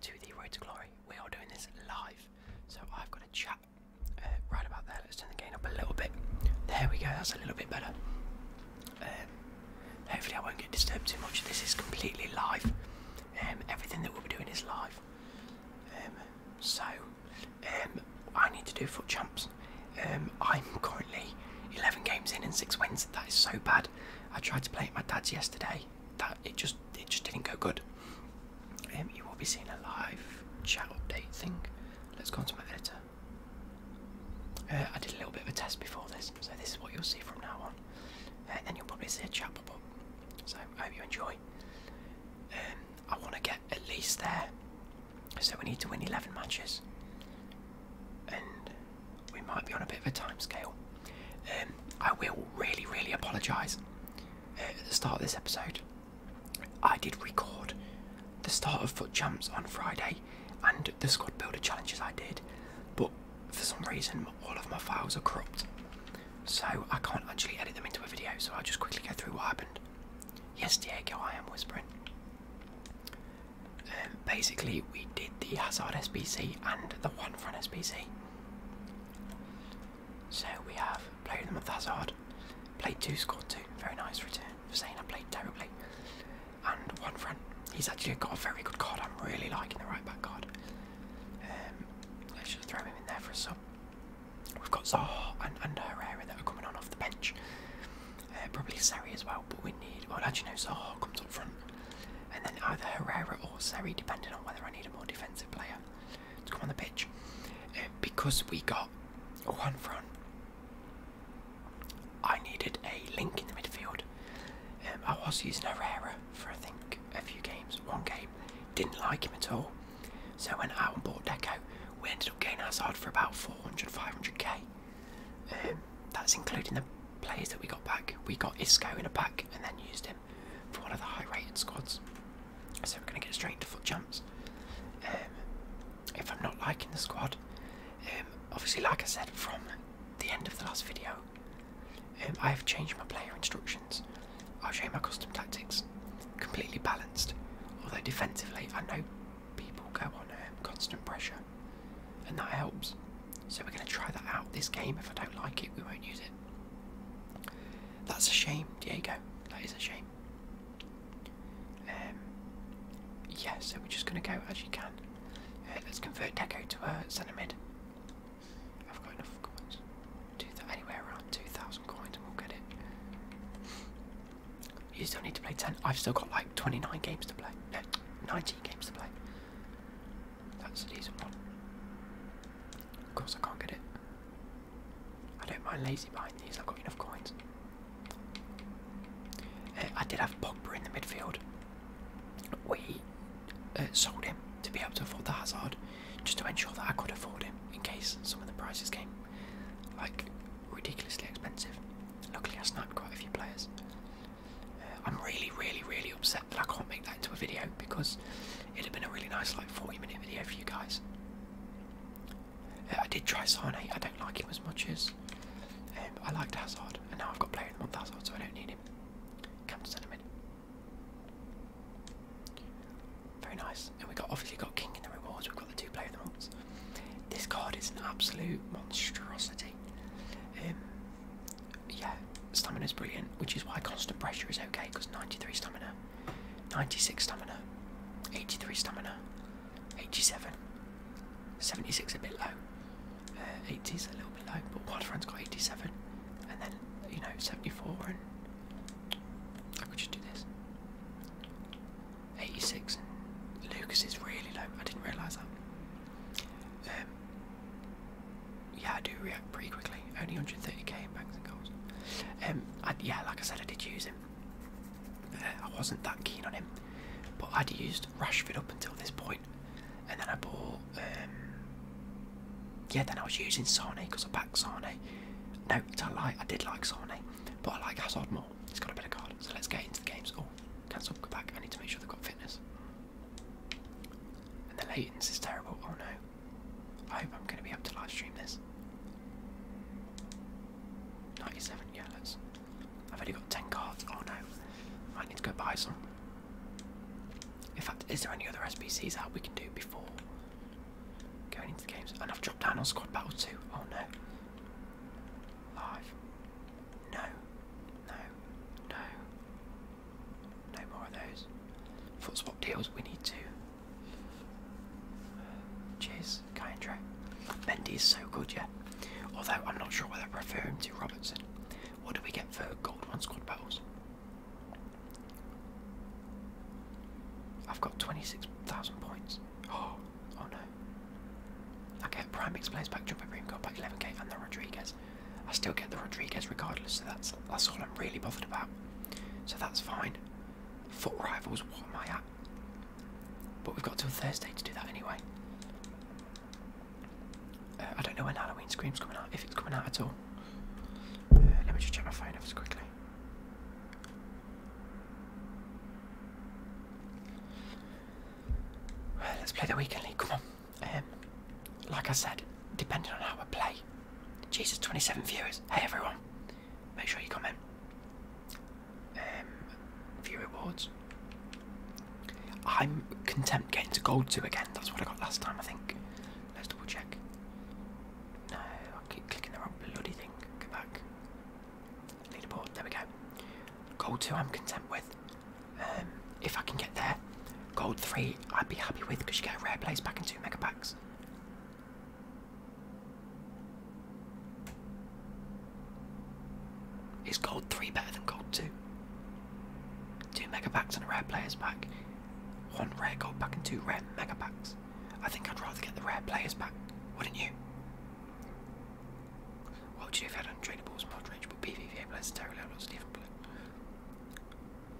to the Road to Glory. We are doing this live, so I've got a chat right about there. Let's turn the gain up a little bit. There we go, that's a little bit better. Hopefully I won't get disturbed too much. This is completely live. Everything that we'll be doing is live. I need to do Fut Champs. I'm currently 11 games in and 6 wins. That is so bad. I tried to play at my dad's yesterday. It just didn't go good. You will be seeing a live chat update thing. Let's go onto my editor. I did a little bit of a test before this, so this is what you'll see from now on. And then you'll probably see a chat pop up. So I hope you enjoy. I want to get at least there. So we need to win 11 matches. And we might be on a bit of a time scale. I will really apologise. At the start of this episode, I did record the start of Fut Champs on Friday and the squad builder challenges I did, but for some reason all of my files are corrupt, so I can't actually edit them into a video, so I'll just quickly go through what happened. Yes, Diego, I am whispering. Basically, we did the Hazard SBC and the one front SBC. So we have played them with Hazard, played 2, scored 2, very nice return for saying I played terribly, and one front. He's actually got a very good card. I'm really liking the right back card. Let's just throw him in there for a sub. We've got Zaha and Herrera that are coming on off the bench. Probably Seri as well, but we need. Well, actually, no, Zaha comes up front, and then either Herrera or Seri, depending on whether I need a more defensive player to come on the pitch. Because we got one front, I needed a link in the midfield. I was using Herrera for I think a few games. One game, didn't like him at all, so I went out and bought Deco. We ended up getting Hazard for about 400-500k. That's including the players that we got back. We got Isco in a pack and then used him for one of the high-rated squads. So we're going to get straight into Fut Champs. If I'm not liking the squad, obviously, like I said from the end of the last video, I have changed my player instructions. I'll show you my custom tactics. Completely balanced. Although defensively, I know people go on constant pressure, and that helps. So we're going to try that out this game. If I don't like it, we won't use it. That's a shame, Diego. That is a shame. Yeah, so we're just going to go as you can. Let's convert Deco to a centre mid. I've got enough coins. Anywhere around 2,000 coins and we'll get it. You still need to play 10. I've still got like 29 games to play. No, 19 games to play. That's a decent one. Of course I can't get it. I don't mind lazy buying these, I've got enough coins. I did have Pogba in the midfield. We sold him to be able to afford the Hazard, just to ensure that I could afford him in case some of the prices came like ridiculously expensive. Luckily I sniped quite a few players. I'm really upset that I can't make that into a video, because it'd have been a really nice like 40-minute video for you guys. I did try Sane. I don't like him as much as I liked Hazard, and now I've got player in the month Hazard, so I don't need him. Come to centre mid. Very nice. And we obviously got King in the rewards. We've got the 2 player of the months. This card is an absolute monstrosity. Yeah, stamina's brilliant, which is why constant pressure is okay, because 93 stamina, 96 stamina, 83 stamina, 87, 76 a bit low, 80 is a little bit low, but one friend's got 87, and then, 74, and I could just do this. 86, and Lucas is really low, I didn't realise that. Yeah, I do react pretty quickly, only 130k in banks and goals. Yeah, like I said, I did use him. I wasn't that keen on him, but I'd used Rashford up until this point, and then I bought, yeah, then I was using Sane because I backed Sane. No, it's a lie, I did like Sane, but I like Hazard more. He's got a better card, so let's get into the games. Oh, cancel, go back, I need to make sure they've got fitness. And the latence is terrible, oh no. I hope I'm going to be able to live stream this. 97, yeah, I've only got 10 cards, oh no. Might need to go buy some. In fact, is there any other SBCs out we can do before going into the games? And I've dropped down on squad battle too. Oh no. Live. No. No. No. No more of those. Foot swap deals, we need to. Cheers, Kyndra. Mendy is so good, yeah. Although I'm not sure whether I prefer him to Robertson. What do we get for gold 1 squad battles? I've got 26,000 points. Oh no. I get Prime Mix players back, jump every got back 11k and the Rodriguez. I still get the Rodriguez regardless, so that's all I'm really bothered about. So that's fine. Foot rivals, what am I at? But we've got till Thursday to do that anyway. I don't know when Halloween Scream's coming out, if it's coming out at all. Let me just check my phone ever so quickly. Let's play the weekend league, come on. Like I said, depending on how I play. Jesus, 27 viewers. Hey everyone. Make sure you comment. View rewards. I'm content getting to gold 2 again. That's what I got last time, I think. Let's double check. No, I keep clicking the wrong bloody thing. Go back. Leaderboard, there we go. Gold 2 I'm content with. If I can get there. Gold 3 I'd be happy with because you get a rare place back in 2 mega packs. Is gold 3 better than gold 2? 2 mega packs and a rare players pack. 1 rare gold pack and 2 rare mega packs. I think I'd rather get the rare players pack, wouldn't you? What would you do if you had untradeables, Modric, but PvP players terribly out of Stephen Blue?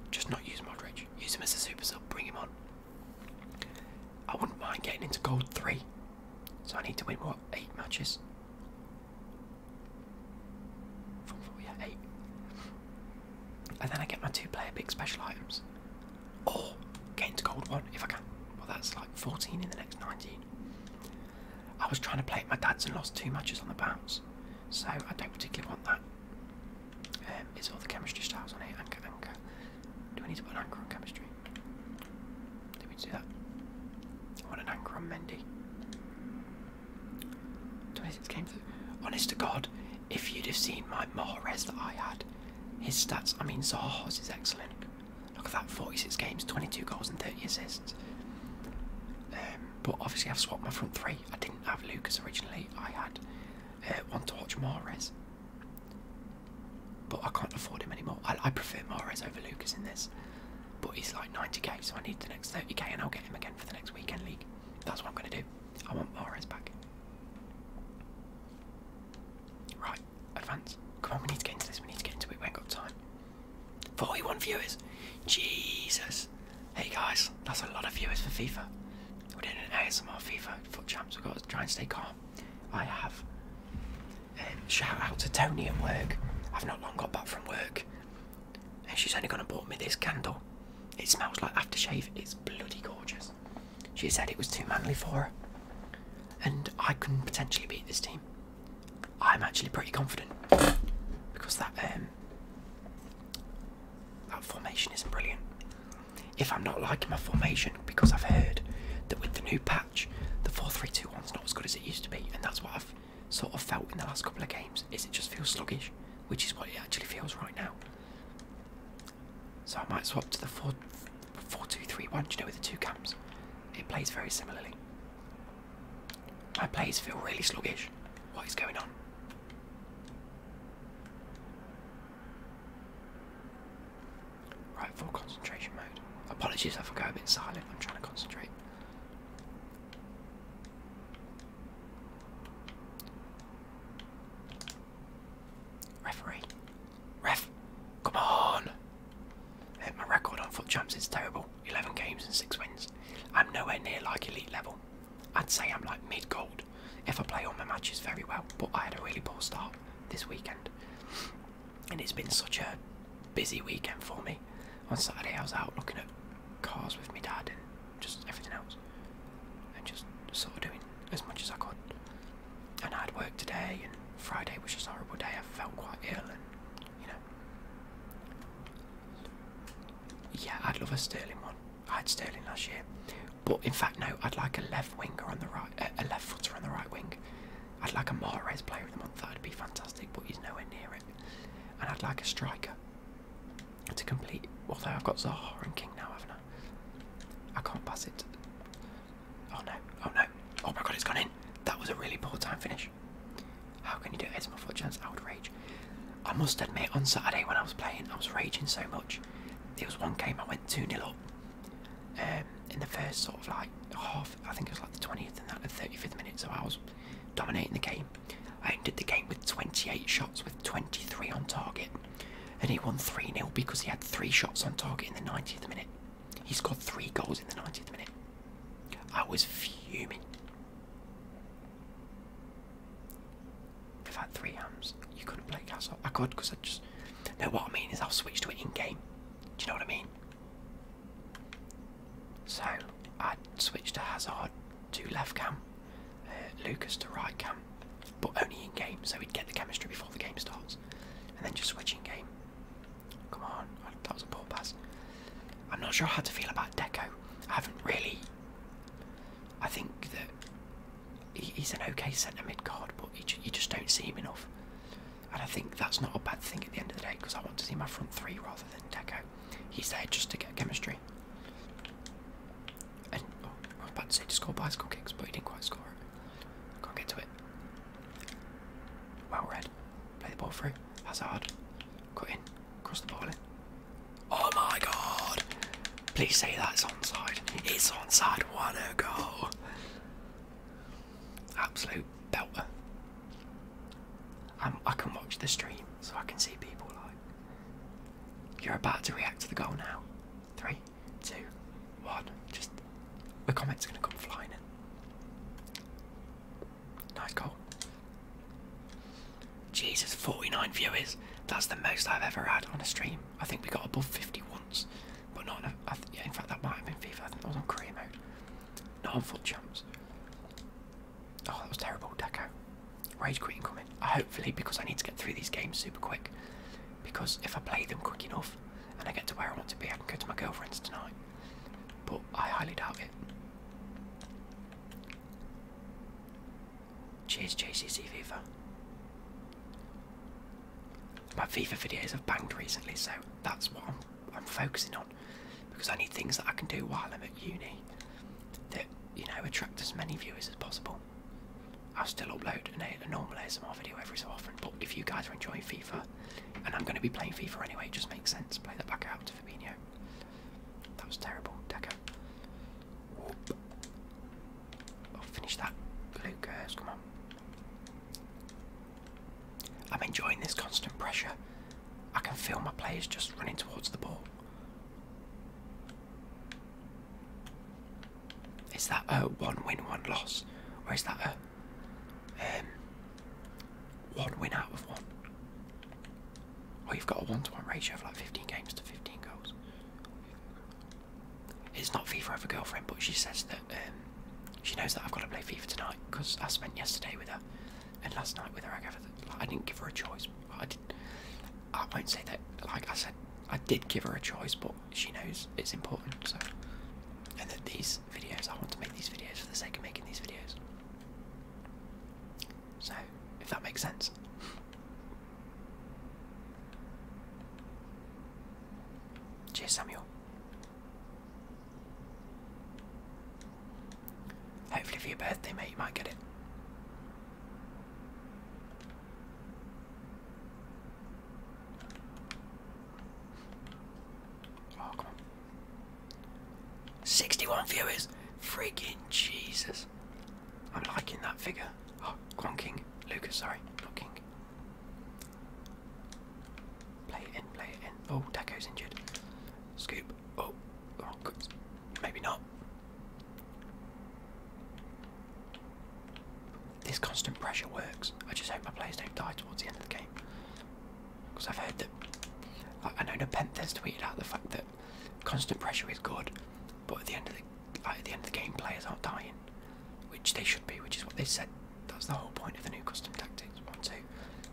Just not use Modric. Use him as a super sub, bring him on. I wouldn't mind getting into gold 3. So I need to win, what, 8 matches? 4, yeah, 8. And then I get my 2 player big special items. Or get into gold 1 if I can. Well, that's like 14 in the next 19. I was trying to play at my dad's and lost 2 matches on the bounce. So I don't particularly want that. Is all the chemistry styles on it? Anchor. Do we need to put an anchor on chemistry? Do we do that? I want an anchor on Mendy. 26 games. Honest to God, if you'd have seen my Mahrez that I had, his stats, I mean Zaha's is excellent. Look at that, 46 games, 22 goals and 30 assists. But obviously I've swapped my front 3. I didn't have Lucas originally. I had one to watch Mahrez. But I can't afford him anymore. I prefer Mahrez over Lucas in this. But he's like 90k, so I need the next 30k and I'll get him again for the next weekend league. That's what I'm going to do. I want Mahrez back. Right, advance. Come on, we need to get into this. We need to get into it. We ain't got time. 41 viewers. Jesus. Hey guys, that's a lot of viewers for FIFA. We're doing an ASMR FIFA Fut Champs. We've got to try and stay calm. I have. Shout out to Tony at work. I've not long got back from work. And she's only gone and bought me this candle. It smells like aftershave. It's bloody gorgeous. She said it was too manly for her. And I can potentially beat this team. I'm actually pretty confident. Because that formation isn't brilliant. If I'm not liking my formation, because I've heard that with the new patch, the 4-3-2-1's not as good as it used to be, and that's what I've sort of felt in the last couple of games, is it just feels sluggish, which is what it actually feels right now. So I might swap to the 4-2-3-1, you know, with the 2 cams. It plays very similarly. My plays feel really sluggish. What is going on? Right, full concentration mode. Apologies if I go a bit silent, I'm trying to concentrate. Referee. Ref. Come on. My record on Fut Champs is terrible. 11 games and 6 wins. I'm nowhere near like elite level. I'd say I'm like mid-gold if I play all my matches very well, but I had a really poor start this weekend. And it's been such a busy weekend for me. On Saturday I was out looking at cars with my dad and just everything else. And just sort of doing as much as I could. And I had work today, and Friday was just a horrible day. I felt quite ill, and you know. Yeah, I'd love a Sterling one. I had Sterling last year. But in fact, no, I'd like a left winger on the right, a left footer on the right wing. I'd like a Mahrez player of the month. That'd be fantastic, but he's nowhere near it. And I'd like a striker to complete. Although I've got Zaha and King now, haven't I? I can't pass it. Oh no! Oh no! Oh my God! It's gone in. That was a really poor time finish. How can you do it? It's my Fut Champs. I would rage. I must admit, on Saturday when I was playing, I was raging so much. There was one game I went 2-0 up. In the first sort of like half, I think it was like the 20th and that the 35th minute, so I was dominating the game. I ended the game with 28 shots with 23 on target, and he won 3-0 because he had 3 shots on target in the 90th minute. He scored 3 goals in the 90th minute. I was fuming. If I had 3 hams, you couldn't play Castle. I could, because I just... No, what I mean is I'll switch to it in-game. Do you know what I mean? So, I'd switch to Hazard to left cam, Lucas to right cam, but only in-game, so we'd get the chemistry before the game starts. And then just switch in-game. Come on, that was a poor pass. I'm not sure how to feel about Deco. I haven't really... I think that he's an okay centre-mid card, but you just don't see him enough. And I think that's not a bad thing at the end of the day, because I want to see my front 3 rather than Deco. He's there just to get chemistry. And oh, I was about to say to score bicycle kicks, but he didn't quite score it. Can't get to it. Well read. Play the ball through. Hazard. Cut in. Cross the ball in. Oh my God! Please say that's onside. It's onside. What a goal! Absolute belter. I can watch the stream so I can see people like. You're about to react to the goal now. 3, 2, 1. Just the comments are gonna come flying in. Nice goal. Jesus, 49 viewers. That's the most I've ever had on a stream. I think we got above 50 once, but not on a, yeah, in fact that might have been FIFA. I think that was on career mode, not on Fut Champs. Oh, that was terrible, Deco. Rage quit incoming. Hopefully, because I need to get through these games super quick. Because if I play them quick enough and I get to where I want to be, I can go to my girlfriend's tonight. But I highly doubt it. Cheers, JCC FIFA. My FIFA videos have banged recently, so that's what I'm focusing on. Because I need things that I can do while I'm at uni that, you know, attract as many viewers as possible. I'll still upload a normal ASMR video every so often, but if you guys are enjoying FIFA, and I'm going to be playing FIFA anyway, it just makes sense. Play that back out to Fabinho. That was terrible, Deco. Whoop. Oh, finish that. Lucas, come on. I'm enjoying this constant pressure. I can feel my players just running towards the ball. Is that a 1 win, 1 loss? Or is that a 1 win out of 1? Or you've got a 1-to-1 ratio of like 15 games to 15 goals. It's not FIFA of a girlfriend, but she says that she knows that I've got to play FIFA tonight because I spent yesterday with her and last night with her. I didn't give her a choice. I won't say that. Like I said, I did give her a choice, but she knows it's important. So, and that these videos, I want to make these videos for the sake of making these videos. So, if that makes sense. Cheers, Samuel. Hopefully for your birthday, mate, you might get it. Oh, come on. 61 viewers. Freaking Jesus. I'm liking that figure. Oh, go on, King. Lucas, sorry. Not King. Play it in, play it in. Oh, Deco's injured. Scoop. Oh, good. Maybe not. This constant pressure works. I just hope my players don't die towards the end of the game. Because I've heard that... I know Nepenthes tweeted out the fact that constant pressure is good, but at the end of the game, players aren't dying, which they should be, which is what they said. That's the whole point of the new custom tactics. 1, 2,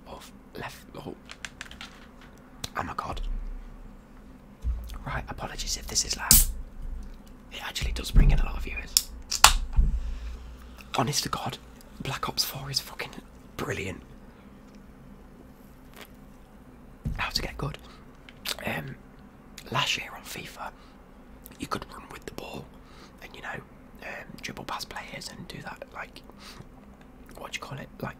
of left. Oh my God. Right, apologies if this is loud. does bring in a lot of viewers. Honest to God, Black Ops 4 is fucking brilliant. How to get good. Last year on FIFA, you could run with the ball and, you know, dribble past players and do that, like, what do you call it, like,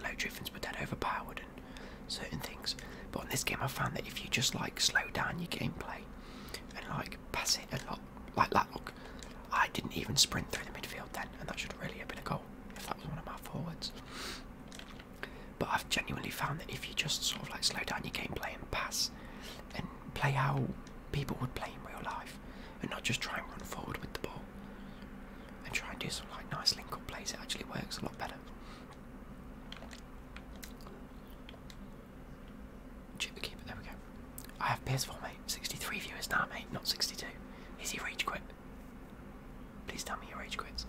low driftings were dead overpowered and certain things. But in this game I found that if you just, like, slow down your gameplay and, like, pass it a lot, like that, look, I didn't even sprint through the midfield then, and that should really have been a goal if that was one of my forwards. But I've genuinely found that if you just sort of like slow down your gameplay and pass and play how people would play in real life and not just try and run forward with the ball and try and do some like nice link-up plays, it actually works a lot better. Chip keeper, there we go. I have PS4, mate. 63 viewers now, mate, not 62. Is he rage quit? Please tell me your rage quits.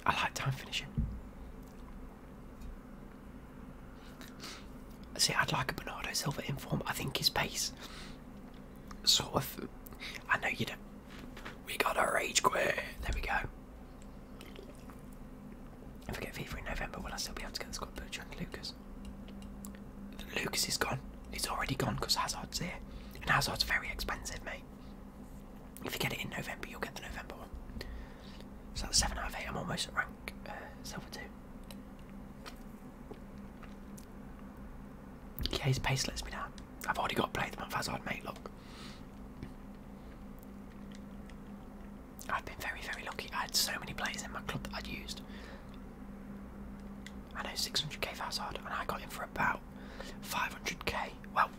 I like time finishing. See, I'd like a Bernardo Silva in form. I think his pace sort of... I know you don't... We got a rage quit. There we go. If I get FIFA in November, will I still be able to get the squad booster and Lucas? Lucas is gone. He's already gone because Hazard's here. And Hazard's very expensive, mate. If you get it in November, you'll get the November one. So that's 7 out of 8. I'm almost at rank Silver 2. Yeah, his pace lets me down. I've already got to play them on Hazard, mate, look. I've been very, very lucky. I had so many players in my club that I'd used. I know 600k for Hazard, and I got him for about 500k. Well,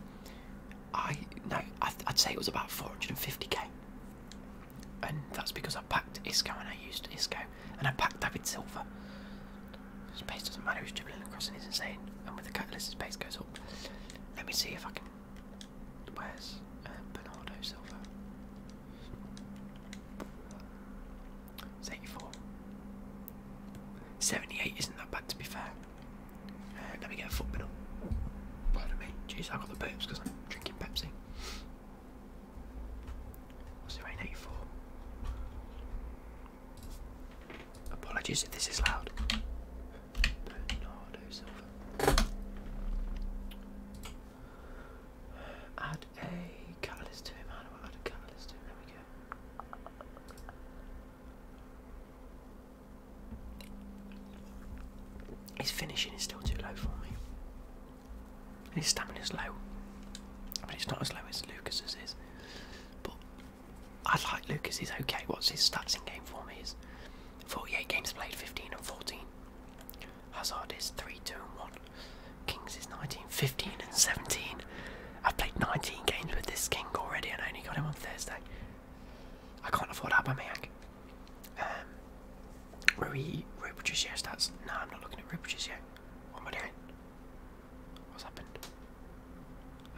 I'd say it was about 450k. And that's because I packed Isco and I used Isco, and I packed David Silva. His pace doesn't matter, his dribbling and crossing is insane, and with the catalyst his pace goes up. Let me see if I can... Where's Bernardo Silva? It's 84. 78 isn't that bad, to be fair. Let me get a foot pedal. Pardon me. Jeez, I got the burps because I'm drinking Pepsi. What's the rain? 84. Apologies if this is loud. Bernardo Silva. Add a catalyst to him. How do I add a catalyst to him? There we go. His finishing is still too low for me. His stamina is low. I mean, it's not as low as Lucas's is. But I like Lucas, he's okay. What's his stats in game for me is 48 games played, 15 and 14. Hazard is 3, 2 and 1. Kings is 19, 15 and 17. I've played 19 games with this King already and I only got him on Thursday. I can't afford Aubameyang. Rui Patricio stats. No, I'm not looking at Rui Patricio. What am I doing? What's happened?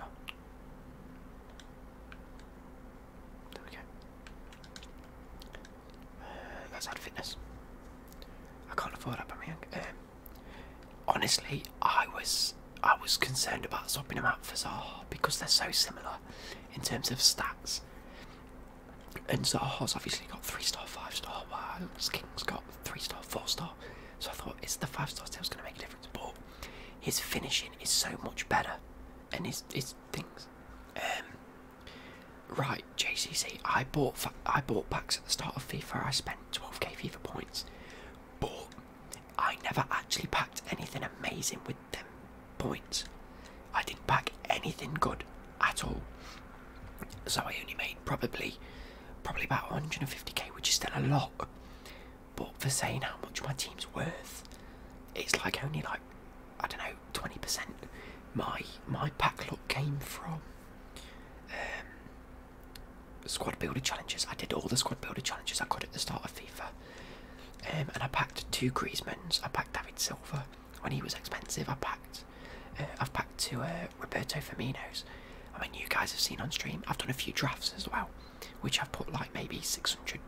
Oh. There we go. Let's add fitness. I can't afford Aubameyang. Honestly, I was concerned about swapping them out for Zaha because they're so similar in terms of stats. And Zaha's obviously got 3-star, 5-star, while King's got 3-star, 4-star. So I thought it's the 5-star still going to make a difference, but his finishing is so much better, and his things. Right, JCC. I bought packs at the start of FIFA. I spent 12k FIFA points, but I never actually packed anything amazing with them points. I didn't pack anything good at all, so I only made probably about 150k, which is still a lot. But for saying how much my team's worth, it's like only like, I don't know, 20%. My pack luck came from squad builder challenges. I did all the squad builder challenges I could at the start of FIFA, and I packed 2 Griezmanns. I packed David Silva when he was expensive. I've packed 2 Roberto Firminos. I mean, you guys have seen on stream, I've done a few drafts as well, which I've put like maybe 600,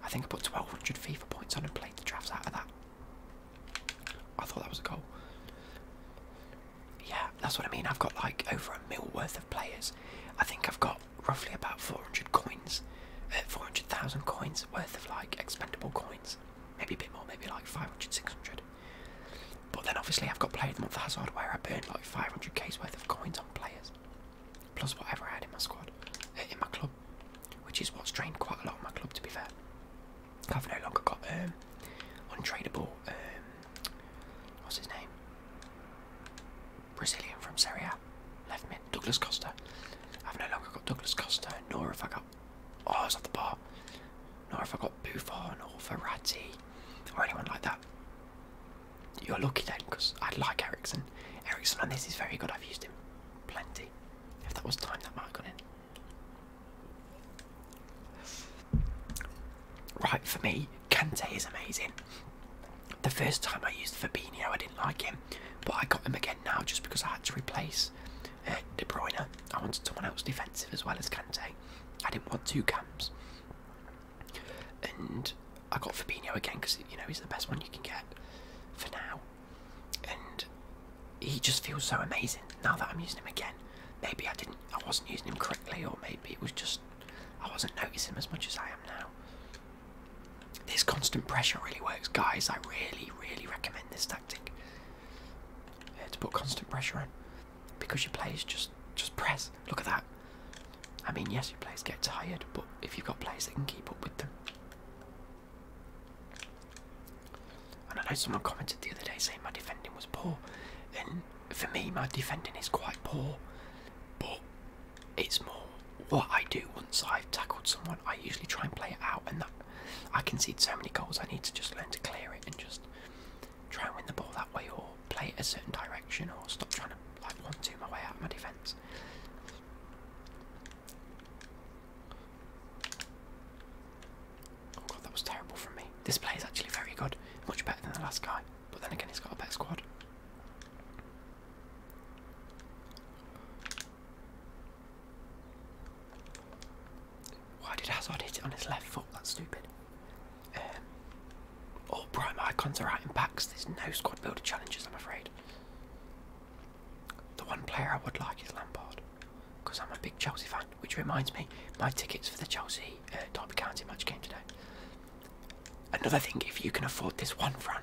I think I put 1200 FIFA points on and played the drafts out of that. I thought that was a goal. Yeah, that's what I mean. I've got like over £1 million worth of players. I think I've got plus whatever I had in my squad, in my club, which is what's drained quite a lot of my club, to be fair. I've no longer got untradeable, what's his name? Brazilian from Serie A, left mid, Douglas Costa. I've no longer got Douglas Costa, nor have I got, oh, I was off the bar, nor have I got Buffon or Verratti or anyone like that. You're lucky then, because I like Ericsson. Ericsson on this is very good, I've used him plenty. If that was time, that might have gone in. Right, for me, Kante is amazing. The first time I used Fabinho, I didn't like him, but I got him again now just because I had to replace De Bruyne. I wanted someone else defensive as well as Kante. I didn't want two cams. And I got Fabinho again because, you know, he's the best one you can get for now. And he just feels so amazing now that I'm using him again. Maybe I wasn't using him correctly, or maybe it was just I wasn't noticing him as much as I am now. This constant pressure really works, guys. I really, really recommend this tactic. To put constant pressure on, because your players just press. Look at that. I mean, yes, your players get tired, but if you've got players that can keep up with them. And I know someone commented the other day saying my defending was poor, and for me, my defending is quite poor, but it's more what I do once I've tackled someone. I usually try and play it out, and that I concede so many goals. I need to just learn to clear it and just try and win the ball that way, or play it a certain direction, or stop trying to like 1-2 my way out of my defence. Oh god, that was terrible from me. This player is actually very good, much better than the last guy, but then again he's got a better squad. Why did Hazard hit it on his left foot? That's stupid. All prime icons are out in packs. There's no squad builder challenges, I'm afraid. The one player I would like is Lampard, because I'm a big Chelsea fan, which reminds me, my tickets for the Chelsea Derby County match came today. Another thing, if you can afford this one Fran,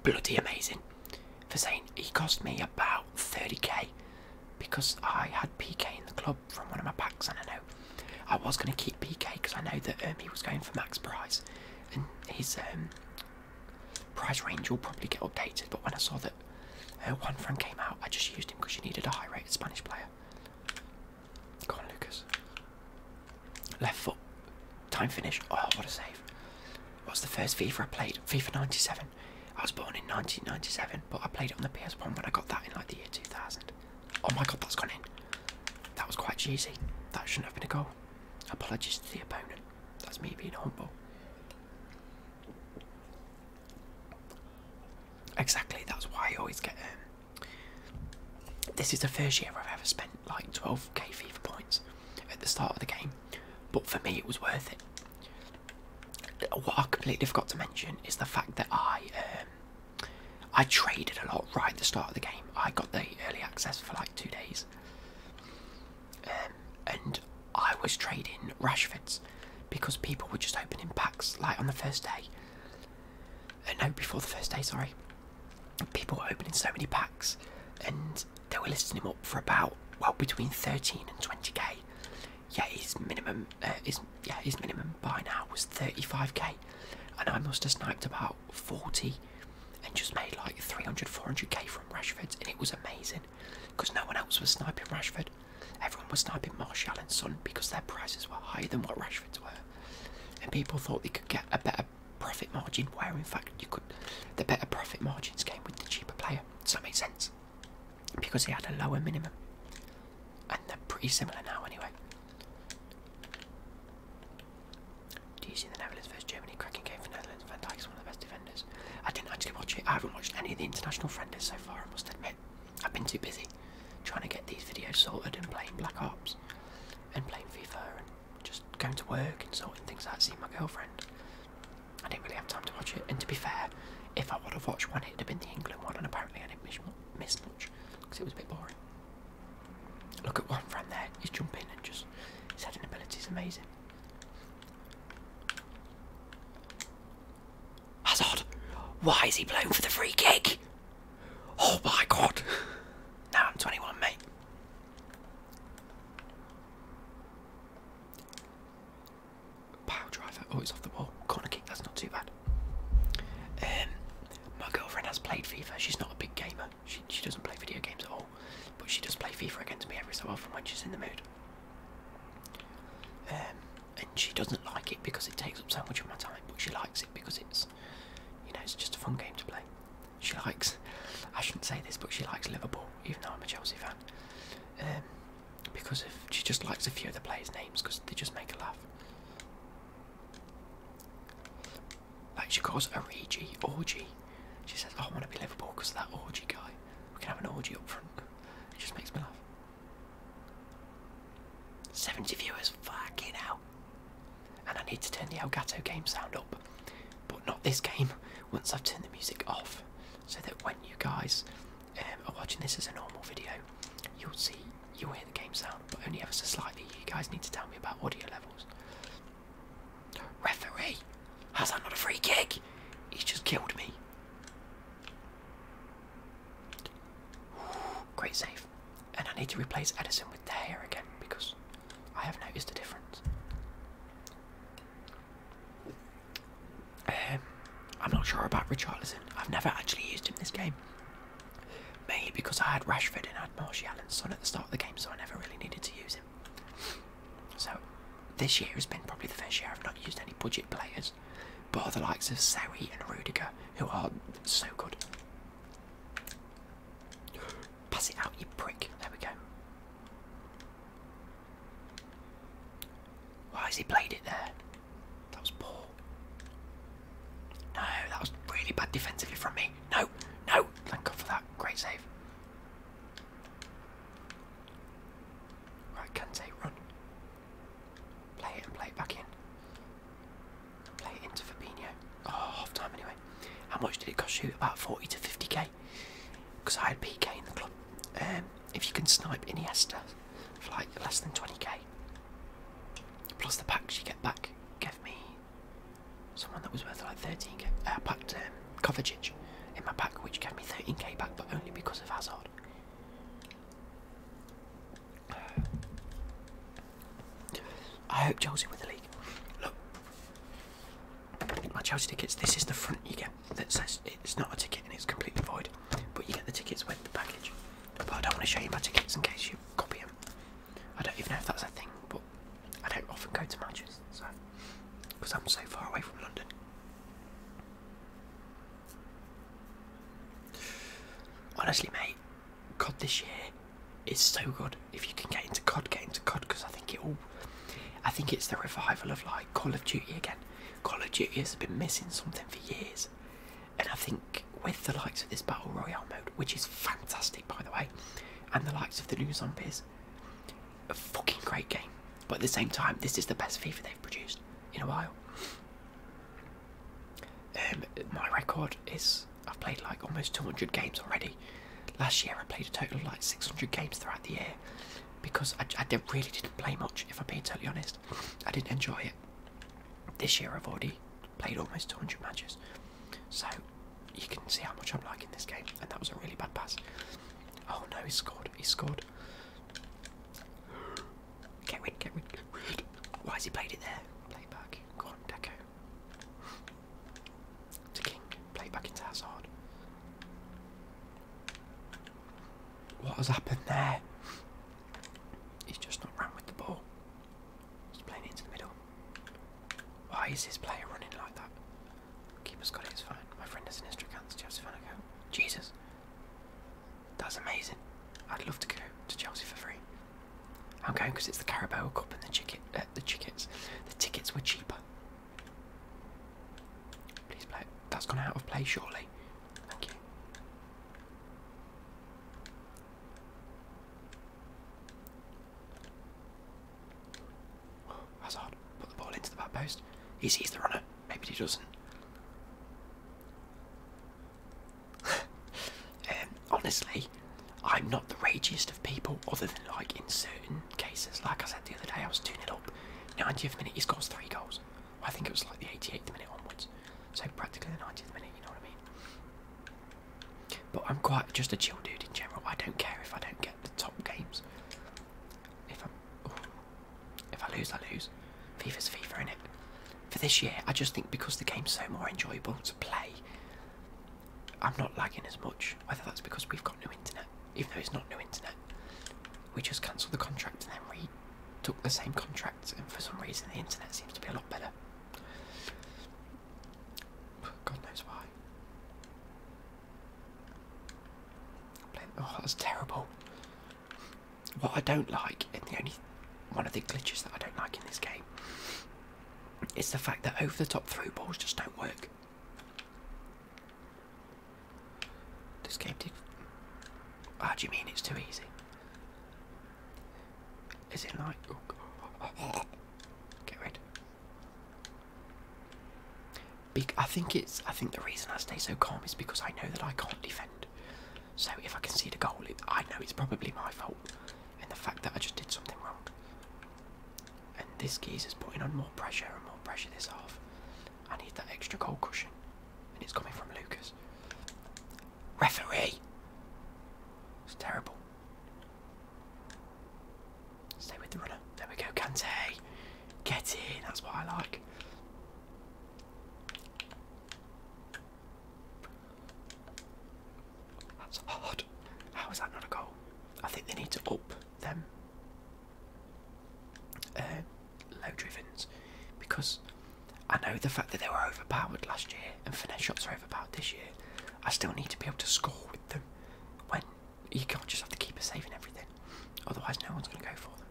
bloody amazing. For saying he cost me about 30k, because I had PK in the club from one of my packs, and I know I was going to keep PK because I know that he was going for max price, and his price range will probably get updated. But when I saw that one Fran came out, I just used him because you needed a high-rated Spanish player. Go on, Lucas. Left foot. Time finish. Oh, what a save. What's the first FIFA I played? FIFA 97. I was born in 1997, but I played it on the PS1 when I got that in like the year 2000. Oh my god, that's gone in. That was quite cheesy. That shouldn't have been a goal. Apologies to the opponent. That's me being humble. Exactly, that's why I always get this is the first year I've ever spent like 12k FIFA points at the start of the game, but for me it was worth it. What I completely forgot to mention is the fact that I traded a lot right at the start of the game. I got the early access for like 2 days, and I was trading Rashfords because people were just opening packs like on the first day. No, before the first day, sorry. People were opening so many packs, and they were listing him up for about, well, between 13 and 20k. Yeah, his minimum buy now was 35k, and I must have sniped about 40 and just made like 300-400k from Rashford, and it was amazing because no one else was sniping Rashford. Everyone was sniping Martial and Son because their prices were higher than what Rashford's were, and people thought they could get a better profit margin, where in fact you could. The better profit margins came with the cheaper player. Does that make sense? Because he had a lower minimum, and they're pretty similar now anyway. Do you see the Netherlands versus Germany? Cracking game for Netherlands. Van Dijk is one of the best defenders. I didn't actually watch it. I haven't watched any of the international friendlies so far, I must admit. I've been too busy trying to get these videos sorted and playing Black Ops and playing FIFA and just going to work and sorting things out, seeing my girlfriend. I didn't really have time to watch it, and to be fair, if I would have watched one, it would have been the England one, and apparently I didn't miss much because it was a bit boring. Look at one friend there, he's jumping and just his heading ability is amazing. Hazard! Why is he blown for the free kick? Oh my god! Now I'm 21, mate. Oh, it's off the wall. Corner kick, that's not too bad. My girlfriend has played FIFA. She's not a big gamer. She doesn't play video games at all. But she does play FIFA against me every so often when she's in the mood. And she doesn't like it because it takes up so much of my time. But she likes it because it's, you know, it's just a fun game to play. She likes, I shouldn't say this, but she likes Liverpool, even though I'm a Chelsea fan. Because she just likes a few of the players' names because they just make her laugh. Like she calls Origi, Orgy. She says, oh, I want to be Liverpool because of that orgy guy. We can have an orgy up front. It just makes me laugh. 70 viewers, fucking hell. And I need to turn the Elgato game sound up. But not this game, once I've turned the music off. So that when you guys are watching this as a normal video, you'll hear the game sound, but only ever so slightly. You guys need to tell me about audio levels. Referee! How's that not a free kick? He's just killed me. Great save. And I need to replace Edison with De Gea again because I have noticed a difference. I'm not sure about Richarlison. I've never actually used him this game. Mainly because I had Rashford and I had Martial and Son at the start of the game, so I never really needed to use him. So this year has been probably the first year I've not used any budget players, but are the likes of Sari and Rudiger, who are so good. Pass it out, you prick. There we go. Why has he played it there? That was poor. No, that was really bad defensively from me. No, no. Thank God for that. Great save. Right, Kante, run. Play it and play it back in. Play it into Fabinho. Oh, half time anyway. How much did it cost you? About 40 to 50k. Because I had PK in the club. If you can snipe Iniesta for like less than 20k, plus the packs you get back, gave me someone that was worth like 13k. I packed Kovacic in my pack, which gave me 13k back, but only because of Hazard. I hope Chelsea win the league. Look, my Chelsea tickets. This is the front you get that says it's not a ticket and it's completely void, but you get the tickets with the package. But I don't want to show you my tickets in case you copy them. I don't even know if that's a thing, but I don't often go to matches, so because I'm so far away from London. Honestly, mate, COD this year is so good. If you can get into COD, because I think it's the revival of like Call of Duty again. Call of Duty has been missing something for years, and I think with the likes of this Battle Royale mode, which is fantastic by the way, and the likes of the new zombies, a fucking great game. But at the same time, this is the best FIFA they've produced in a while. My record is I've played like almost 200 games already. Last year I played a total of like 600 games throughout the year because I really didn't play much, if I'm being totally honest. I didn't enjoy it. This year I've already played almost 200 matches, so you can see how much I'm liking this game. And that was a really bad pass. Oh no, he scored. Get rid. Why has he played it there? Play it back. Go on, Deco. To King. Play it back into Hazard. What has happened there? He's just not ran with the ball. He's playing it into the middle. Why is this player running like that? Keeper's got it, it's fine. My friend is an Instracans, Chelsea fan. I go, Jesus. That's amazing. I'd love to go to Chelsea for free. I'm going because it's the Carabao Cup and the tickets were cheaper. Please play it. That's gone out of play, surely. Thank you. Hazard, put the ball into the back post. He sees the runner. Maybe he doesn't. Honestly, I'm not the ragiest of people, other than like in certain cases. Like I said the other day, I was 2-0 up. 90th minute, he scores 3 goals. I think it was like the 88th minute onwards. So practically the 90th minute, you know what I mean? But I'm quite just a chill dude in general. I don't care if I don't get the top games. If I lose, I lose. FIFA's FIFA, innit? For this year, I just think because the game's so more enjoyable to play, I'm not lagging as much. Whether that's because we've got new internet, even though it's not new internet. We just cancelled the contract and then took the same contract, and for some reason the internet seems to be a lot better. God knows why. Oh, that's terrible. What I don't like, and one of the glitches that I don't like in this game, is the fact that over the top through balls just don't work. This game did. How do you mean it's too easy? Is it like... Oh, get rid. I think the reason I stay so calm is because I know that I can't defend. So if I concede a goal, I know it's probably my fault. And the fact that I just did something wrong. And this geezer's putting on more pressure and more pressure this half. I need that extra goal cushion. And it's coming from Lucas. Referee! It's terrible. Stay with the runner. There we go, Kante. Get in, that's what I like. That's hard. How is that not a goal? I think they need to up them low drivens, because I know the fact that they were overpowered last year and finesse shots are overpowered this year. I still need to be able to score with them when you can't just have to keep a save and everything. Otherwise, no one's going to go for them.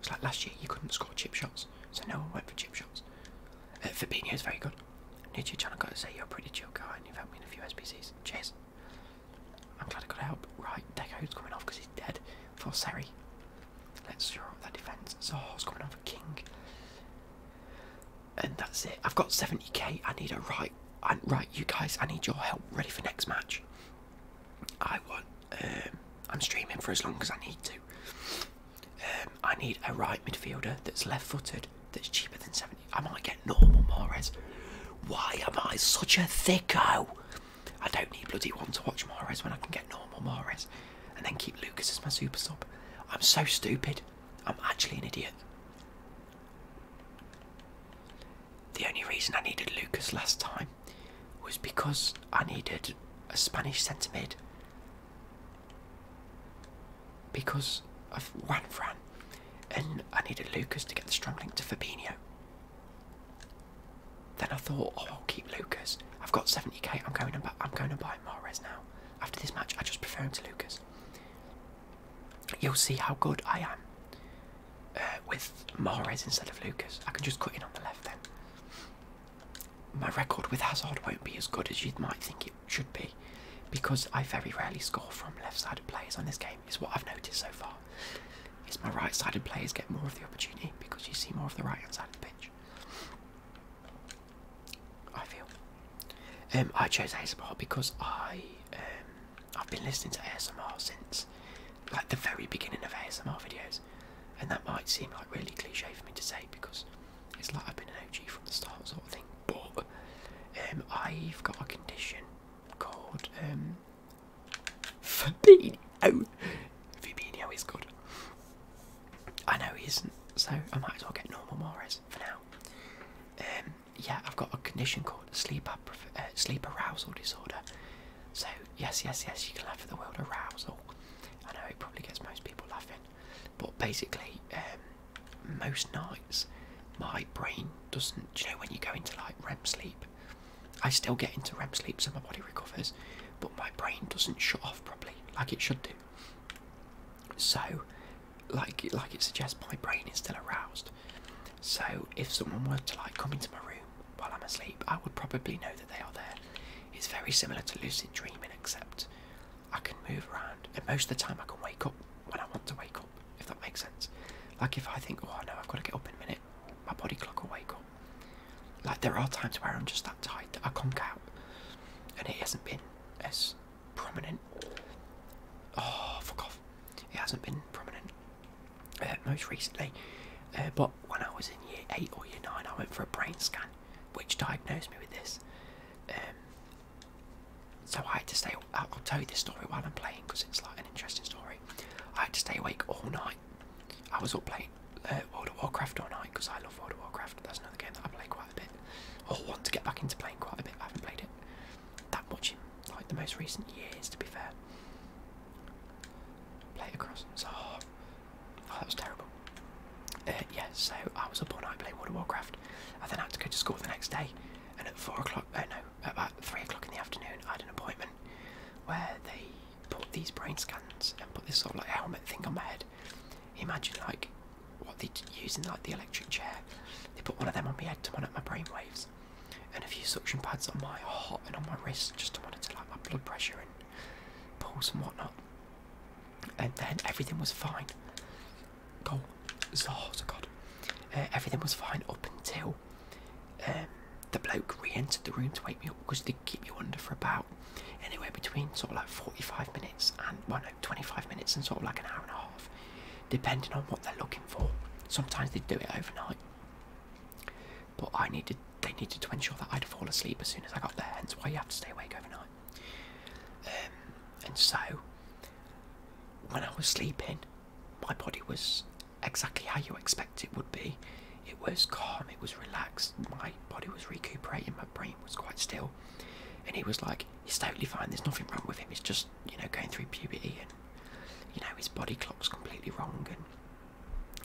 It's like last year you couldn't score chip shots, so no one went for chip shots. Fabinho's very good. Nietzsche-chan, I've got to say, you're a pretty chill guy and you've helped me in a few SBCs. Cheers. I'm glad I got help. Right, Deco's coming off because he's dead. For Seri. Let's shore up that defence. Zaha's coming on for King. And that's it. I've got 70k. I need a right. Right, you guys, I need your help. Ready for next match. I'm streaming for as long as I need to. I need a right midfielder that's left-footed, that's cheaper than 70. I might get normal Mahrez. Why am I such a thicko? I don't need bloody one to watch Mahrez when I can get normal Mahrez and then keep Lucas as my super sub. I'm so stupid. I'm actually an idiot. The only reason I needed Lucas last time was because I needed a Spanish centre mid because of Fran, and I needed Lucas to get the strong link to Fabinho. Then I thought, oh, I'll keep Lucas. I've got 70k. I'm going to buy Mahrez now. After this match, I just prefer him to Lucas. You'll see how good I am with Mahrez instead of Lucas. I can just cut in on the left then. My record with Hazard won't be as good as you might think it should be, because I very rarely score from left-sided players on this game, is what I've noticed so far. Is my right-sided players get more of the opportunity because you see more of the right-hand side of the pitch. I feel. I chose ASMR because I've been listening to ASMR since like the very beginning of ASMR videos, and that might seem like really cliche for me to say because it's like I've been an OG from the start sort of thing. But I've got a condition called Fabinho. Fabinho is good. I know he isn't, so I might as well get normal Mahrez for now. Yeah, I've got a condition called sleep arousal disorder. So yes, you can laugh at the word arousal. I know it probably gets most people laughing, but basically, most nights my brain doesn't. Do you know when you go into like REM sleep? I still get into REM sleep, so my body recovers, but my brain doesn't shut off properly like it should do. So, like it suggests, my brain is still aroused. So if someone were to like come into my room while I'm asleep, I would probably know that they are there. It's very similar to lucid dreaming, except I can move around, and most of the time I can wake up when I want to wake up, if that makes sense. Like if I think, oh no, I've got to get up in a minute, my body clock will wake up. Like there are times where I'm just that tired that I conk out, and it hasn't been as prominent. Oh, fuck off. It hasn't been prominent most recently, but when I was in year 8 or year 9, I went for a brain scan, which diagnosed me with this. So I had to stay. I'll tell you this story while I'm playing because it's like an interesting story. I had to stay awake all night. I was up playing World of Warcraft all night because I love World of Warcraft. That's back into playing quite a bit. I haven't played it that much in like the most recent years, to be fair. Play it across. So, oh, that was terrible. Yeah, so I was up all night playing World of Warcraft. I then had to go to school the next day, and at 4 o'clock, about 3 o'clock in the afternoon, I had an appointment where they put these brain scans and put this sort of like helmet thing on my head. Imagine like what they use in like the electric chair. They put one of them on my head to monitor my brain waves, and a few suction pads on my heart and on my wrist just to monitor like my blood pressure and pulse and whatnot. And then everything was fine. Oh God. Everything was fine up until the bloke re-entered the room to wake me up, because they keep you under for about anywhere between sort of like 45 minutes and 25 minutes and sort of like an hour and a half, depending on what they're looking for. Sometimes they do it overnight, but they needed to ensure that I'd fall asleep as soon as I got there, hence why you have to stay awake overnight. And so when I was sleeping, my body was exactly how you expect it would be. It was calm, it was relaxed, my body was recuperating, my brain was quite still. And he was like, he's totally fine, there's nothing wrong with him, he's just, going through puberty, and, his body clock's completely wrong, and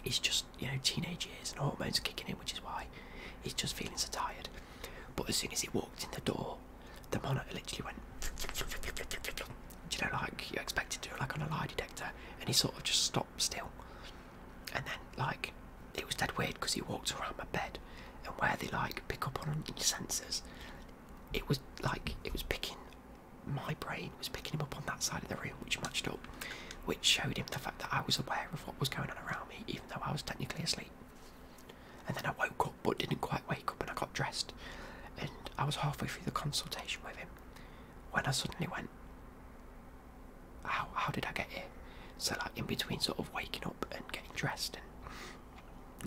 he's just, teenage years and hormones are kicking in, which is why he's just feeling so tired. But as soon as he walked in the door, the monitor literally went, like you expect it to, like on a lie detector, and he sort of just stopped still. And then, like, it was dead weird because he walked around my bed, and where they like pick up on your sensors, it was picking, my brain was picking him up on that side of the room, which matched up, which showed him the fact that I was aware of what was going on around me, even though I was technically asleep. And then I woke up, but didn't quite wake up, and I got dressed, and I was halfway through the consultation with him when I suddenly went, how did I get here? So like in between sort of waking up and getting dressed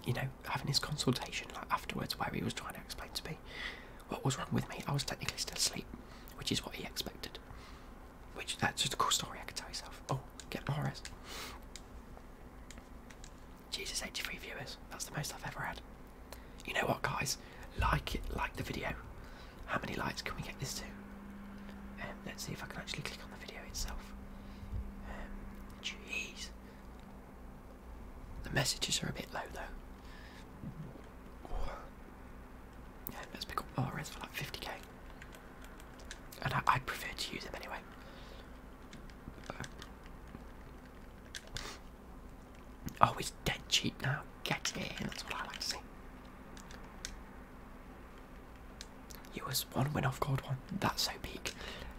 and having his consultation like afterwards, where he was trying to explain to me what was wrong with me, I was technically still asleep, which is what he expected. That's just a cool story I could tell yourself. Oh, get more rest. Jesus, 83 viewers. That's the most I've ever had. You know what, guys? Like the video. How many likes can we get this to? Let's see if I can actually click on the video itself. Jeez. The messages are a bit low though. Yeah, let's pick up Mahrez for like 50k. And I'd prefer to use him anyway. Oh, it's dead cheap now. Get in, that's what I like to see. You was 1 win off gold 1. That's so peak.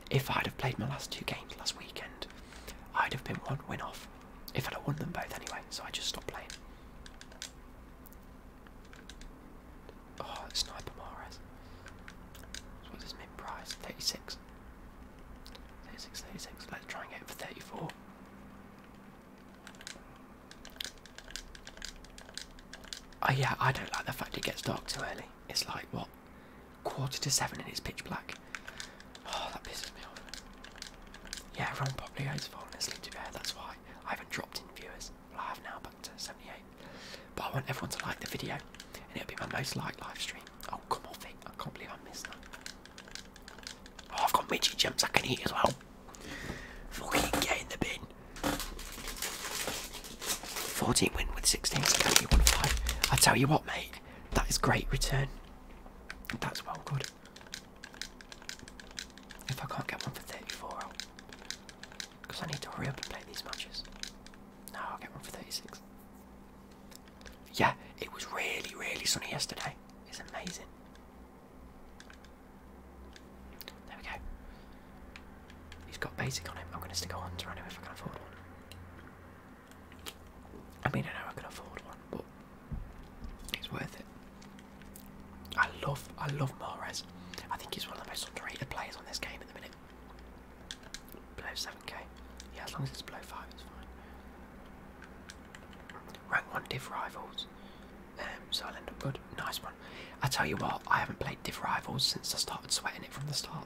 If I'd have played my last 2 games last weekend, I'd have been 1 win off. If I'd have won them both anyway, so I just stopped playing. Oh, Sniper Mahrez. So what's his min price? 36. 36. Let's try and get it for 34. Oh yeah, I don't like the fact it gets dark too early. It's like, what, 6:45 and it's pitch black. Oh, that pisses me off. Yeah, everyone probably has fallen asleep to bed, that's why I haven't dropped in viewers. Well, I have now, back to 78. But I want everyone to like the video, and it'll be my most liked live stream. Oh, come off it, I can't believe I missed that. Oh, I've got midget jumps I can eat as well. Fucking get in the bin. 14 win with 16, so can be 1-5. I tell you what, mate, that is great return. That's well good. If I can't get one for 34, because I need to hurry up and play these matches. No, I'll get one for 36. Yeah, it was really, really sunny yesterday. It's amazing. There we go. He's got basic on him. I'm going to stick a hunter on him if I can afford one. I mean, I know I can afford one, but it's worth it. I love Mahrez. I think he's one of the most underrated players on this game at the minute. Below 7k. Yeah, as long as it's below 5, it's fine. Rank 1 Div Rivals. So I'll end up good. Nice one. I tell you what, I haven't played Div Rivals since I started sweating it from the start.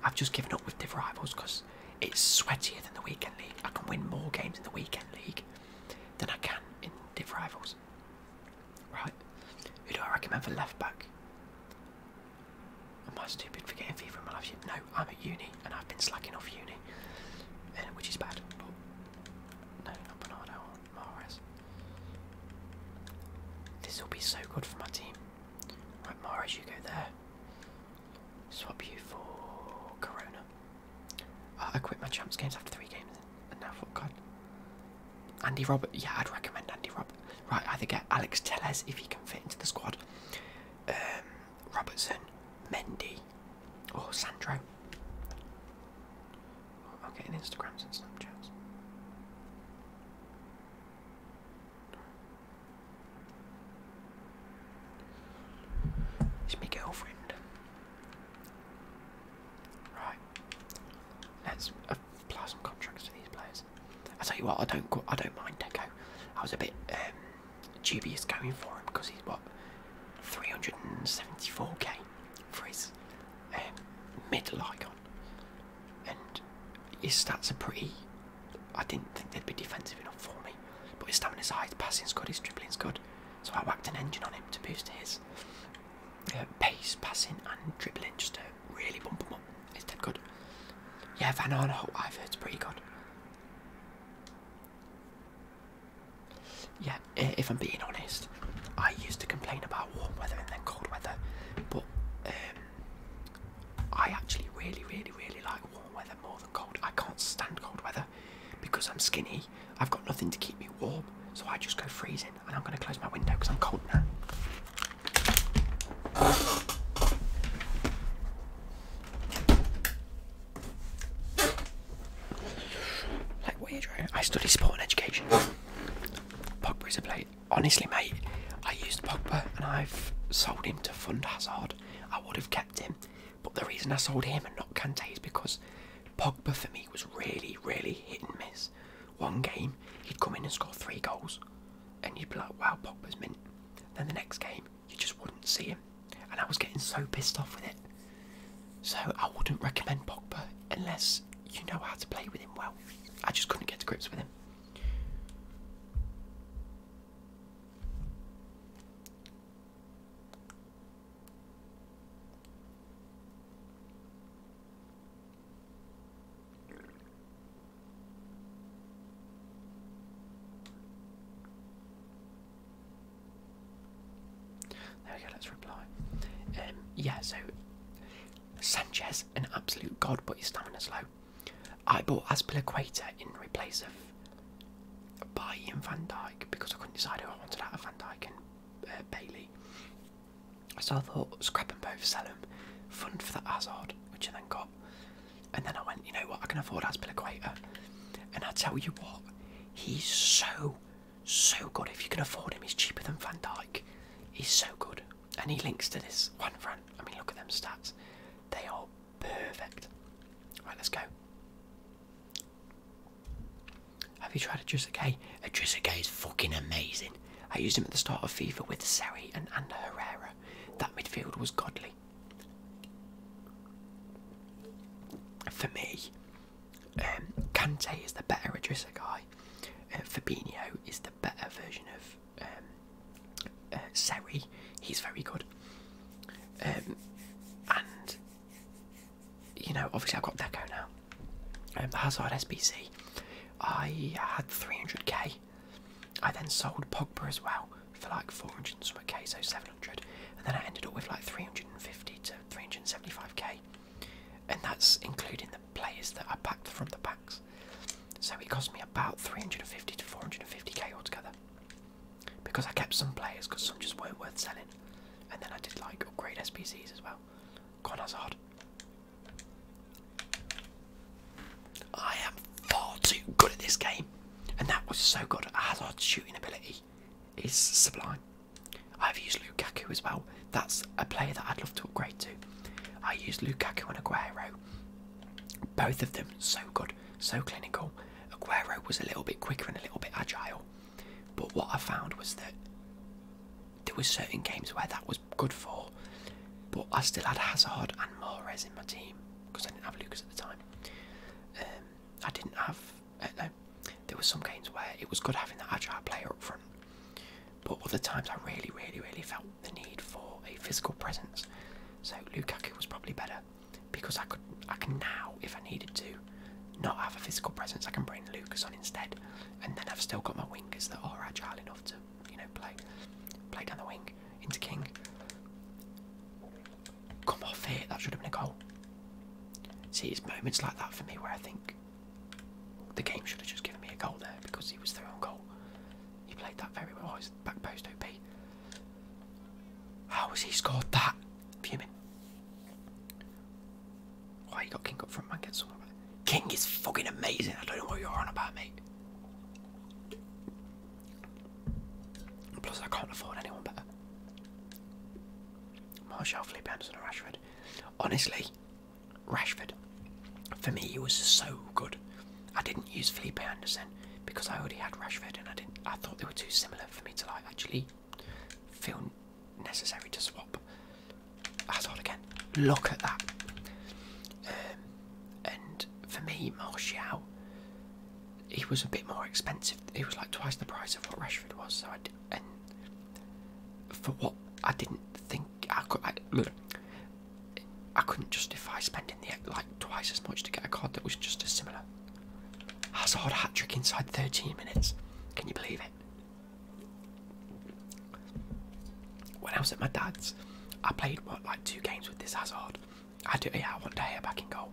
I've just given up with Div Rivals because it's sweatier than the Weekend League. I can win more games in the Weekend League than I can in Div Rivals. Right. Who do I recommend for left back? stupid for getting FIFA in my life? No, I'm at uni and I've been slacking off uni, which is bad. But no, not Bernardo or Mahrez. This will be so good for my team. Right, Mahrez, you go there. Swap you for Corona. I quit my Champs Games after 3 games, and now I thought, God. Andy Robert, yeah, I'd recommend Andy Robert. Right, either get Alex Telles if he can fit into the squad, Robertson, Mendy, or Sandro. I'm getting Instagrams and Snapchats. It's my girlfriend. Right, let's apply some contracts to these players. I tell you what, I don't mind Deco. I was a bit dubious going for him because he's what 374k for his middle icon, and his stats are pretty. I didn't think they'd be defensive enough for me, but his stamina's high, his passing's good, his dribbling's good. So I whacked an engine on him to boost his pace, passing, and dribbling, just to really bump him up. It's dead good. Yeah, Van Aanholt, I've heard, it's pretty good. Yeah, if I'm being honest, I used to complain about warm weather and then cold weather, but I actually really like warm weather more than cold. I can't stand cold weather because I'm skinny. I've got nothing to keep me warm, so I just go freezing, and I'm going to close my window because I'm cold now. Like weird, right? I study sport and education. Pogba's a play. Honestly, mate, I used Pogba and I've sold him to fund Hazard. I would have kept him, but the reason I sold him and not Kante is because Pogba for me was really hit and miss. One game, he'd come in and score 3 goals, and you'd be like, wow, Pogba's mint. Then the next game, you just wouldn't see him, and I was getting so pissed off with it. So I wouldn't recommend Pogba unless you know how to play with him well. I just couldn't get to grips with him. There we go, let's reply. Yeah, so Sanchez, an absolute god, but his stamina's low. I bought Azpilicueta in replace of Bailly and Van Dijk because I couldn't decide who I wanted out of Van Dijk and Bailey. So I thought, scrap them both, sell them, fund for that Hazard, which I then got. And then I went, you know what, I can afford Azpilicueta. And I tell you what, he's so good. If you can afford him, he's cheaper than Van Dijk. He's so good. And he links to this one front. I mean, look at them stats. They are perfect. Right, let's go. Have you tried Idrissa Gueye? Idrissa Gueye is fucking amazing. I used him at the start of FIFA with Seri and Herrera. That midfield was godly. For me, Kante is the better Idrissa Gueye. Fabinho is the better version of Seri. He's very good. And, you know, obviously I've got Deco now. Hazard SBC. I had 300k. I then sold Pogba as well for like 400 and something k, so 700. And then I ended up with like 350 to 375k. And that's including the players that I packed from the packs. So it cost me about 350 to 450k altogether. Because I kept some players because some just weren't worth selling. And then I did like upgrade SBCs as well. Go on, Hazard. I am far too good at this game. And that was so good. Hazard's shooting ability is sublime. I've used Lukaku as well. That's a player that I'd love to upgrade to. I used Lukaku and Aguero. Both of them so good, so clinical. Aguero was a little bit quicker and a little bit agile. But what I found was that there were certain games where that was good for, but I still had Hazard and Mahrez in my team because I didn't have Lucas at the time. I didn't have. No, there were some games where it was good having that agile player up front, but other times I really felt the need for a physical presence. So Lukaku was probably better because I can now, if I needed to, not have a physical presence. I can bring Lucas on instead, and then I've still got my wingers that are agile enough to, play down the wing into King. Come off here, that should have been a goal. See, it's moments like that for me where I think the game should have just given me a goal there because he was through on goal. He played that very well. His back post OP. How has he scored that? Fuming. Why you got King up front, man? Get someone back. King is fucking amazing. I don't know what you're on about, mate. Plus, I can't afford anyone better. Martial, Felipe Anderson, or Rashford. Honestly, Rashford, for me, he was so good. I didn't use Felipe Anderson because I already had Rashford, and I thought they were too similar for me to actually feel necessary to swap. Hazard again. Look at that. And for me, Martial, he was a bit more expensive. He was like twice the price of what Rashford was. So and for what I didn't think I couldn't justify spending twice as much to get a card that was just as similar. Hazard hat-trick inside 13 minutes. Can you believe it? When I was at my dad's, I played 2 games with this Hazard. I want De Gea back in goal.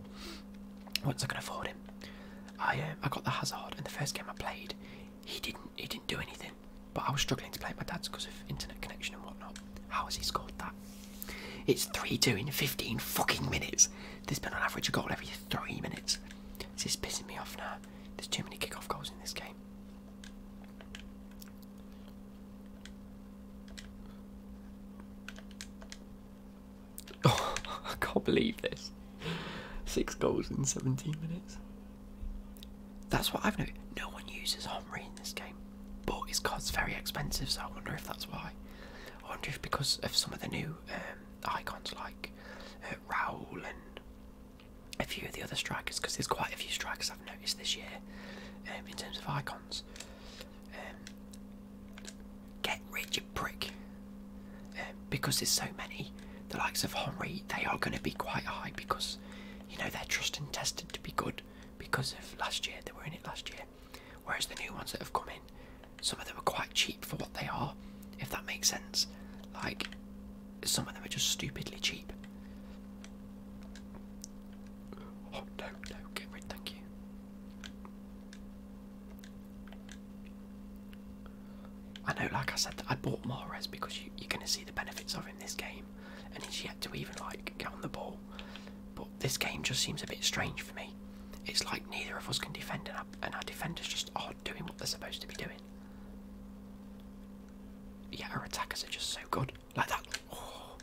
Once I can afford him, I got the Hazard, and the first game I played, he didn't do anything. But I was struggling to play at my dad's because of internet connection and whatnot. How has he scored that? It's 3-2 in 15 fucking minutes. There's been on average a goal every 3 minutes. This is pissing me off now. There's too many kick-off goals in this game. Oh, I can't believe this. 6 goals in 17 minutes. That's what I've noticed. No one uses Henry in this game, but his card's very expensive, so I wonder if that's why. I wonder if because of some of the new icons like Raul and a few of the other strikers, because there's quite a few strikers I've noticed this year in terms of icons. Get rid, you prick. Because there's so many, the likes of Henry, they are going to be quite high because, they're trusted and tested to be good because of last year. They were in it last year. Whereas the new ones that have come in, some of them are quite cheap for what they are, if that makes sense. Some of them are just stupidly cheap. Oh, no, get rid, thank you. I know, like I said, that I bought Mahrez because you're going to see the benefits of him this game, and he's yet to even get on the ball. But this game just seems a bit strange for me. It's like neither of us can defend, and our defenders just aren't doing what they're supposed to be doing. Yeah, our attackers are just so good. Like that. Oh,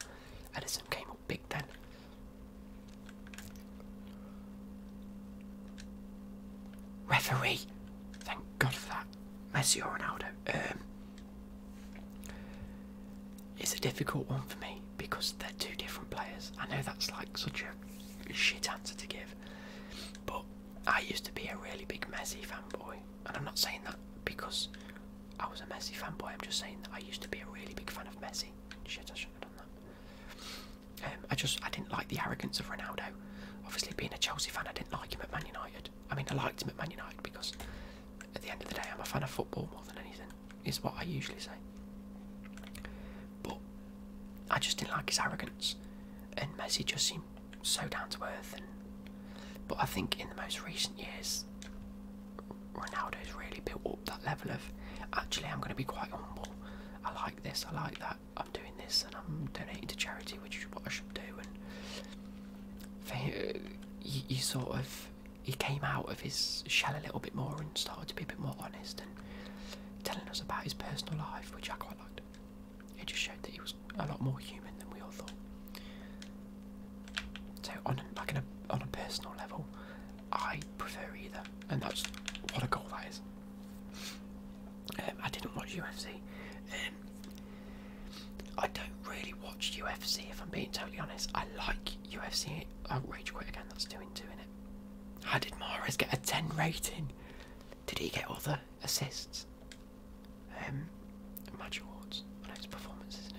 Edison came up big then. Referee! Thank God for that. Messi or Ronaldo? It's a difficult one for me because they're 2 different players. I know that's such a shit answer to give, but I used to be a really big Messi fanboy, and I'm not saying that because I was a Messi fanboy. I'm just saying that I used to be a really big fan of Messi. Shit, I shouldn't have done that. I didn't like the arrogance of Ronaldo. Obviously, being a Chelsea fan, I didn't like him at Man United. I mean, I liked him at Man United because at the end of the day, I'm a fan of football more than anything, is what I usually say. But I just didn't like his arrogance, and Messi just seemed so down to earth. But I think in the most recent years, Ronaldo's really built up that level of, actually, I'm going to be quite humble. I like this, I like that, I'm doing this, and I'm donating to charity, which is what I should do. And for he came out of his shell a little bit more and started to be a bit more honest and telling us about his personal life, which I quite liked. It just showed that he was a lot more human than we all thought. So on a personal level, I prefer either, and that's what a goal that is. I didn't watch UFC. I don't really watch UFC, if I'm being totally honest. I like UFC. I'll rage quit again. That's 2-2 in it. How did Mahrez get a 10 rating? Did he get other assists? Match awards. I know it's performance, isn't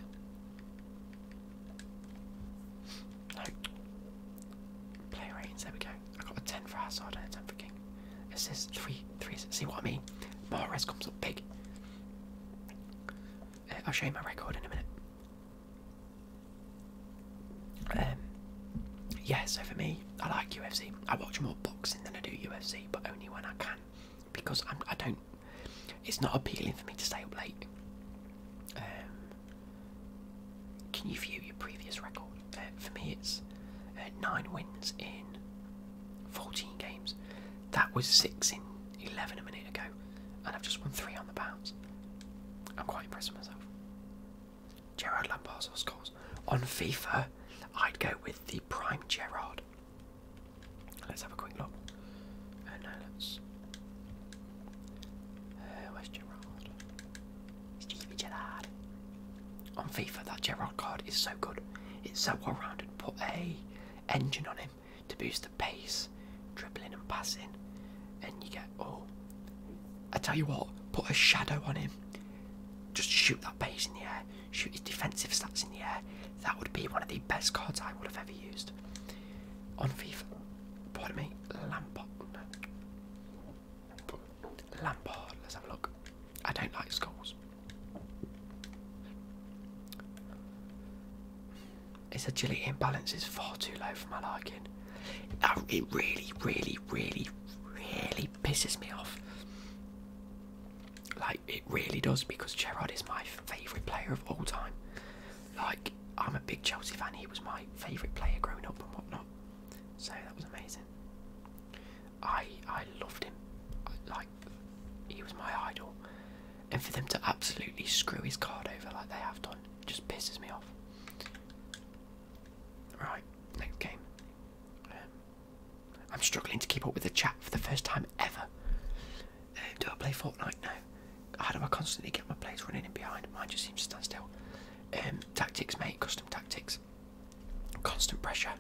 there we go. I got a 10 for Hazard and a 10 for King. Assists, 3 assists. See what I mean? Mahrez comes up big. I'll show you my record in a minute. Yeah, so for me, I like UFC. I watch more boxing than I do UFC, but only when I can, because I don't. It's not appealing for me to stay up late. Can you view your previous record? For me, it's 9 wins in 14 games. That was 6 in 11 a minute ago, and I've just won 3 on the bounce. I'm quite impressed with myself. Gerard Lampard's scores on FIFA. I'd go with the prime Gerard. Let's have a quick look. No, let's. Where's Gerard? Stevie Gerrard. On FIFA, that Gerard card is so good. It's so well rounded. Put a engine on him to boost the pace, dribbling and passing, and you get I tell you what, put a shadow on him. Just shoot that pace in the air. Shoot his defensive stats in the air. That would be one of the best cards I would have ever used on FIFA. Pardon me, Lampard. Lampard. Let's have a look. I don't like scores. His agility and balance is far too low for my liking. It really, really, really, really pisses me off. Like, it really does, because Gerrard is my favourite player of all time. Like, I'm a big Chelsea fan. He was my favourite player growing up and whatnot. So that was amazing. I loved him. Like, he was my idol. And for them to absolutely screw his card over like they have done just pisses me off. Right, next game. I'm struggling to keep up with the chat for the first time ever. Do I play Fortnite? No. How do I constantly get my plays running in behind? Mine just seems to stand still. Tactics, mate. Custom tactics. Constant pressure.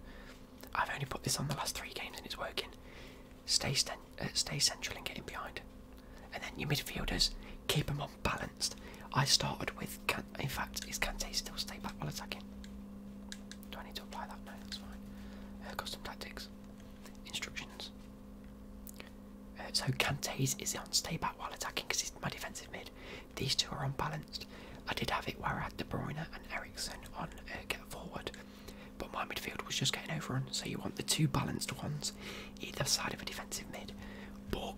I've only put this on the last 3 games and it's working. Stay central and get in behind. And then your midfielders, keep them on balanced. I started with, in fact, is Kante still stay back while attacking? Do I need to apply that? No, that's fine. Custom tactics. Instructions. So Kante's is on stay back while attacking because he's my defensive mid. These two are unbalanced. I did have it where I had De Bruyne and Eriksen on get forward, but my midfield was just getting overrun. So you want the 2 balanced ones either side of a defensive mid. But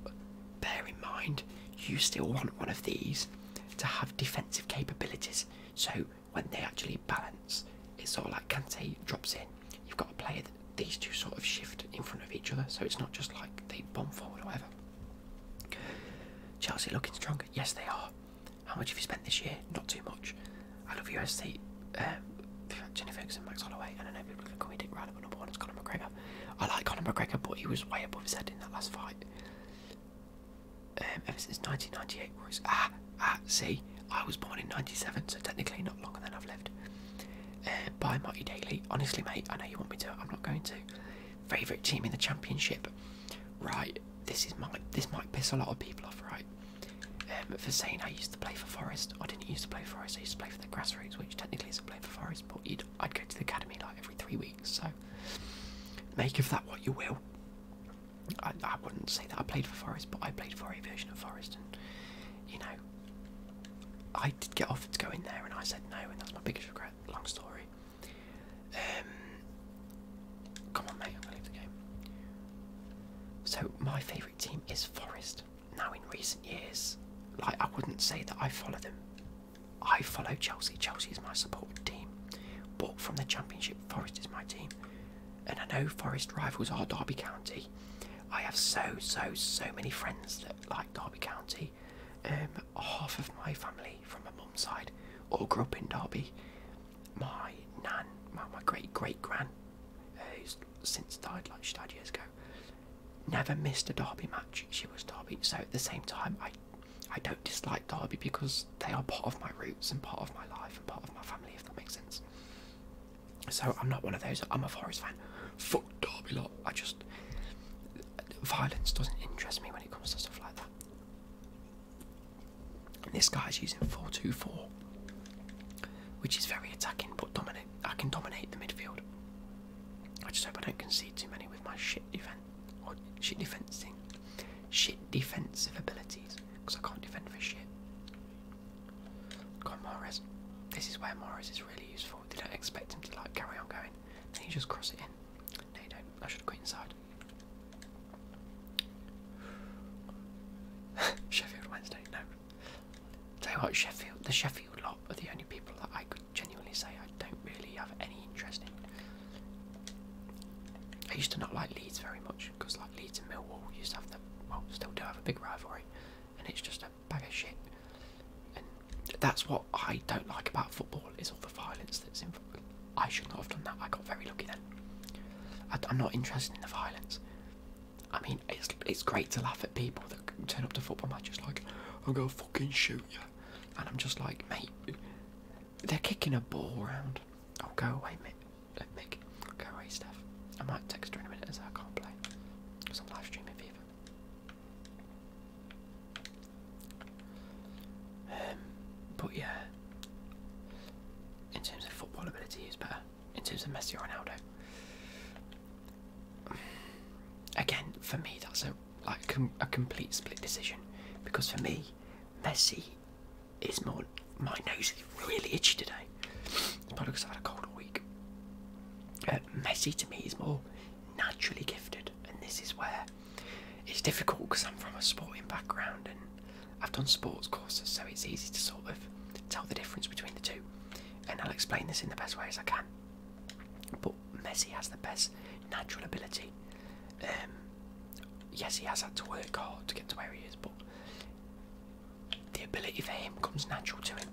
bear in mind, you still want one of these to have defensive capabilities. So when they actually balance, it's sort of like Kante drops in. You've got a player that these two sort of shift in front of each other, so it's not just like they bomb forward or whatever. Chelsea looking stronger. Yes, they are. How much have you spent this year? Not too much. I love USC. Jenny Ferguson, Max Holloway, and I know people can call me Dick Ryder, but number 1 is Conor McGregor. I like Conor McGregor, but he was way above his head in that last fight. Ever since 1998, Royce. See, I was born in 97, so technically not longer than I've lived. By Marty Daly. Honestly, mate, I know you want me to. I'm not going to. Favourite team in the championship. Right, this might piss a lot of people off, right? For saying I used to play for Forest. I didn't used to play for Forest, I used to play for the grassroots, which technically isn't playing for Forest, but I'd go to the academy like every 3 weeks, so make of that what you will. I wouldn't say that I played for Forest, but I played for a version of Forest, and you know, I did get offered to go in there and I said no, and that's my biggest regret. Long story. Come on, mate, I'm gonna leave the game. So my favourite team is Forest. Now in recent years, like, I wouldn't say that I follow them. I follow Chelsea. Chelsea is my supported team. But from the Championship, Forest is my team. And I know Forest rivals are Derby County. I have so many friends that like Derby County. Half of my family from my mum's side all grew up in Derby. My nan, my great-great-gran, who's since died, like she died years ago, never missed a Derby match. She was Derby. So at the same time, I don't dislike Derby because they are part of my roots and part of my life and part of my family, if that makes sense. So I'm not one of those, I'm a Forest fan. Fuck Derby lot. Violence doesn't interest me when it comes to stuff like that. And this guy's using 4-2-4, which is very attacking but dominant. I can dominate the midfield. I just hope I don't concede too many with my shit defensive abilities, because I can't defend for shit. Go on, Mahrez. This is where Mahrez is really useful. They don't expect him to like carry on going. Then you just cross it in. No, you don't. I should have got inside. Sheffield Wednesday, no. Tell you what, the Sheffield lot are the only people that I could genuinely say I don't really have any interest in. I used to not like Leeds very much, because like Leeds and Millwall used to have still do have a big rivalry, and it's just a bag of shit. And that's what I don't like about football, is all the violence that's in football. I should not have done that. I got very lucky then. I'm not interested in the violence. I mean, it's great to laugh at people that turn up to football matches like, I'm gonna fucking shoot you, and I'm just like, mate, they're kicking a ball around. Oh, go away, Mick. Go away, Steph. I might text her in a minute as I can't play, because I'm live streaming FIFA. But yeah, in terms of football ability, who's better? In terms of Messi or Ronaldo? Again, for me, that's a complete split decision, because for me, Messi is more. My nose is really itchy today. It's probably because I've had a cold all week. Messi to me is more naturally gifted, and this is where it's difficult because I'm from a sporting background and I've done sports courses, so it's easy to sort of tell the difference between the two, and I'll explain this in the best way as I can. But Messi has the best natural ability. Yes, he has had to work hard to get to where he is, but the ability for him comes natural to him.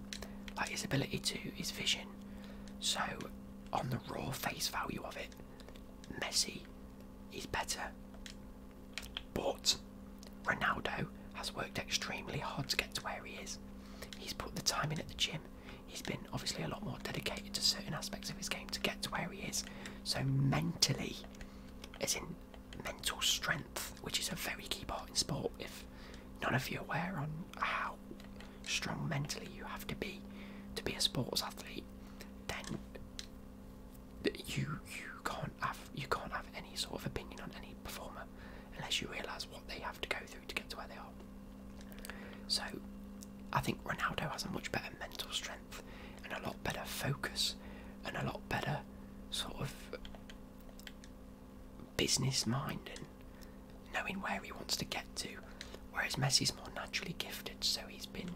Like his ability to his vision. So on the raw face value of it, Messi is better. But Ronaldo has worked extremely hard to get to where he is. He's put the time in at the gym. He's been obviously a lot more dedicated to certain aspects of his game to get to where he is. So mentally, as in mental strength, which is a very key part in sport. If none of you are aware on how strong mentally you have to be a sports athlete, then you can't have any sort of opinion on any performer unless you realise what they have to go through to get to where they are. So I think Ronaldo has a much better mental strength and a lot better focus and a lot better sort of business mind and knowing where he wants to get to, whereas Messi's more naturally gifted, so he's been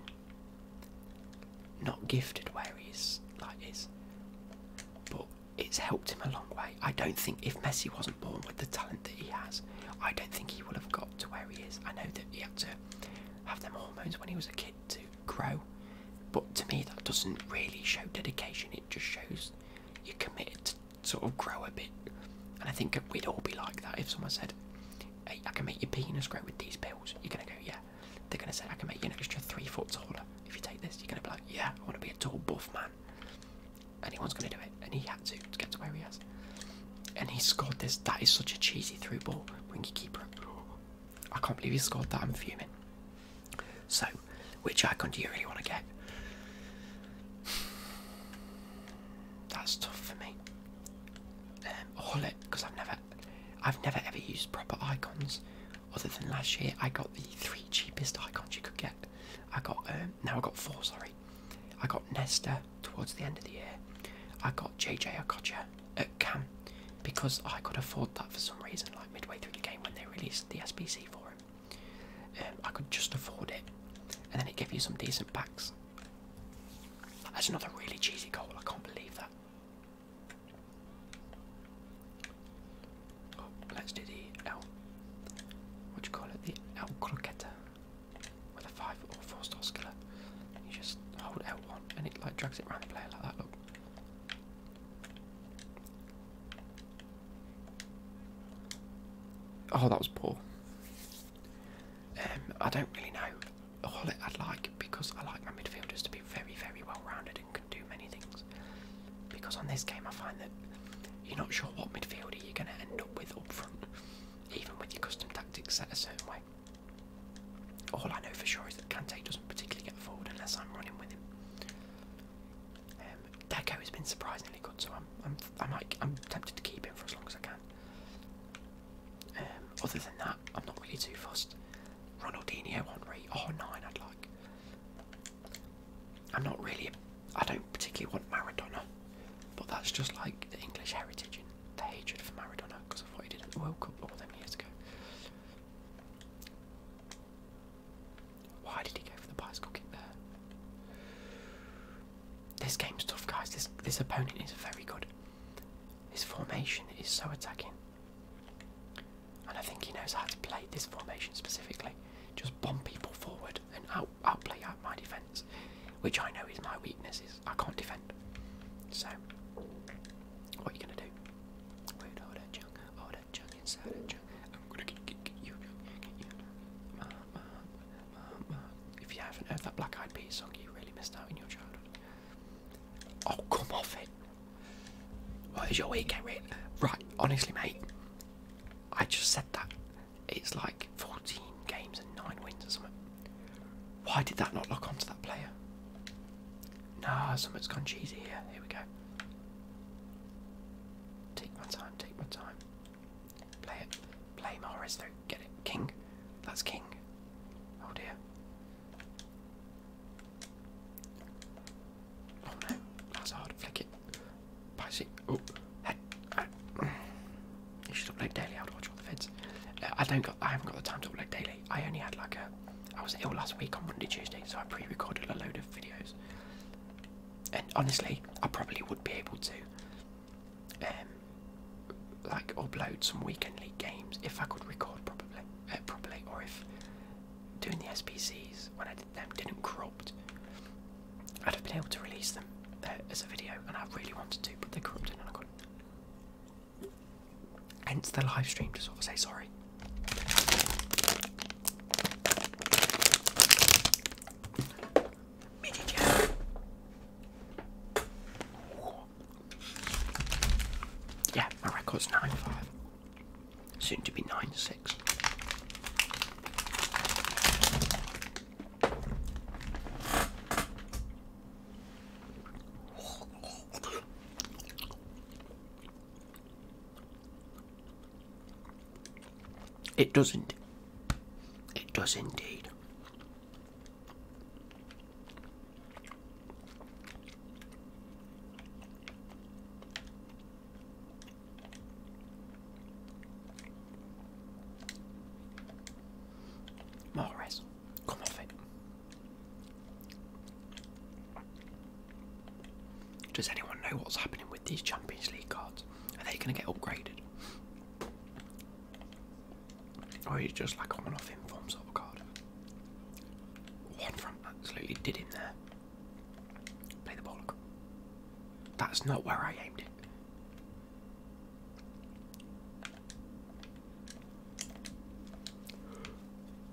not gifted where he's but it's helped him a long way. I don't think if Messi wasn't born with the talent that he has, I don't think he would have got to where he is. I know that he had to have them hormones when he was a kid to grow, but to me that doesn't really show dedication. It just shows you're committed to sort of grow a bit. And I think we'd all be like that if someone said, hey, I can make your penis grow with these pills. You're going to go, yeah. They're going to say, I can make you an extra 3 foot taller if you take this. You're going to be like, yeah, I want to be a tall, buff man. Anyone's going to do it. And he had to get to where he is. And he scored this. That is such a cheesy through ball. Bring your keeper up. I can't believe he scored that. I'm fuming. So, which icon do you really want to get? That's tough for me. All it, because I've never ever used proper icons other than last year. I got the 3 cheapest icons you could get. I got I got 4, sorry. I got Nesta towards the end of the year. I got JJ Okocha at Cam because I could afford that for some reason, like midway through the game when they released the SBC for him. I could just afford it, and then it gave you some decent packs. That's another really cheesy goal. I can't believe that. Let's do the L. What do you call it? The L croqueta with a 5 or 4 star skiller. You just hold L1 and it like drags it around the player like that. Look. Oh, that was poor. I don't really know. All I'd like, because I like my midfielders to be very, very well rounded and can do many things. Because on this game I find that you're not sure what midfielder you're going to end up with up front, even with your custom tactics set a certain way. All I know for sure is that Kante doesn't particularly get forward unless I'm running with him. Deco has been surprisingly good, so I'm tempted to keep him for as long as I can. I don't particularly want Maradona, but that's just like the English heritage and the hatred for Maradona because of what he did at the World Cup all them years ago. Why did he go for the bicycle kick there? This game's tough, guys. This opponent is very good. His formation is so attacking. And I think he knows how to play this formation specifically. Just bomb people forward and outplay out my defence. Which I know is my weakness, is I can't defend. So, what are you going to do? Wait, hold that junk inside that junk. I'm going to get you. If you haven't heard that Black Eyed Peas song, you really missed out in your childhood. Oh, come off it. What is your weekend, Rick? Right, honestly, mate, I just said that. It's like 14 games and 9 wins or something. Why did that not lock onto that player? Nah, something's gone cheesy here. Here we go. Take my time, take my time. Play it. Play Mahrez though. Get it. King. That's King. Oh dear. Oh no. That's hard. Flick it. Pass it. Oh. Hey. You should upload daily. I would watch all the vids. I haven't got the time to upload daily. I only had like I was ill last week on Monday, Tuesday, so I pre-recorded a load of videos. And honestly, I probably would be able to like upload some weekend league games if I could record properly, or if doing the SBCs when I did them didn't corrupt, I'd have been able to release them as a video, and I really wanted to, but they corrupted and I couldn't. Hence the live stream to sort of say sorry. Yeah, my record's 9-5. Soon to be 9-6. It does indeed. It does indeed. Mahrez, come off it. Does anyone know what's happening with these Champions League cards? Are they going to get upgraded? Or is it just like a one-off inform sort of card? One front absolutely did him there. Play the ball. That's not where I aimed it.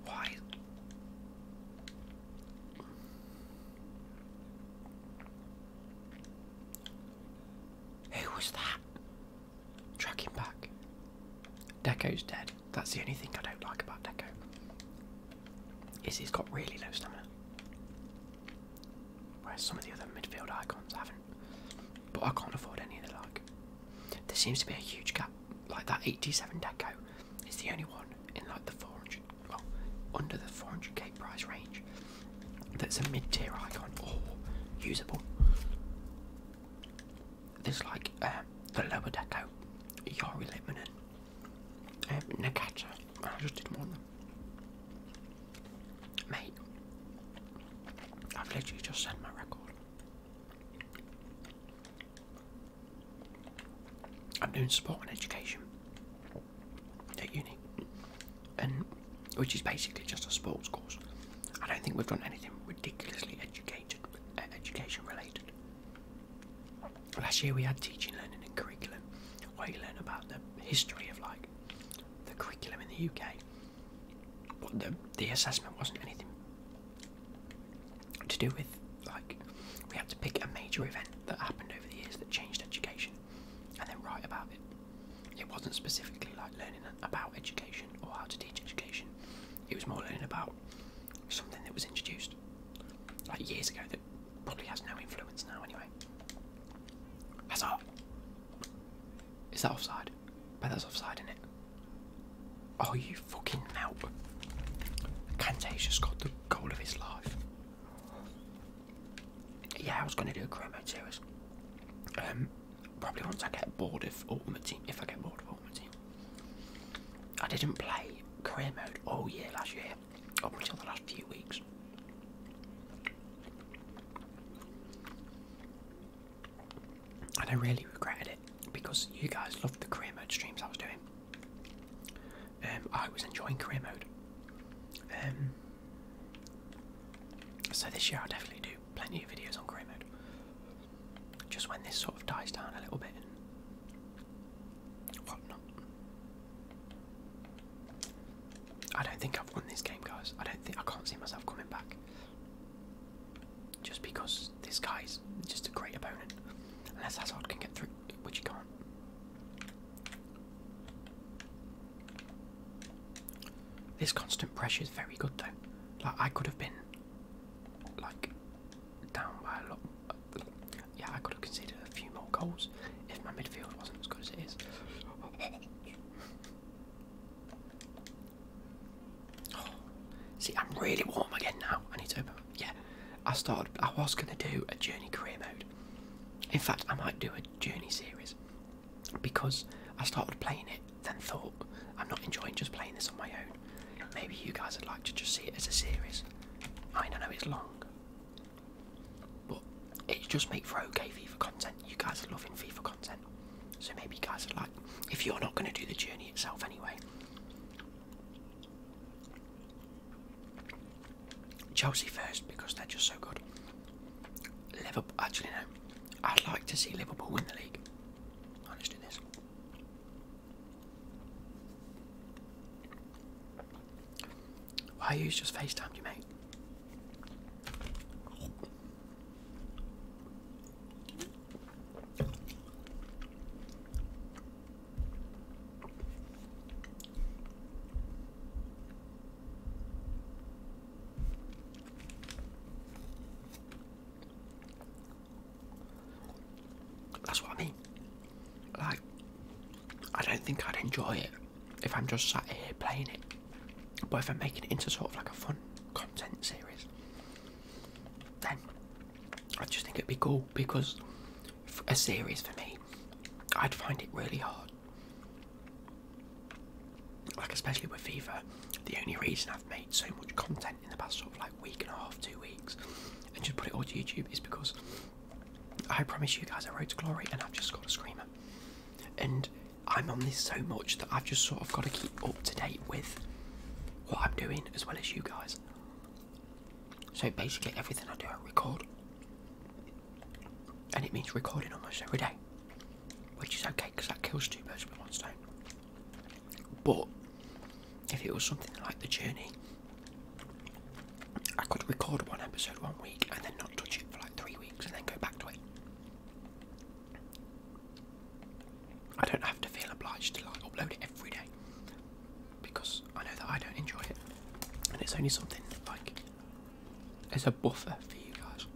Why? Who was that? Tracking back. Deco's dead. That's the only thing I don't like about Deco. Is he's got really low stamina. Whereas some of the other midfield icons haven't. But I can't afford any of the like. There seems to be a huge gap. Like that 87 Deco is the only one in like the 400, well, under the 400k price range that's a mid-tier icon or usable. There's like the lower Deco, Yori Littman and Nakata. I just didn't want them. Mate, I've literally just sent my record. I'm doing sport and education at uni, and which is basically just a sports course. I don't think we've done anything ridiculously education related. Last year we had teaching, learning and curriculum, where you learn about the history of like the curriculum in the UK, but the assessment wasn't anything to do with, like, we had to pick a major event that happened over the years that changed education and then write about it. It wasn't specifically like learning about education or how to teach education. It was more learning about something that was introduced like years ago that probably has no influence now anyway. That's all. Is that offside? But that's offside, isn't it? Oh, you fucking melt. Kante's just got the goal of his life. Yeah, I was going to do a career mode series. Probably once I get bored of Ultimate Team, if I get bored of Ultimate Team. I didn't play career mode all year last year, up until the last few weeks. And I really regretted it, because you guys loved the career mode streams I was doing. I was enjoying career mode. So this year I'll definitely do plenty of videos on career mode. Just when this sort of dies down a little bit and whatnot. I don't think I've won this game, guys. I can't see myself coming back. Just because this guy's just a great opponent. Unless Hazard can get through, which he can't. This constant pressure is very good though. Like, I could have been like down by a lot. Yeah, I could have conceded a few more goals if my midfield wasn't as good as it is. Oh, see, I'm really warm again now. I need to open. Yeah, I was going to do a Journey career mode. In fact, I might do a Journey series because I started playing it, then thought I'm not enjoying just playing this on my own. Maybe you guys would like to just see it as a series. I know it's long, but it's just make for okay FIFA content. You guys are loving FIFA content, so maybe you guys would like, if you're not going to do the Journey itself anyway. Chelsea first because they're just so good. Liverpool, actually no, I'd like to see Liverpool win the league. Oh, let's do this. Why you just FaceTimed you, mate? That's what I mean. Like, I don't think I'd enjoy it if I'm just sat here playing it. But if I'm making it into sort of like a fun content series, then I just think it'd be cool, because a series for me, I'd find it really hard. Like, especially with FIFA, the only reason I've made so much content in the past sort of like week and a half, 2 weeks, and just put it all to YouTube is because I promise you guys a road to glory and I've just got a screamer. And I'm on this so much that I've just sort of got to keep up to date with what I'm doing as well as you guys. So basically everything I do I record. And it means recording almost every day. Which is okay because that kills two birds with one stone. But if it was something like the Journey, I could record one episode 1 week and then not touch it for like 3 weeks and then go back to it. I don't have to feel obliged to like upload it every day, because I know that I don't enjoy it, and it's only something like as a buffer for you guys.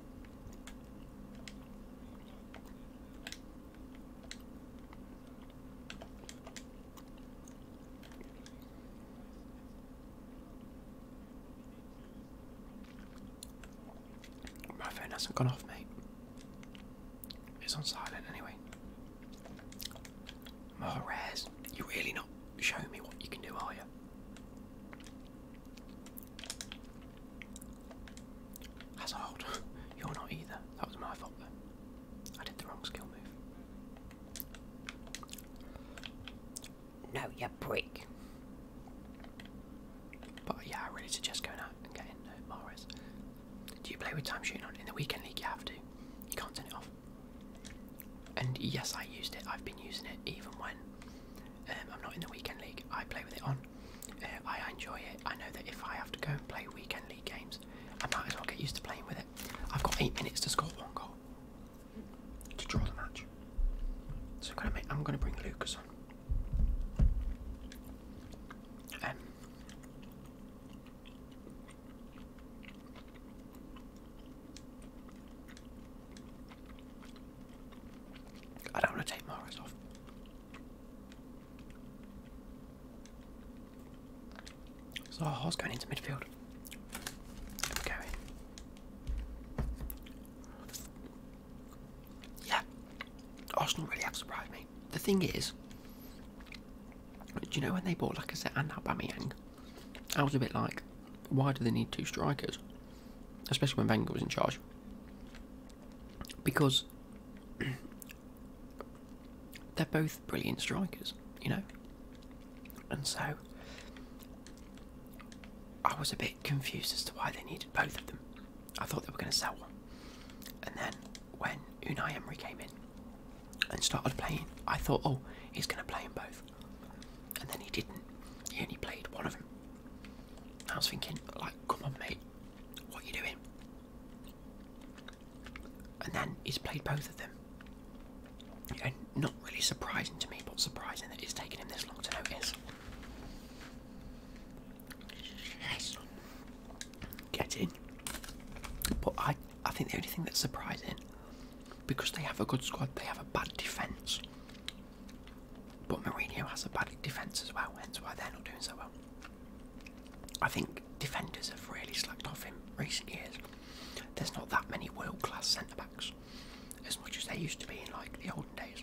My phone hasn't gone off, mate. It's on silent anyway. More rares. You're really not showing me what you can do, are you? Hazard. You're not either. That was my fault though. I did the wrong skill move. No, you prick. But yeah, I really suggest going out and getting Mahrez. Do you play with time shooting on? In the weekend league you have to. You can't turn it off. And yes, I used it. I've been using it even when I'm not in the weekend league. I play with it on. I enjoy it. I know that if I have to go and play weekend league games, I might as well get used to playing with it. I've got 8 minutes to score 1 goal to draw the match. So I'm gonna bring Lucas on. I don't want to take Mahrez off. So Zaha's going into midfield. There we go. Arsenal really have surprised me. The thing is, do you know when they bought Lacazette and Aubameyang, I was a bit like, why do they need 2 strikers? Especially when Wenger was in charge. Because they're both brilliant strikers, you know? And so, I was a bit confused as to why they needed both of them. I thought they were going to sell one. And then, when Unai Emery came in and started playing, I thought, oh, he's going to play them both. And then he didn't. He only played one of them. I was thinking, like, come on, mate, what are you doing? And then he's played both of them. And not really surprising to me, but surprising that it's taken him this long to notice. Yes. Get in. But I think the only thing that's surprising, because they have a good squad, they have a bad defence. But Mourinho has a bad defence as well, hence why they're not doing so well. I think defenders have really slacked off in recent years. There's not that many world-class centre-backs, as much as there used to be in like the olden days.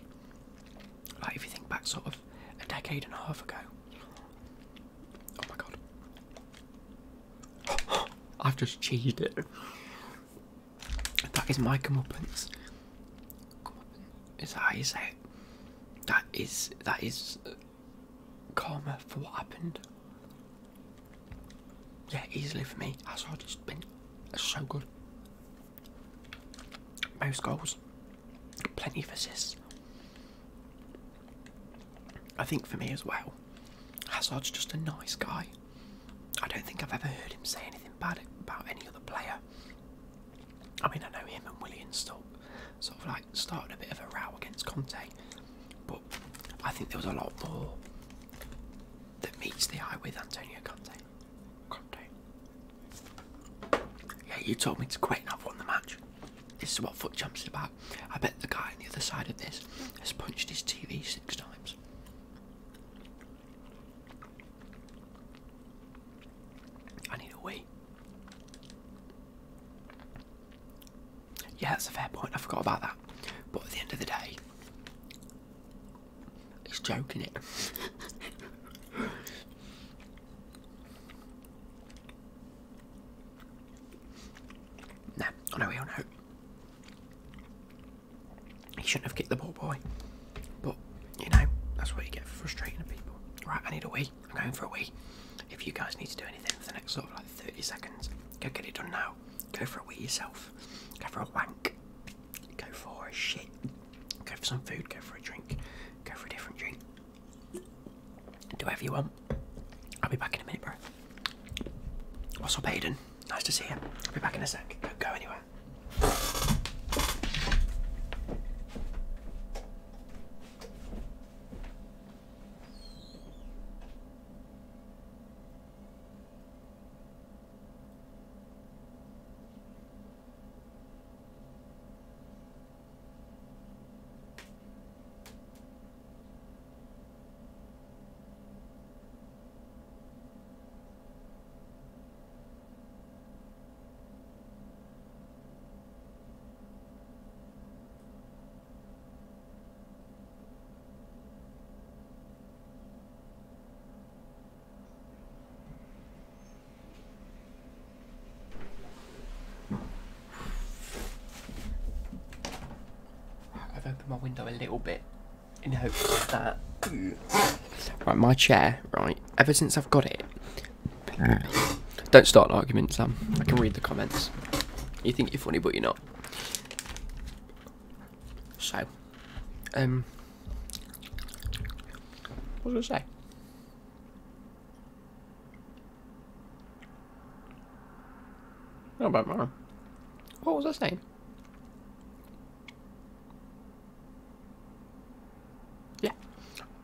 Like if you think back sort of a decade and a half ago. Oh my god. I've just cheesed it. That is my comeuppance. Is that how you say it? That is karma for what happened. Yeah, easily for me. Hazard has been so good. Most goals, plenty of assists. I think for me as well, Hazard's just a nice guy. I don't think I've ever heard him say anything bad about any other player. I mean, I know him and Willian still sort of like started a bit of a row against Conte, but I think there was a lot more that meets the eye with Antonio Conte. Yeah, you told me to quit and I've won the match. This is what Fut Champs is about. I bet the guy on the other side of this has punched his TV 6 times. I need a wee. Yeah, that's a fair point. I forgot about that. But at the end of the day, it's joking it. Nah, on a real note, he shouldn't have kicked the ball, boy. But, you know, that's what you get for frustrating people. Right, I need a wee. I'm going for a wee. If you guys need to do anything for the next sort of like 30 seconds, go get it done now. Go for a wee yourself. Go for a wank. Go for a shit. Go for some food. Go for a drink. Go for a different drink. Do whatever you want. I'll be back in a minute, bro. What's up, Aiden? Nice to see you. I'll be back in a sec. Don't go anywhere. My window a little bit in hopes of that. Right, my chair, right, ever since I've got it. Don't start an argument, Sam. I can read the comments. You think you're funny, but you're not. So, what was I going to say? How about mine? What was I saying? Yeah,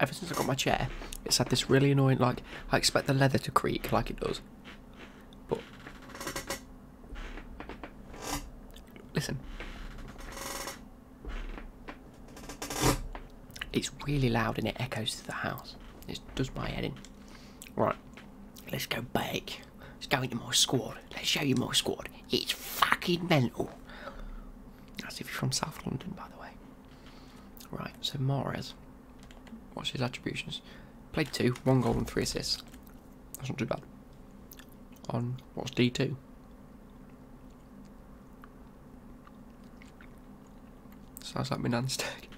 ever since I got my chair, it's had this really annoying, like, I expect the leather to creak like it does. But, listen. It's really loud and it echoes through the house. It does my head in. Right, let's go back. Let's go into my squad. Let's show you my squad. It's fucking mental. That's if you're from South London, by the way. Right, so Mahrez. What's his attributions? Played 2, 1 goal and 3 assists. That's not too bad. On, what's D2? Sounds like my nan's steak.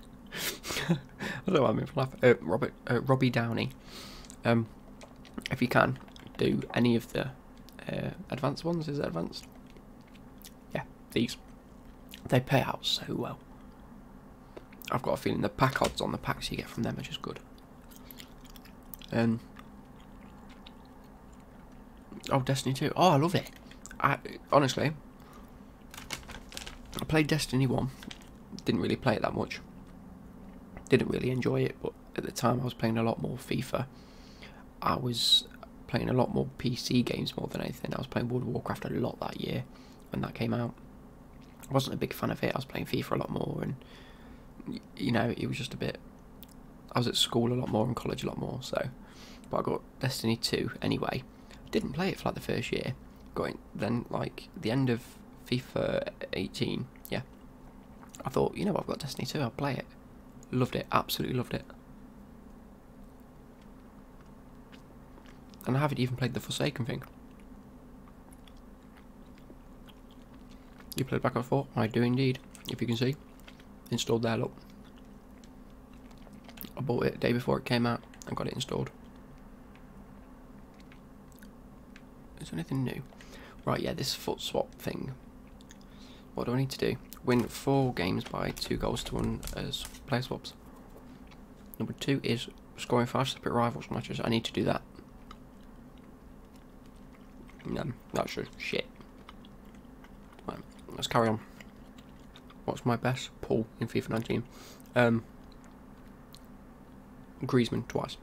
I don't know what I mean for laugh. Robbie Downey. If you can, do any of the advanced ones. Is it advanced? Yeah, these. They pay out so well. I've got a feeling the pack odds on the packs you get from them are just good. Oh, Destiny 2. Oh, I love it. Honestly, I played Destiny 1. Didn't really play it that much. Didn't really enjoy it, but at the time I was playing a lot more FIFA. I was playing a lot more PC games more than anything. I was playing World of Warcraft a lot that year when that came out. I wasn't a big fan of it. I was playing FIFA a lot more, and you know, it was just a bit. I was at school a lot more and college a lot more, so. But I got Destiny 2 anyway. Didn't play it for like the first year. Then like the end of FIFA 18, yeah. I thought, you know what, I've got Destiny 2, I'll play it. Loved it, absolutely loved it. And I haven't even played the Forsaken thing. You played Black Ops 4? I do indeed, if you can see. Installed there, look. I bought it the day before it came out and got it installed. Is there anything new? Right, yeah, this foot swap thing. What do I need to do? Win 4 games by 2 goals to 1 as player swaps. Number 2 is scoring 5 separate rivals matches. I need to do that. No, that's just shit. Right, let's carry on. What's my best pull in FIFA 19? Griezmann twice.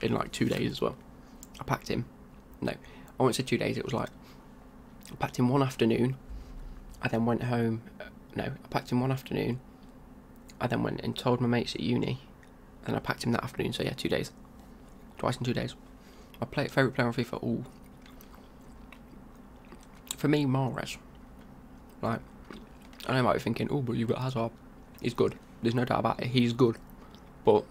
In like 2 days as well. I packed him. No, I won't say 2 days, it was like I packed him one afternoon. I then went home. No, I packed him one afternoon. I then went and told my mates at uni. And I packed him that afternoon, so yeah, 2 days. Twice in 2 days. My favourite player on FIFA, ooh. For me, Mahrez. Like, I know you might be thinking, oh, but you've got Hazard. He's good. There's no doubt about it. He's good. But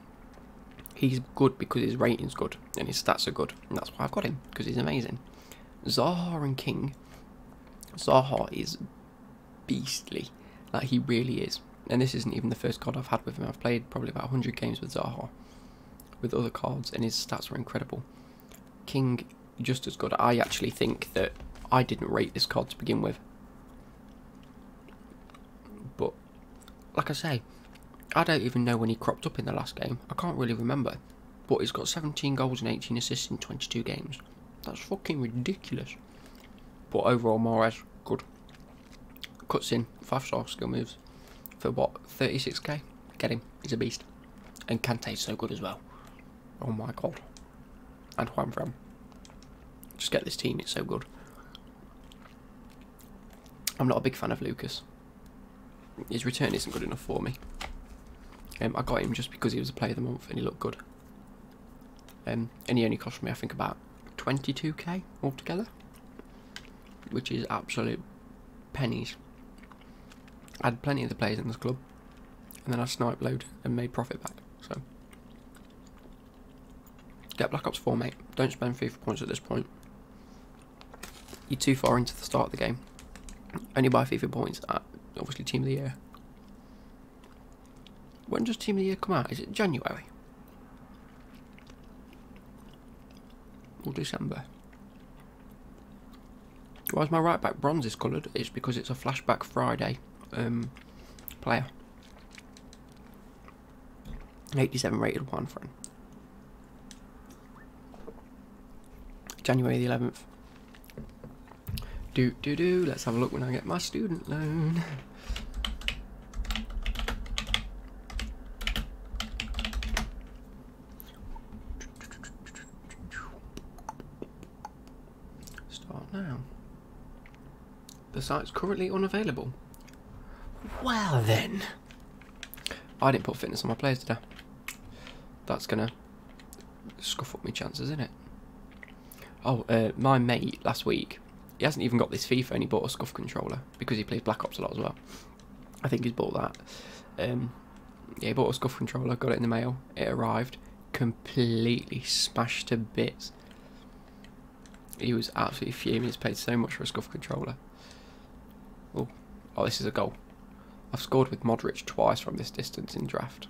he's good because his rating's good and his stats are good. And that's why I've got him, because he's amazing. Zaha and King. Zaha is beastly. Like, he really is. And this isn't even the first card I've had with him. I've played probably about 100 games with Zaha. With other cards, and his stats were incredible. King, just as good. I actually think that I didn't rate this card to begin with. But, like I say, I don't even know when he cropped up in the last game. I can't really remember. But he's got 17 goals and 18 assists in 22 games. That's fucking ridiculous. But overall, Mahrez, good. Cuts in 5-star skill moves. For what, 36k? Get him, he's a beast. And Kante's so good as well. Oh my god. And Juan Fran. Just get this team, it's so good. I'm not a big fan of Lucas. His return isn't good enough for me. I got him just because he was a player of the month and he looked good. And he only cost me, I think, about 22k altogether. Which is absolute pennies. I had plenty of the players in this club. And then I sniped load and made profit back. So get Black Ops 4, mate. Don't spend FIFA points at this point. You're too far into the start of the game. Only buy FIFA points at, obviously, Team of the Year. When does Team of the Year come out? Is it January? Or December? Why is my right back bronze is coloured? It's because it's a Flashback Friday player. 87 rated one friend. January the 11th. Let's have a look when I get my student loan. Start now. The site's currently unavailable. Well then. I didn't put fitness on my players today. That's gonna scuff up my chances, isn't it? Oh, my mate last week, he hasn't even got this FIFA and he bought a scuff controller because he plays Black Ops a lot as well. I think he's bought that. Yeah, he bought a Scuff controller, got it in the mail, it arrived, completely smashed to bits. He was absolutely fuming. He's paid so much for a Scuff controller. Oh, this is a goal. I've scored with Modric twice from this distance in draft.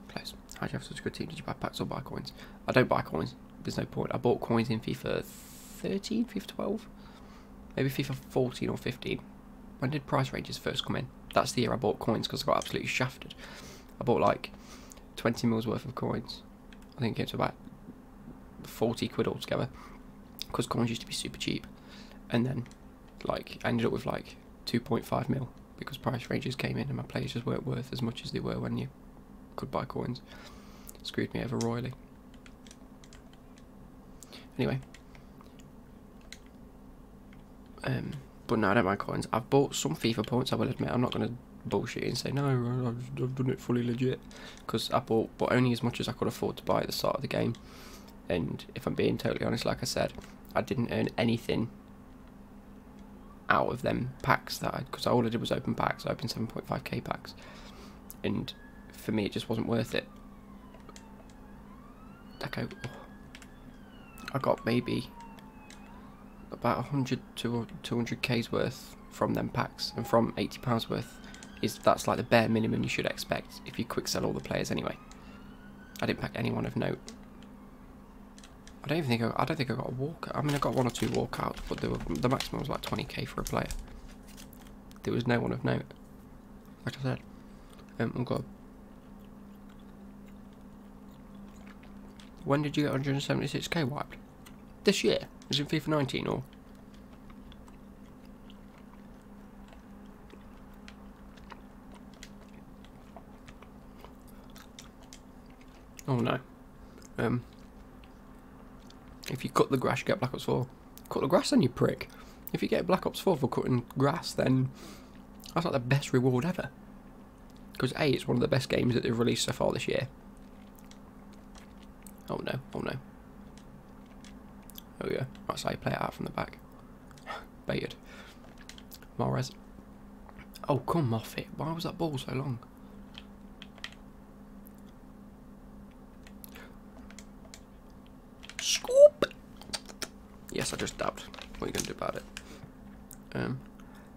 Close. How do you have such a good team? Did you buy packs or buy coins? I don't buy coins. There's no point. I bought coins in FIFA 13, FIFA 12, maybe FIFA 14 or 15. When did price ranges first come in? That's the year I bought coins because I got absolutely shafted. I bought like 20 mils worth of coins. I think it came to about 40 quid altogether because coins used to be super cheap. And then like I ended up with like 2.5 mil because price ranges came in and my players just weren't worth as much as they were when you could buy coins. Screwed me over royally. Anyway. But no, I don't buy coins. I've bought some FIFA points, I will admit. I'm not going to bullshit and say, no, I've done it fully legit. Because I bought but only as much as I could afford to buy at the start of the game. And if I'm being totally honest, like I said, I didn't earn anything out of them packs because all I did was open packs. I opened 7.5k packs. And for me, it just wasn't worth it. Okay, I got maybe about 100 to 200k's worth from them packs, and from £80 worth that's like the bare minimum you should expect if you quick sell all the players anyway. I didn't pack anyone of note. I don't think I got a walkout. I mean, I got 1 or 2 walkouts, but the maximum was like 20k for a player. There was no one of note. Like I said, oh god. When did you get 176k wiped? This year? Is it FIFA 19 or? Oh no. If you cut the grass, you get Black Ops 4. Cut the grass then, you prick. If you get Black Ops 4 for cutting grass, then that's like the best reward ever. Because A, it's one of the best games that they've released so far this year. Oh no, oh no. Oh yeah, that's how you play it out from the back. Baited. Mahrez. Oh, come off it. Why was that ball so long? Scoop! Yes, I just dabbed. What are you going to do about it?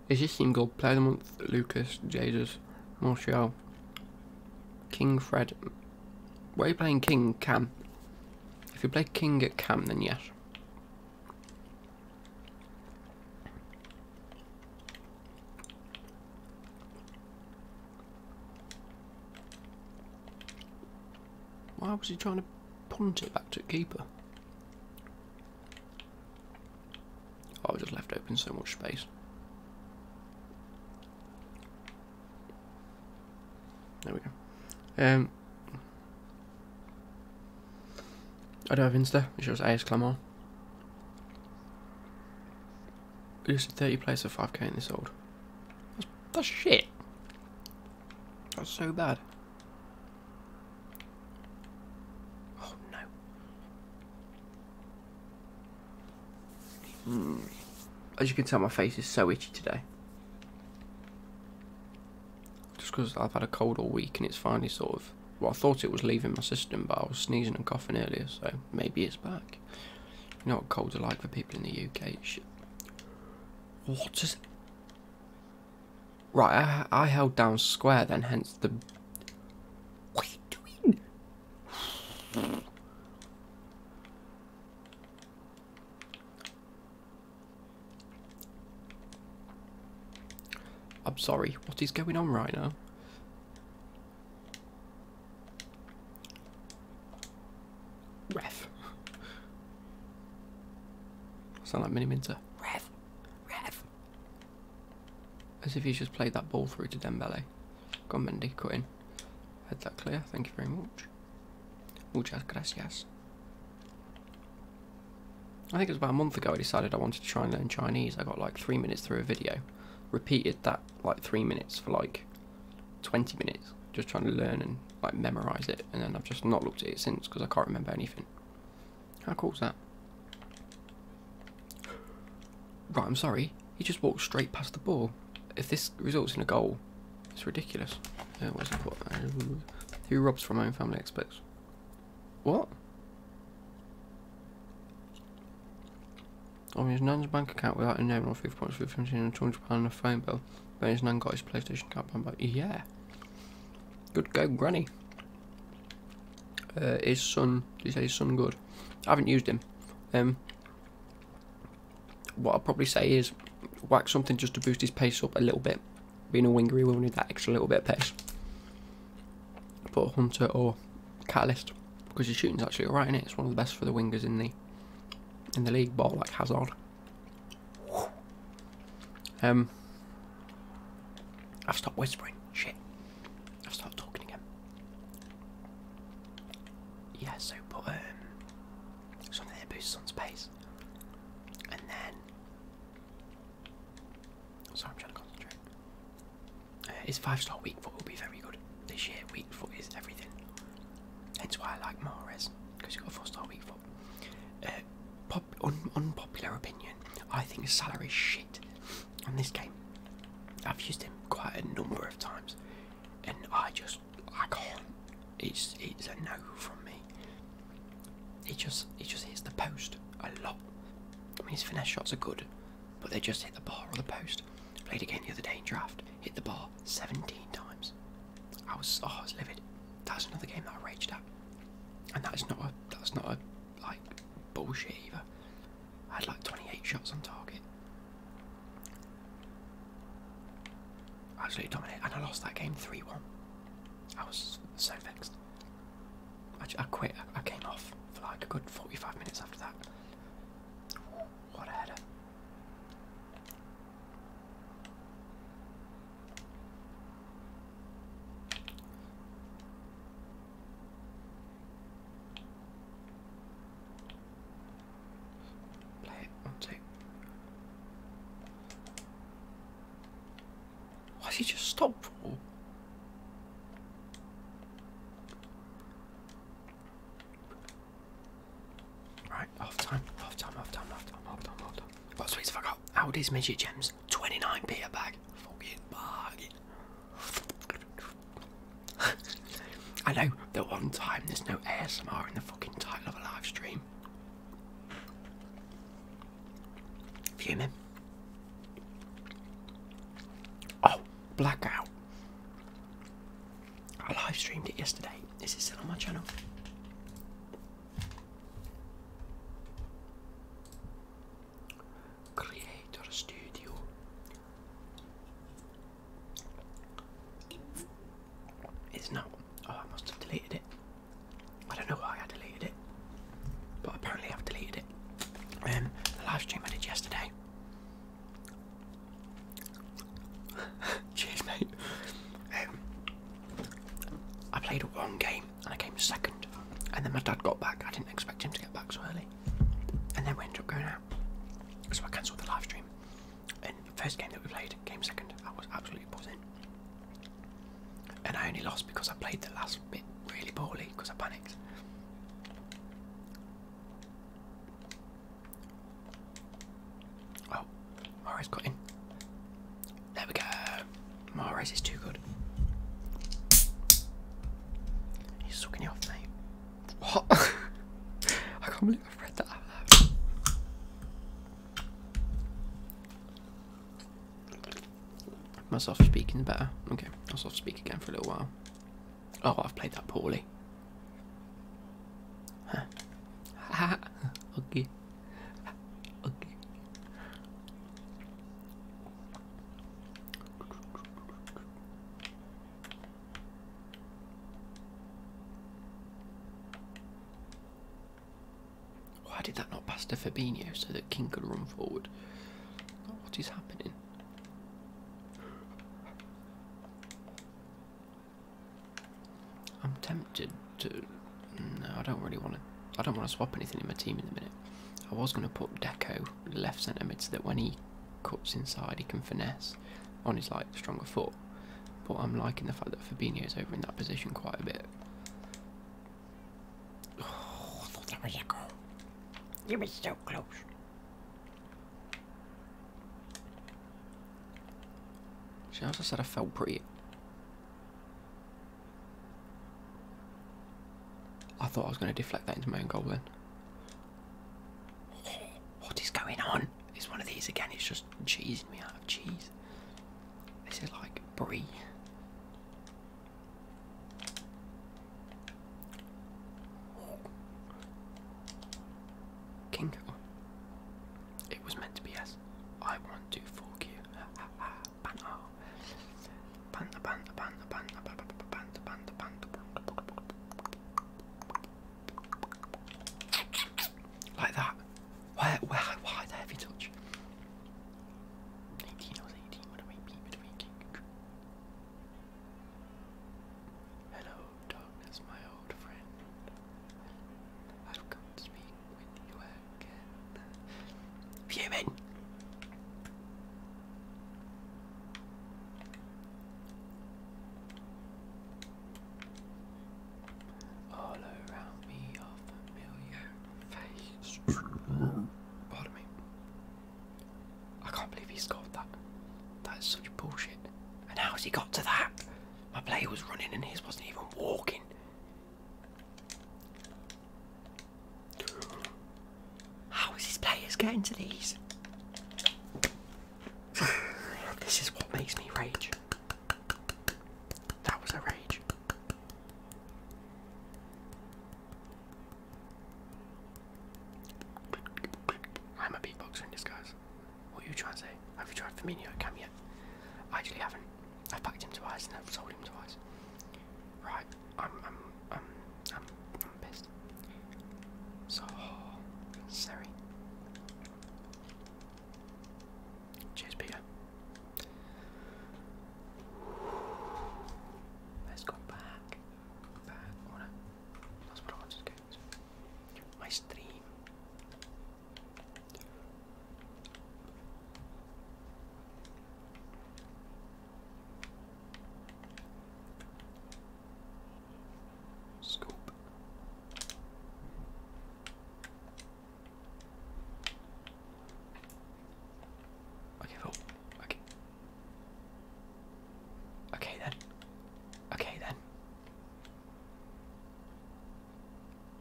Is this team called Player of the Month? Lucas, Jesus, Martial, King, Fred. Where are you playing King? Cam. If you play King at Cam, then yes. Why was he trying to punt it back to keeper? Oh, I just left open so much space. There we go. I do have Insta, it shows AS Clamor. Just 30 players for 5k in this old. That's shit. That's so bad. Oh no. As you can tell, my face is so itchy today. Just because I've had a cold all week and it's finally sort of... Well, I thought it was leaving my system, but I was sneezing and coughing earlier, so maybe it's back. You know what colds are like for people in the UK? What is... Right, I held down square then, hence the... What are you doing? I'm sorry, what is going on right now? Ref. Sound like Mini Minter. Ref. As if he's just played that ball through to Dembele. Go on, Mendy, cut in. Head that clear, thank you very much. Muchas gracias. I think it was about a month ago I decided I wanted to try and learn Chinese. I got like 3 minutes through a video. Repeated that like 3 minutes for like 20 minutes. Just trying to learn and like memorise it. And then I've just not looked at it since because I can't remember anything. How cool is that? Right, I'm sorry. He just walked straight past the ball. If this results in a goal, It's ridiculous. What's it called? Who robs from own family expects? What? On his nan's bank account without a name on 50 points for 15 and £200 on a phone bill. Then his nan got his PlayStation account back. Yeah. Good go, Granny. His son, did you say his son good? I haven't used him. What I'll probably say is whack something just to boost his pace up a little bit. Being a winger, he will need that extra little bit of pace. Put a Hunter or Catalyst, because his shooting's actually alright, isn't it? It's one of the best for the wingers in the league, ball like Hazard. I've stopped whispering. Shit. I've stopped talking again. Yeah, so put something that boosts on pace. And then sorry, I'm trying to concentrate. His 5-star weak foot will be very good. This year weak foot is everything. Hence why I like Mahrez, because he's got a 4-star weak foot. Unpopular opinion, I think his salary is shit on this game. I've used him quite a number of times, and I can't. It's a no from me. He just hits the post a lot. I mean, his finesse shots are good, but they just hit the bar or the post. Played again the other day in draft, hit the bar 17 times. I was livid. That's another game that I raged at, and that's not a like bullshit either. I had like 28 shots on target. Absolutely dominated, and I lost that game 3-1. I was so vexed. I quit. I came off for like a good 45 minutes after that. What a header. Play it, 1-2. Why has he just stopped for? Right, half time. What sweets have I got? Aldi's midget gems, 29p a bag. Fucking bargain. I know that one time there's no ASMR in the fucking title of a live stream. Fuming. Oh, blackout. I live streamed it yesterday. Is it still on my channel? Creator Studio. It's not. Oh, I must have deleted it. I don't know why I deleted it, but apparently I've deleted it. The live stream I did yesterday. Cheers, mate. I played one game and I came second, and then my dad got back. I didn't expect him to get back so early, and then we ended up going out, so I cancelled the live stream. And the first game that we played, came second. I was absolutely buzzing, and I only lost because I played the last bit really poorly because I panicked. Oh, Mahrez got in. There we go. Mahrez is too good. He's sucking you off, mate. What? I can't believe I've read that out loud. My soft speaking better. Okay, I'll soft speak again for a little while. Oh, I've played that poorly. Huh. Okay. Okay. Why did that not pass to Fabinho so that King could run forward? What is happening? I'm tempted to. No, I don't really want to. I don't want to swap anything in my team in the minute. I was going to put Deco left centre mid so that when he cuts inside, he can finesse on his like stronger foot. But I'm liking the fact that Fabinho's over in that position quite a bit. Oh, I thought that was a goal. You were so close. See, as I said, I felt pretty thought I was going to deflect that into my own goal then. What is going on? It's one of these again, it's just cheesing me out of cheese. This is like brie. King. Oh. It was meant to be yes. I want to fork you. Banter. Banter, banter, banter, banter, banter, banter, banter, banter. Like that. Why the heavy touch? 18 or 18, what do we beat with a king? Hello, darkness, my old friend. I've come to speak with you again. Fuming! All around me are familiar faces. Pardon me. I can't believe he scored that. That is such bullshit. And how has he got to that? My player was running and his wasn't even walking. How is his players getting to these? This is what makes me rage. That was a rage. I'm a beatboxer in disguise. What are you trying to say? Have you tried Firmino Cam yet? I actually haven't. I've packed him twice and I've sold him twice. Right, I'm pissed. So, sorry. Cheers, Peter. Let's go back. Oh no, that's what I wanted to go to. My stream. Scoop. Okay, well, okay. Okay then. Okay then.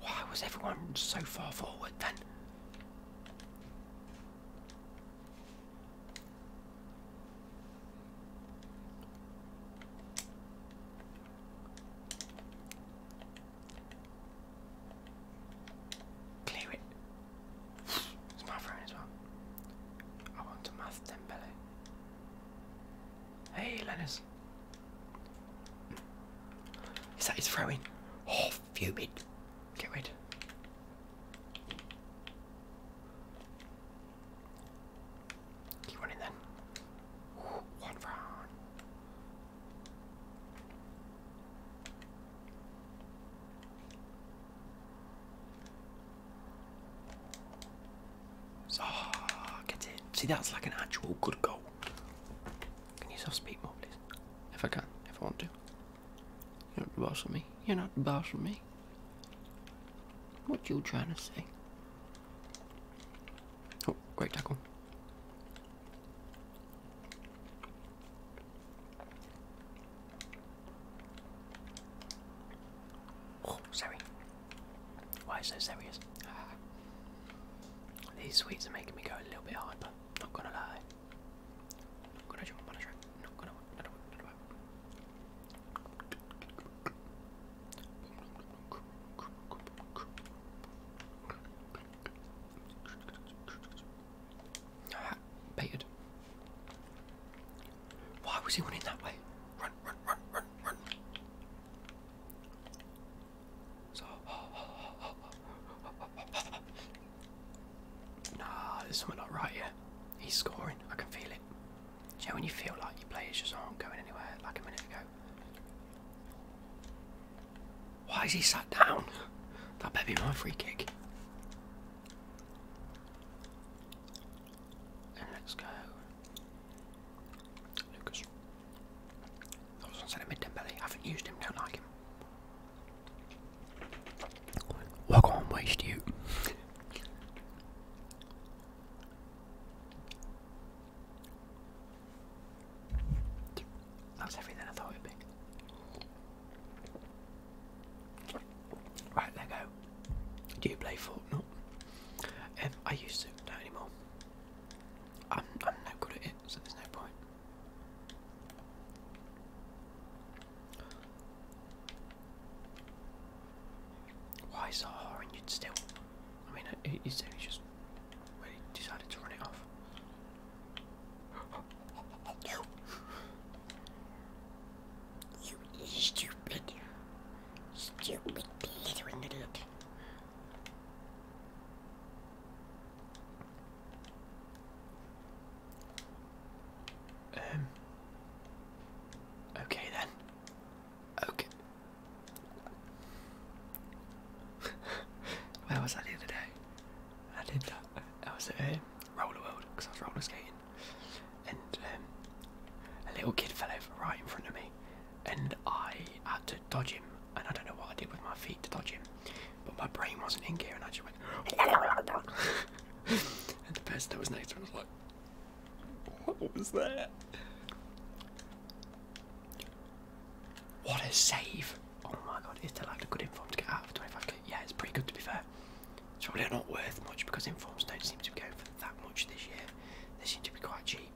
Why was everyone so far forward then? Clear it. It's my phone as well. I want to math Dembele. Hey, Lennis. Is that his throwing? Oh, fuming. Get rid. Keep running then. One run. So, get it. See, that's like an actual good goal. Can you soft speak more, please? If I can, if I want to. You're not the boss of me. You're not the boss of me. What you trying to say? Oh, great tackle. Oh, sorry. Why so serious? These sweets are making me go a little bit hyper. Not gonna lie. Not gonna jump on a track. Not gonna. Baited. Why was he running that way? Run. So, nah, there's something not right here. He's scoring, I can feel it. Do you know when you feel like your players just aren't going anywhere like a minute ago? Why is he sat down? That better be my free kick. And let's go. Lucas. I was on centre mid Dembele. Haven't used him, don't like him. Well, I can't waste you. That's everything I thought it'd be. Right, there go. Do you play Fortnite? I used to, not anymore. I'm no good at it, so there's no point. Why so hard and you'd still? I mean, he's just really decided to run it off. You stupid blithering idiot. Okay then. Okay. Where was I the other day? I did that. I was at Roller World because I was roller skating, and a little kid fell over right in front of me, and I had to dodge him. And I don't know what I did with my feet to dodge him, but my brain wasn't in gear, and I just went. And the person that was next to me was like, "What was that?" What a save! Oh my god, is there like a good inform to get out of 25k? Yeah, it's pretty good to be fair. It's probably not worth much because informs don't seem to be going for that much this year. They seem to be quite cheap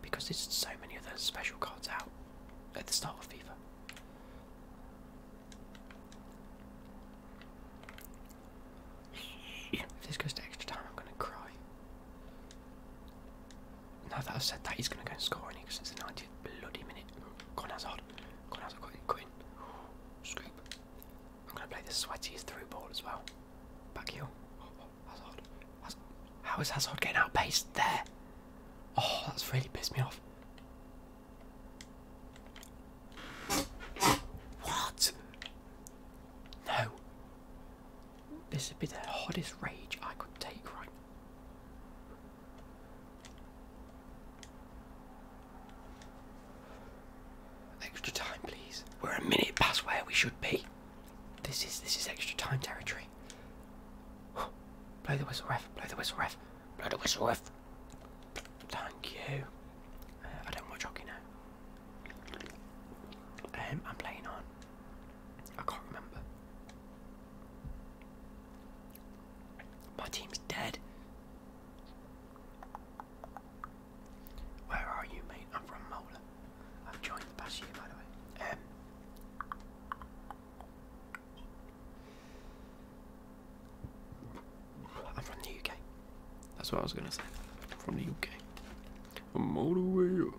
because there's so many other special cards out at the start of FIFA. If this goes to extra time, I'm gonna cry. Now that I've said that, he's gonna go and score, because it's the 90th bloody minute. Go on, Hazard. Go on, Hazard. Go in. Scoop. I'm gonna play the sweatiest through ball as well. Back heel. Hazard. How is Hazard getting outpaced there? Oh, that's really pissed me off. What? No. This would be the hottest rage I could take right. Extra time, please. We're a minute past where we should be. This is extra time territory. Blow the whistle, ref. Blow the whistle, ref. Blow the whistle, ref. Thank you. I don't watch hockey now. I'm playing on. I can't remember. My team's dead. Where are you, mate? I'm from Mola. I've joined the past year, by the way. I'm from the UK. That's what I was going to say. From the UK. I'm all the way up.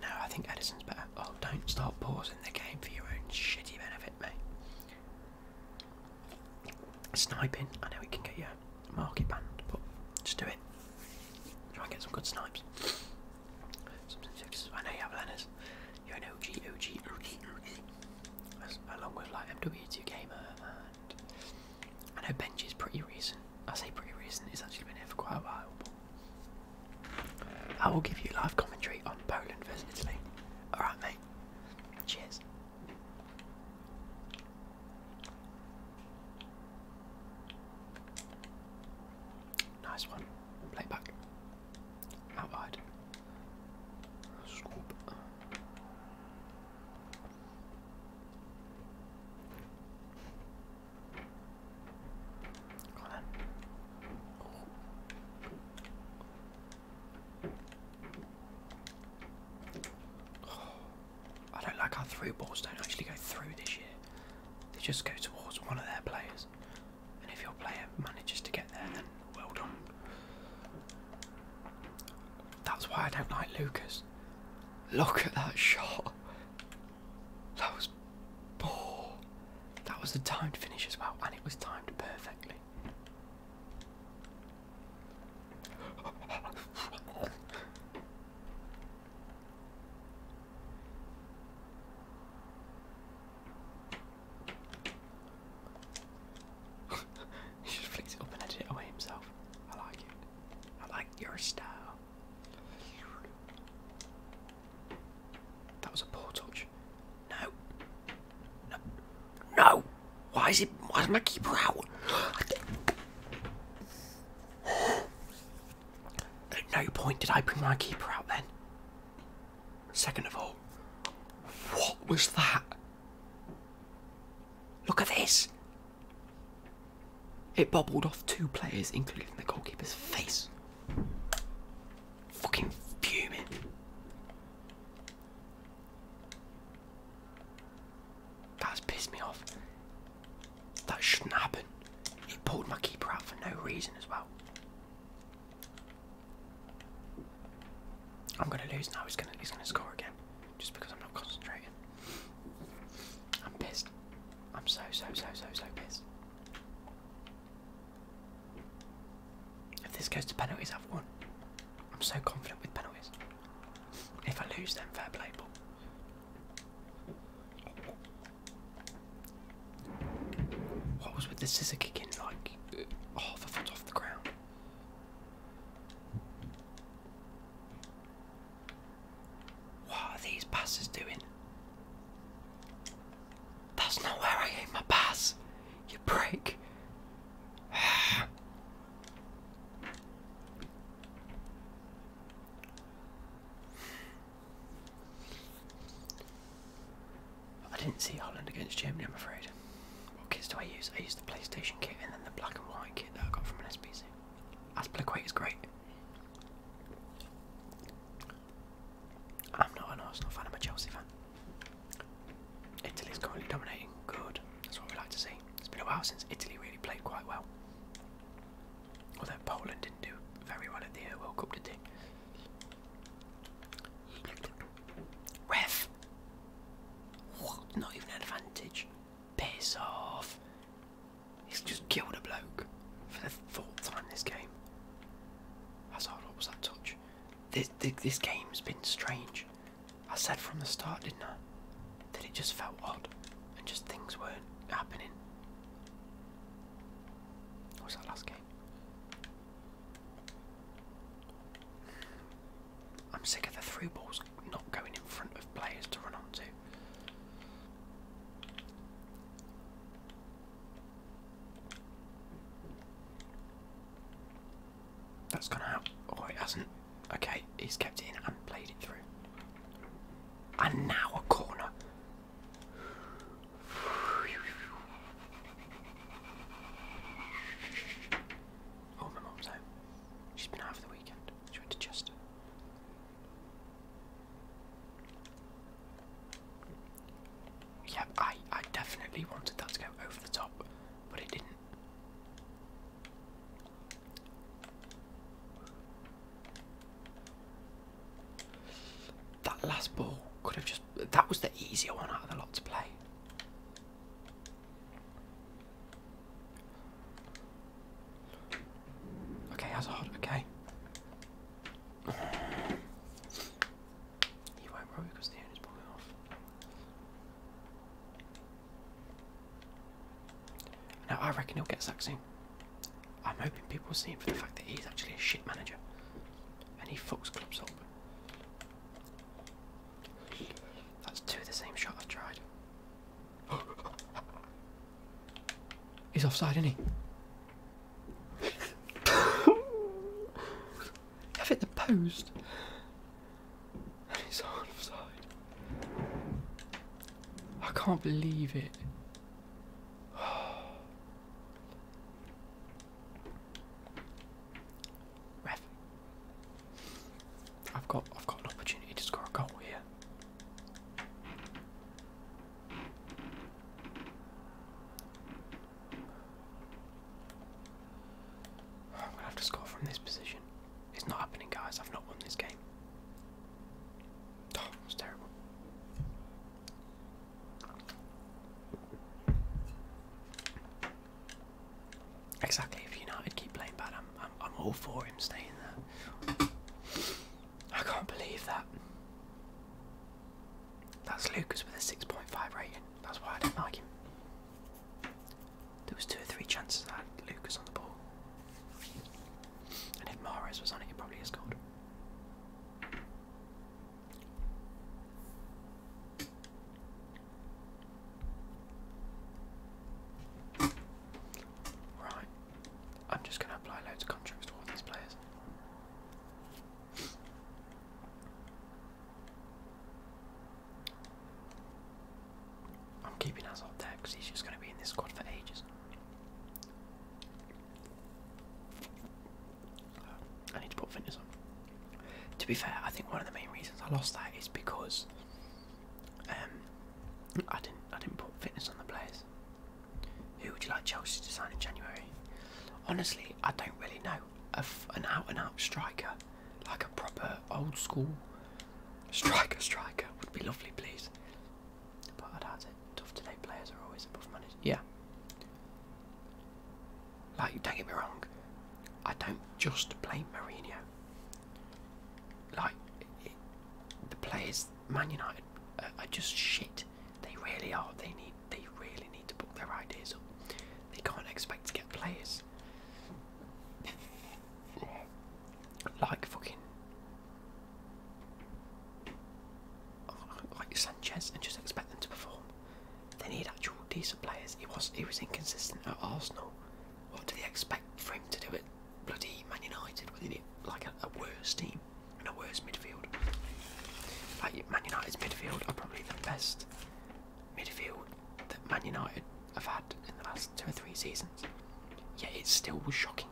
No, I think Edison's better. Oh, don't start pausing the game for your own shitty benefit, mate. Sniping, I know it can get you market banned, but just do it. Try and get some good snipes. I know you have Lenners. You're an OG. Along with like MW2 Gamer, and I know Benji is pretty recent. I say pretty recent, he's actually been here for quite a while. But I will give you live commentary on Poland versus Italy. Alright, mate. Cheers. Nice one. Play back. Out wide. Scoop. Go on then. I don't like how through balls don't actually go through this year. They just go towards one of their players. And if your player manages to get there, then well done. That's why I don't like Lucas. Look at that shot. That was poor. That was the timed finish as well, and it was timed perfectly. He just flicks it up and edits it away himself. I like it. I like your style. That was a poor touch. No. No. No. Why is my keeper out? no point did I bring my keeper out then. Second of all, what was that? Look at this. It bobbled off 2 players, including the goalkeeper's face. Fucking fuming. That's pissed me off. That shouldn't happen. It pulled my keeper out for no reason as well. I'm gonna lose now. He's gonna score again, just because I'm not concentrating. I'm pissed. I'm so pissed. If this goes to penalties, I've won. I'm so confident with penalties. If I lose, then fair play. But what was with the scissor kicking like half a foot off the ground? What are these passes doing? That's not where I aim my pass. You prick. I didn't see Holland against Germany, I'm afraid. What kits do I use? I use the PlayStation kit and then the black and white kit that I got from an SPC. Aspilicueta is great. I'm not an Arsenal fan, I'm a Chelsea fan. Italy's currently dominating. Good. That's what we like to see. It's been a while since Italy really played quite well. Although Poland didn't do very well at the World Cup, did they? Ref! What? Not even an advantage. Piss off. He's just killed a bloke for the 4th time this game. Hazard, what was that touch? This game's been strange. I said from the start, didn't I? That it just felt odd and just things weren't happening. What was that last game? I'm sick of the through balls not going in front of players to run onto. That's gone out. Oh, it hasn't. Okay, he's kept it in and played it through. And now a corner. Oh, my mum's home. She's been out for the weekend. She went to Chester. Yeah, I definitely wanted that to go over the top, but it didn't. That last ball could have just... That was the easier one out of the lot to play. Okay, Hazard, okay. He won't roll because the owner's pulling off. Now I reckon he'll get sacked soon. I'm hoping people see him for the fact that he's actually a shit manager. And he fucks clubs up. That's 2 of the same shot I've tried. He's offside, isn't he? I've hit the post. And he's offside. I can't believe it. Ref. I've got an opportunity to score a goal here. I'm gonna have to score from this position. It's not happening, guys. I've not won this game. Oh, it's terrible. Exactly. If United keep playing bad, I'm all for him staying there. I can't believe that. That's Lucas with a 6.5 rating. That's why I didn't like him. There was 2 or 3 chances I had Lucas on the ball. And if Mahrez was on it, he probably has scored. Right. I'm just going to apply loads of contracts to all these players. keeping Hazard there because he's just going to be in this squad for ages. I need to put fitness on. To be fair, I think one of the main reasons I lost that is because I didn't put fitness on the players. Who would you like Chelsea to sign in January? Honestly, I don't really know. An out-and-out striker, like a proper old-school striker would be lovely, please. But I doubt it. Tough today players are always above managed. Yeah. Like, don't get me wrong, I don't just blame Mourinho. Like, the players, Man United, are just shit. They really are. They really need to book their ideas up. They can't expect to get players like fucking like Sanchez and just expect them to perform. They need actual decent players. He was inconsistent at Arsenal. What do they expect for him to do at bloody Man United? Well, they need like a worse team and a worse midfield. Like Man United's midfield are probably the best midfield that Man United have had in the last 2 or 3 seasons. Yet it still was shocking.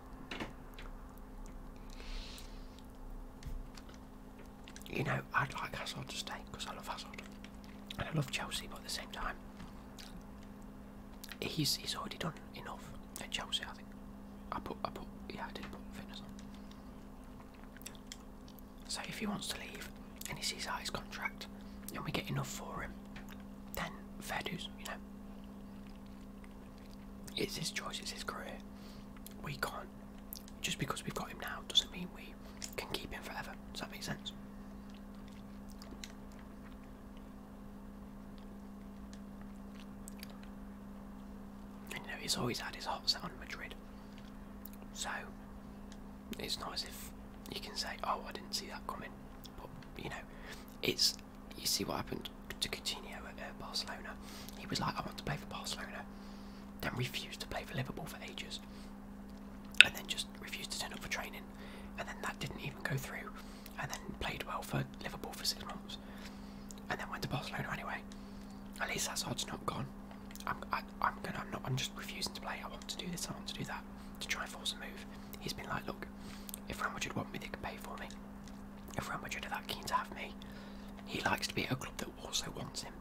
You know, I'd like Hazard to stay because I love Hazard. And I love Chelsea, but at the same time, he's already done enough at Chelsea, I think. I did put fitness on. So if he wants to leave and he sees out his contract and we get enough for him, then fair dues, you know. It's his choice, it's his career. We can't, just because we've got him now doesn't mean we can keep him forever. Does that make sense? And you know, he's always had his heart set on Madrid. So it's not as if you can say, oh, I didn't see that coming. But you know, you see what happened to Coutinho at Barcelona. He was like, I want to play for Barcelona, then refused to play for Liverpool for ages, and then just refused to turn up for training, and then that didn't even go through, and then played well for Liverpool for 6 months, and then went to Barcelona anyway. At least Hazard's not gone. I'm just refusing to play. I want to do this, I want to do that, to try and force a move. He's been like, look, if Real Madrid want me, they can pay for me. If Real Madrid are that keen to have me, he likes to be at a club that also wants him.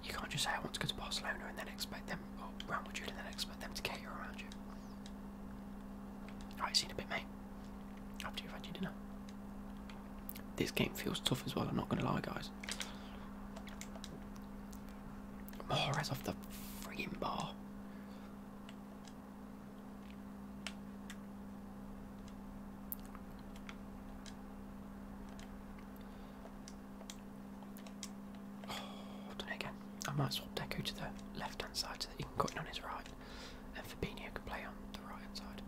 You can't just say I want to go to Barcelona and then expect them, or Real Madrid and then expect them to cater around you. Alright, seen a bit, mate. After you've had your dinner. This game feels tough as well, I'm not going to lie, guys. Mahrez off the friggin' bar. I might swap Deco to the left hand side so that he can cut in on his right, and Fabinho can play on the right hand side.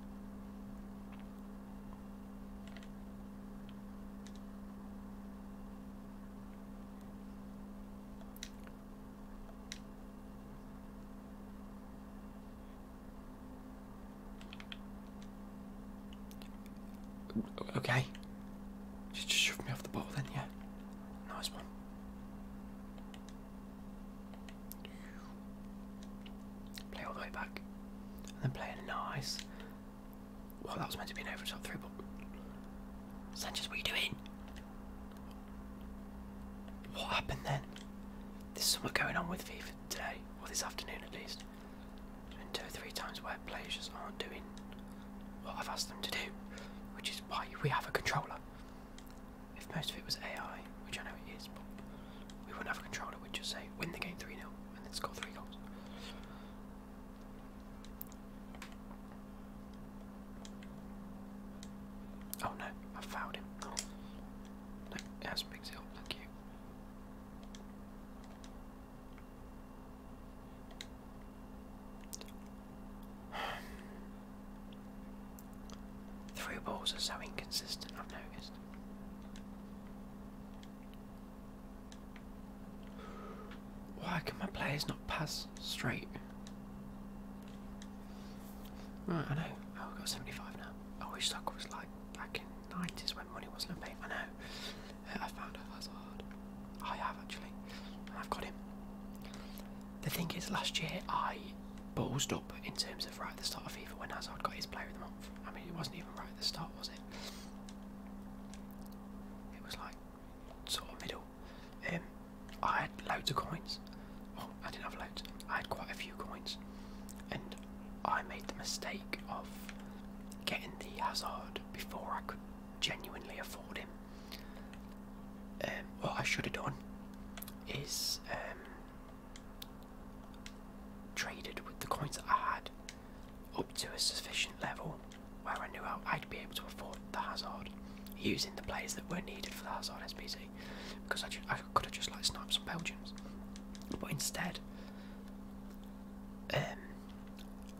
Okay. Just shoved me off the ball then, yeah. Nice one. Play all the way back. And then play a nice. Well, that was meant to be an over top through, but Sanchez, what are you doing? What happened then? There's something going on with FIFA today, or this afternoon at least. There's been 2 or 3 times where players just aren't doing what I've asked them to do, which is why we have a controller. If most of it was AI, which I know it is, but we wouldn't have a controller, we'd just say win the game 3-0 and then score 3 goals. Oh no, I fouled him. No, it has picked it up, thank you. Through balls are so inconsistent, I've noticed. Why can my players not pass straight? Right, I know. Oh, I've got 75 now. I wish that was like back in the 90s when money wasn't a pain. I know. I found a Hazard. I have actually. And I've got him. The thing is, last year I ballsed up in terms of right at the start of FIFA when Hazard got his Player of the Month. I mean, it wasn't even right at the start, was it? It was like sort of middle. I had loads of coins. Oh, I didn't have loads. I had quite a few coins, and I made the mistake of getting the Hazard before I could genuinely afford him. What I should have done is traded with the coins that I had up to a sufficient level where I knew I'd be able to afford the Hazard, using the players that were needed for the Hazard SBC, because I could have just like sniped some Belgians, but instead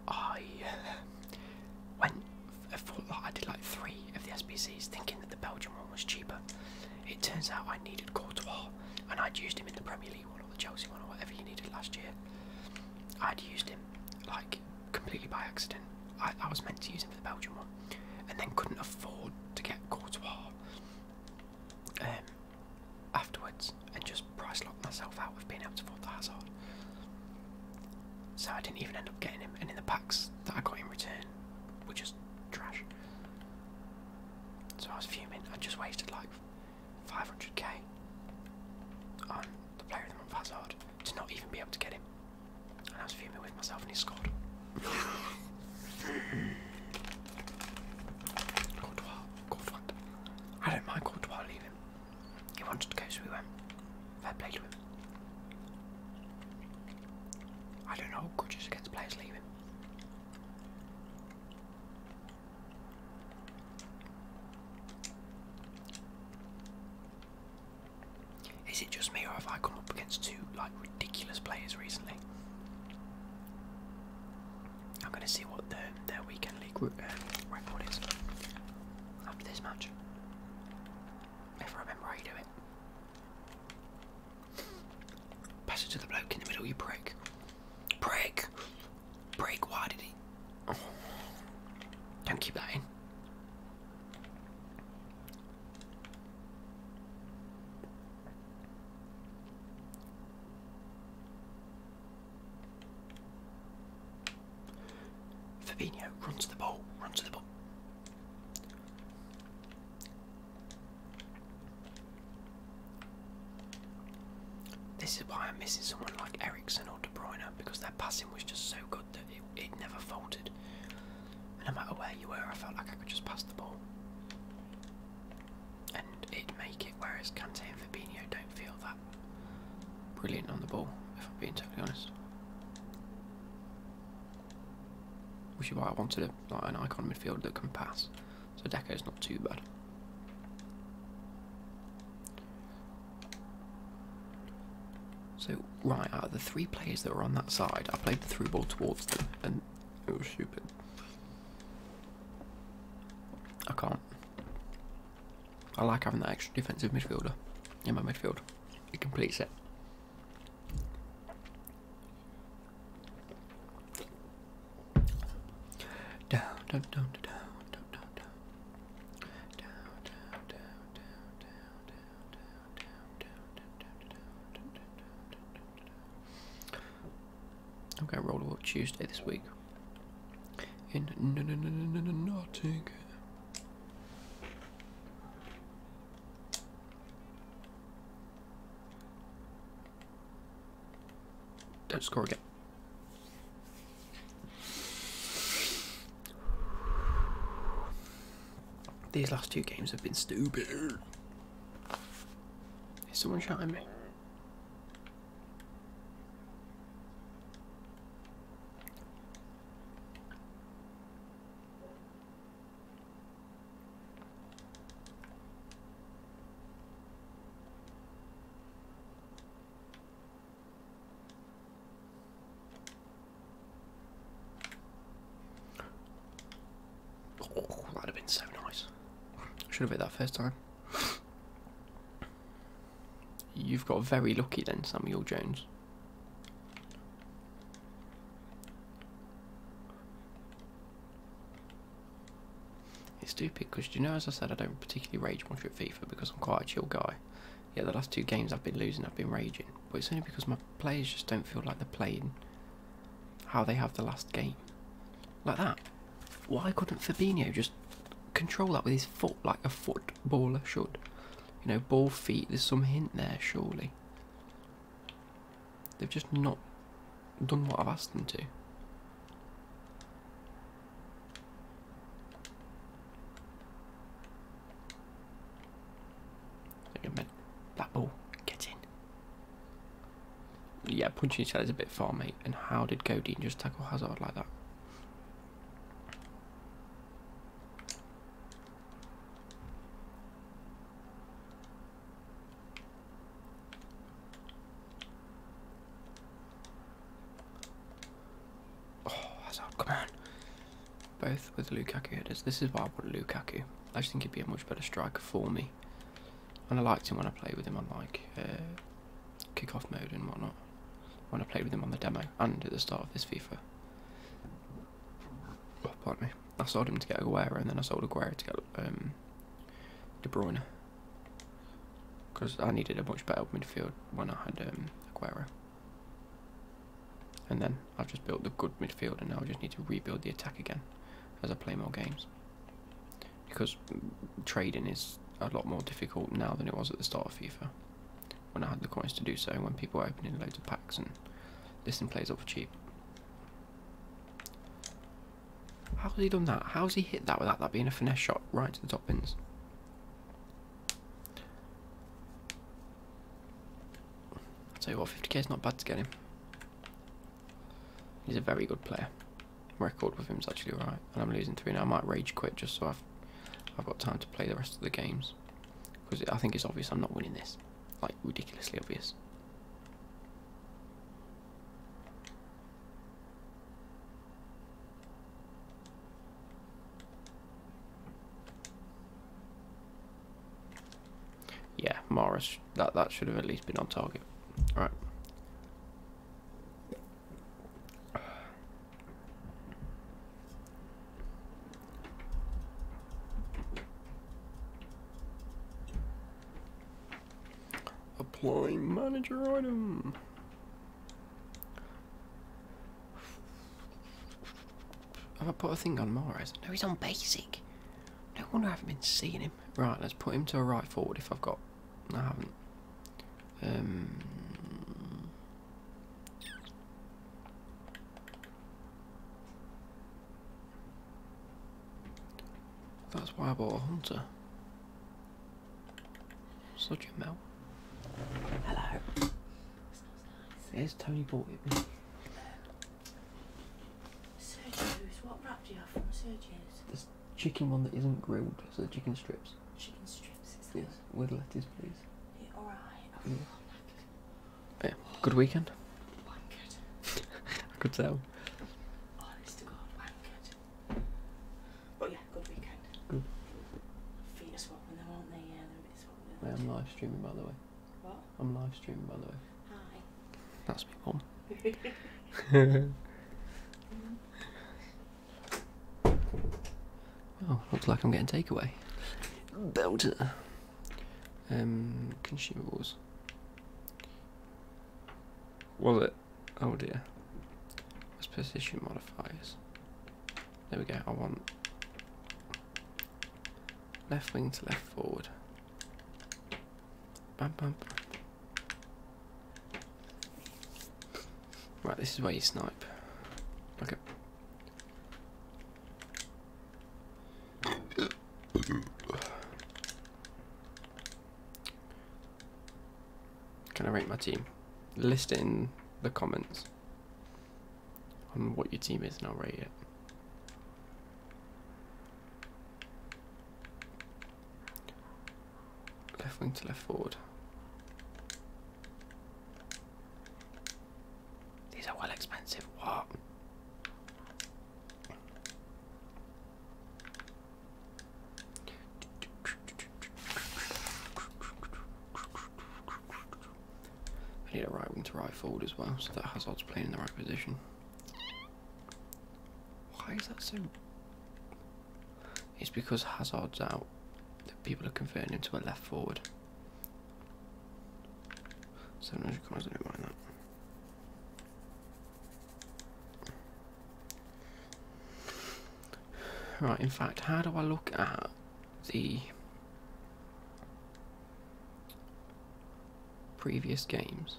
I I did like 3 of the SBCs thinking that the Belgian one was cheaper. It turns out I needed Courtois, and I'd used him in the Premier League one or the Chelsea one or whatever you needed last year. I'd used him like completely by accident. I was meant to use him for the Belgian one, and then couldn't afford to get Courtois afterwards, and just price locked myself out of being able to afford the Hazard. So I didn't even end up getting him, and in the packs that I got in return were just trash. So I was fuming. I just wasted like 500k on the Player of the Month Hazard to not even be able to get him, and I was fuming with myself, and he scored. Courtois. I don't mind Courtois leaving. He wanted to go, so we went. Fair play to him. I don't know grudges against players leaving. Is it just me, or have I come up against 2 like ridiculous players recently? I'm going to see what their weekend league record is after this match, if I remember how you do it. Pass it to the bloke in the middle, you prick. Prick! Prick, why did he? Oh. Don't keep that in. Fabinho, run to the ball, run to the ball. This is why I'm missing someone like Eriksen or De Bruyne, because their passing was just so good that it never faltered. And no matter where you were, I felt like I could just pass the ball and it'd make it, whereas Kante and Fabinho don't feel that brilliant on the ball, if I'm being totally honest. Which is why I wanted an icon midfielder that can pass. So Deco's not too bad. So right, out of the 3 players that were on that side, I played the through ball towards them, and it was stupid. I can't. I like having that extra defensive midfielder in my midfield. It completes it. Down, down, down, down, down, down, down. Down, down, down, down, down, down, down, down. I'm going to roll up Tuesday this week in Nottingham. Don't score again. These last 2 games have been stupid. Is someone shouting me? Oh, that'd have been so nice. Should have hit that first time. You've got very lucky then, Samuel Jones. It's stupid because, you know, as I said, I don't particularly rage much at FIFA because I'm quite a chill guy. Yeah, the last 2 games I've been losing, I've been raging. but it's only because my players just don't feel like they're playing how they have the last game. Like that. Why couldn't Fabinho just control that with his foot like a footballer should? You know, ball feet, there's some hint there, surely. They've just not done what I've asked them to. That ball, get in. Yeah, punching each other is a bit far, mate. And how did Godin just tackle Hazard like that? Oh, Hazard, come on. Both with Lukaku headers. This is why I want Lukaku. I just think he'd be a much better striker for me. And I liked him when I played with him on like kick-off mode and whatnot. When I played with him on the demo and at the start of this FIFA. Oh, pardon me. I sold him to get Aguero and then I sold Aguero to get De Bruyne. Because I needed a much better midfield when I had Aguero. And then I've just built the good midfield and now I just need to rebuild the attack again as I play more games. Because trading is a lot more difficult now than it was at the start of FIFA, when I had the coins to do so, when people were opening loads of packs and listing players up for cheap. How has he done that? How has he hit that without that being a finesse shot right to the top pins? I'll tell you what, 50k is not bad to get him. He's a very good player. Record with him is actually alright, and I'm losing 3 now. I might rage quit just so I've got time to play the rest of the games, because I think it's obvious I'm not winning this, like ridiculously obvious. Yeah, Morris, that should have at least been on target. Right. Applying manager item. Have I put a thing on Morris? No, he's on basic. No wonder I haven't been seeing him. Right, let's put him to a right forward if I've got. I haven't. That's why I bought a hunter. Such a melt. Hello. There's Tony bought it. Sergio's, what wrap do you have from Sergio's? There's chicken one that isn't grilled, so the chicken strips. Chicken strips, is that? Yes, with lettuce, please. Yeah, alright. Yeah. Good weekend. Wankered. I could tell. Honest to God, wankered. But yeah, good weekend. Good. Feet are swollen though, aren't they? Yeah, they're a bit swollen. I am live streaming, by the way. What? I'm live streaming, by the way. Hi. That's me, Mum. Oh, looks like I'm getting takeaway. Belter. Consumables. Was it? Oh dear. Let's position modifiers. There we go. I want left wing to left forward. Bam, bam, bam. Right, this is where you snipe. Okay. Can I rate my team? List it in the comments on what your team is and I'll rate it. Left wing to left forward. These are well expensive. What? I need a right wing to right forward as well, so that Hazard's playing in the right position. Why is that so? It's because Hazard's out that people are converting him to a left forward. 700 coins, I don't mind that. Right, in fact, how do I look at the previous games?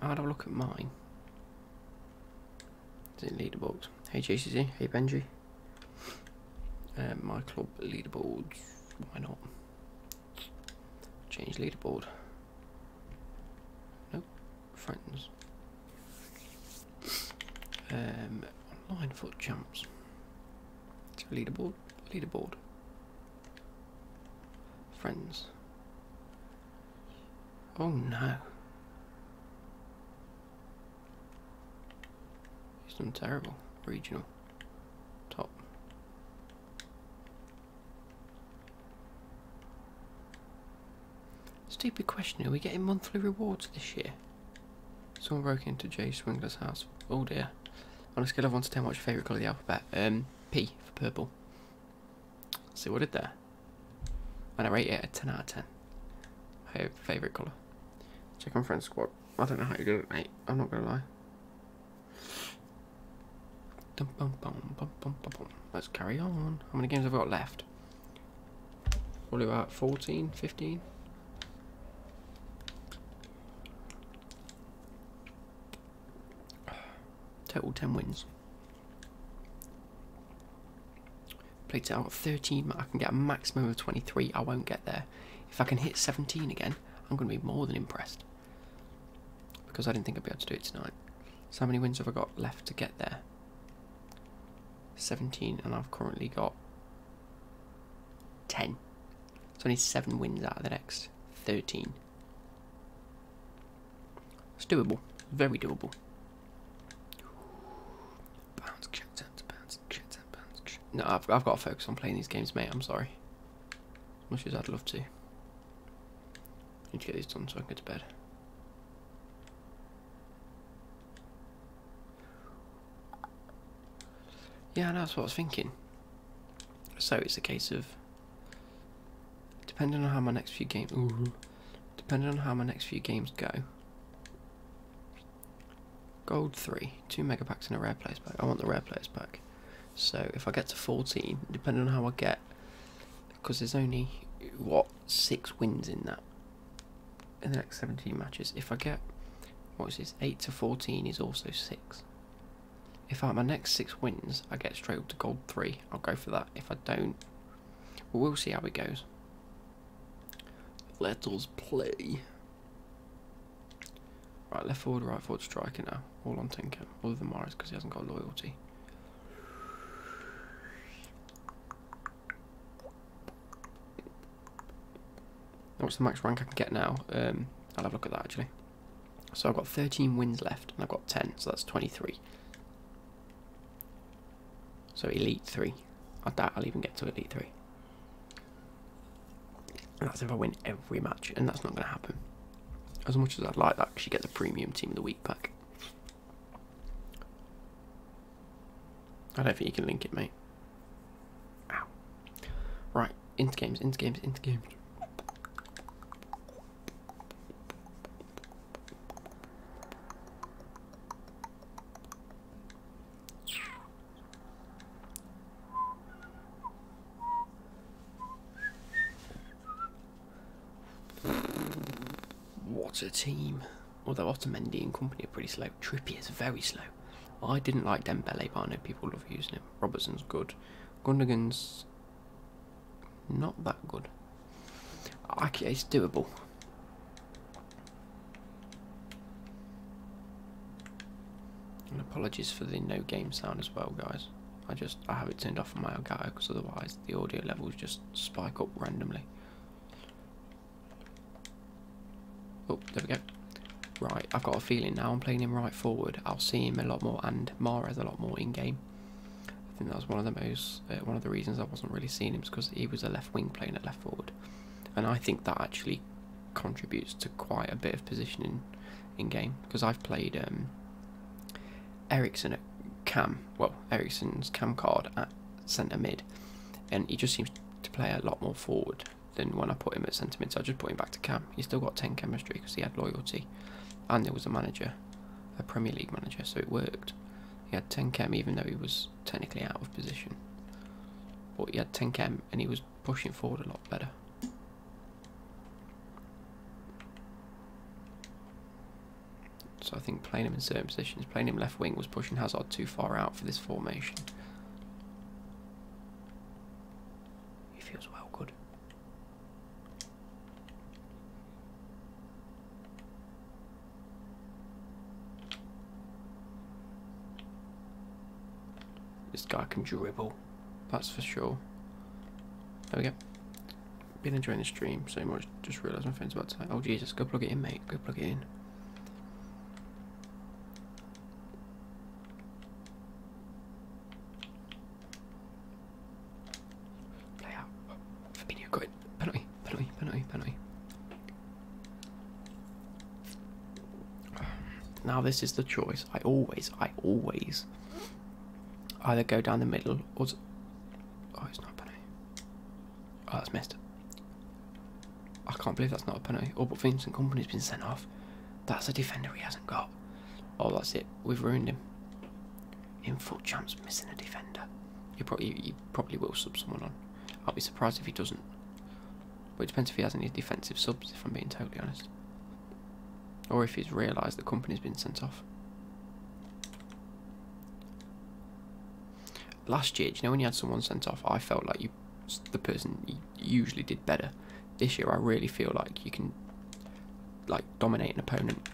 How do I look at mine? Is it leaderboards? Hey JCC, hey Benji. My club leaderboards, why not? Change leaderboard. Nope, friends. Online Fut Champs. Leaderboard, leaderboard. Friends. Oh no. He's done terrible. Regional. Top. Stupid question, are we getting monthly rewards this year? Someone broke into Jay Swingler's house. Oh dear. On a scale of 1 to 10, what's your favourite colour of the alphabet? P for purple. Let's see what I did there. And I rate it a 10 out of 10. Favourite colour. Check on friend squad. I don't know how you do it, mate. I'm not gonna lie. Let's carry on. How many games have I got left? Probably about 14, 15. Total 10 wins. Played out 13. I can get a maximum of 23. I won't get there. If I can hit 17 again, I'm going to be more than impressed. Because I didn't think I'd be able to do it tonight. So how many wins have I got left to get there? 17, and I've currently got 10. So I need 7 wins out of the next 13. It's doable. Very doable. No, I've got to focus on playing these games, mate. I'm sorry. As much as I'd love to. Need to get these done so I can go to bed. Yeah, that's what I was thinking. So it's a case of, depending on how my next few games, depending on how my next few games go. Gold 3, 2 mega packs and a rare players pack. I want the rare players pack. So if I get to 14, depending on how I get, because there's only, what, 6 wins in that, in the next 17 matches. If I get, what is this, 8 to 14 is also 6. If I have my next 6 wins, I get straight up to gold 3, I'll go for that. If I don't, well, we'll see how it goes. Let us play. Right, left forward, right forward, striker now. All on Tinker, other than Morris because he hasn't got loyalty. What's the max rank I can get now? I'll have a look at that actually. So I've got 13 wins left and I've got 10, so that's 23. So Elite 3. I doubt I'll even get to Elite 3. And that's if I win every match, and that's not going to happen. As much as I'd like that, because you get the premium Team of the Week pack. I don't think you can link it, mate. Ow. Right, into games, into games, into games. What a team. Although Otamendi and company are pretty slow. Trippier's very slow. I didn't like Dembele, but I know people love using him. Robertson's good. Gundogan's not that good. It's doable. And apologies for the no game sound as well, guys. I have it turned off on my Elgato because otherwise the audio levels just spike up randomly. Oh, there we go. Right, I've got a feeling now I'm playing him right forward, I'll see him a lot more, and Mahrez a lot more in game. I think that was one of the reasons I wasn't really seeing him, because he was a left wing playing at left forward, and I think that actually contributes to quite a bit of positioning in game, because I've played Ericsson at cam, well, Ericsson's cam card at centre mid, and he just seems to play a lot more forward than when I put him at centre mid. So I just put him back to cam. He's still got 10 chemistry because he had loyalty, and there was a manager, a Premier League manager, so it worked. He had 10 chem even though he was technically out of position, but he had 10 chem and he was pushing forward a lot better. So I think playing him in certain positions, playing him left wing was pushing Hazard too far out for this formation. He feels well good. This guy can dribble, that's for sure. There we go. Been enjoying the stream so much, just realised my friend's about to say, oh Jesus, go plug it in, mate, go plug it in. Now this is the choice. I always either go down the middle or... Oh, it's not a penalty. Oh, that's missed. I can't believe that's not a penalty. Oh, but Vincent Kompany's been sent off. That's a defender he hasn't got. Oh, that's it. We've ruined him. In Fut Champs, missing a defender. He probably will sub someone on. I'll be surprised if he doesn't. But it depends if he has any defensive subs, if I'm being totally honest. Or if he's realised the company's been sent off. Last year, do you know when you had someone sent off, I felt like the person usually did better. This year I really feel like you can dominate an opponent.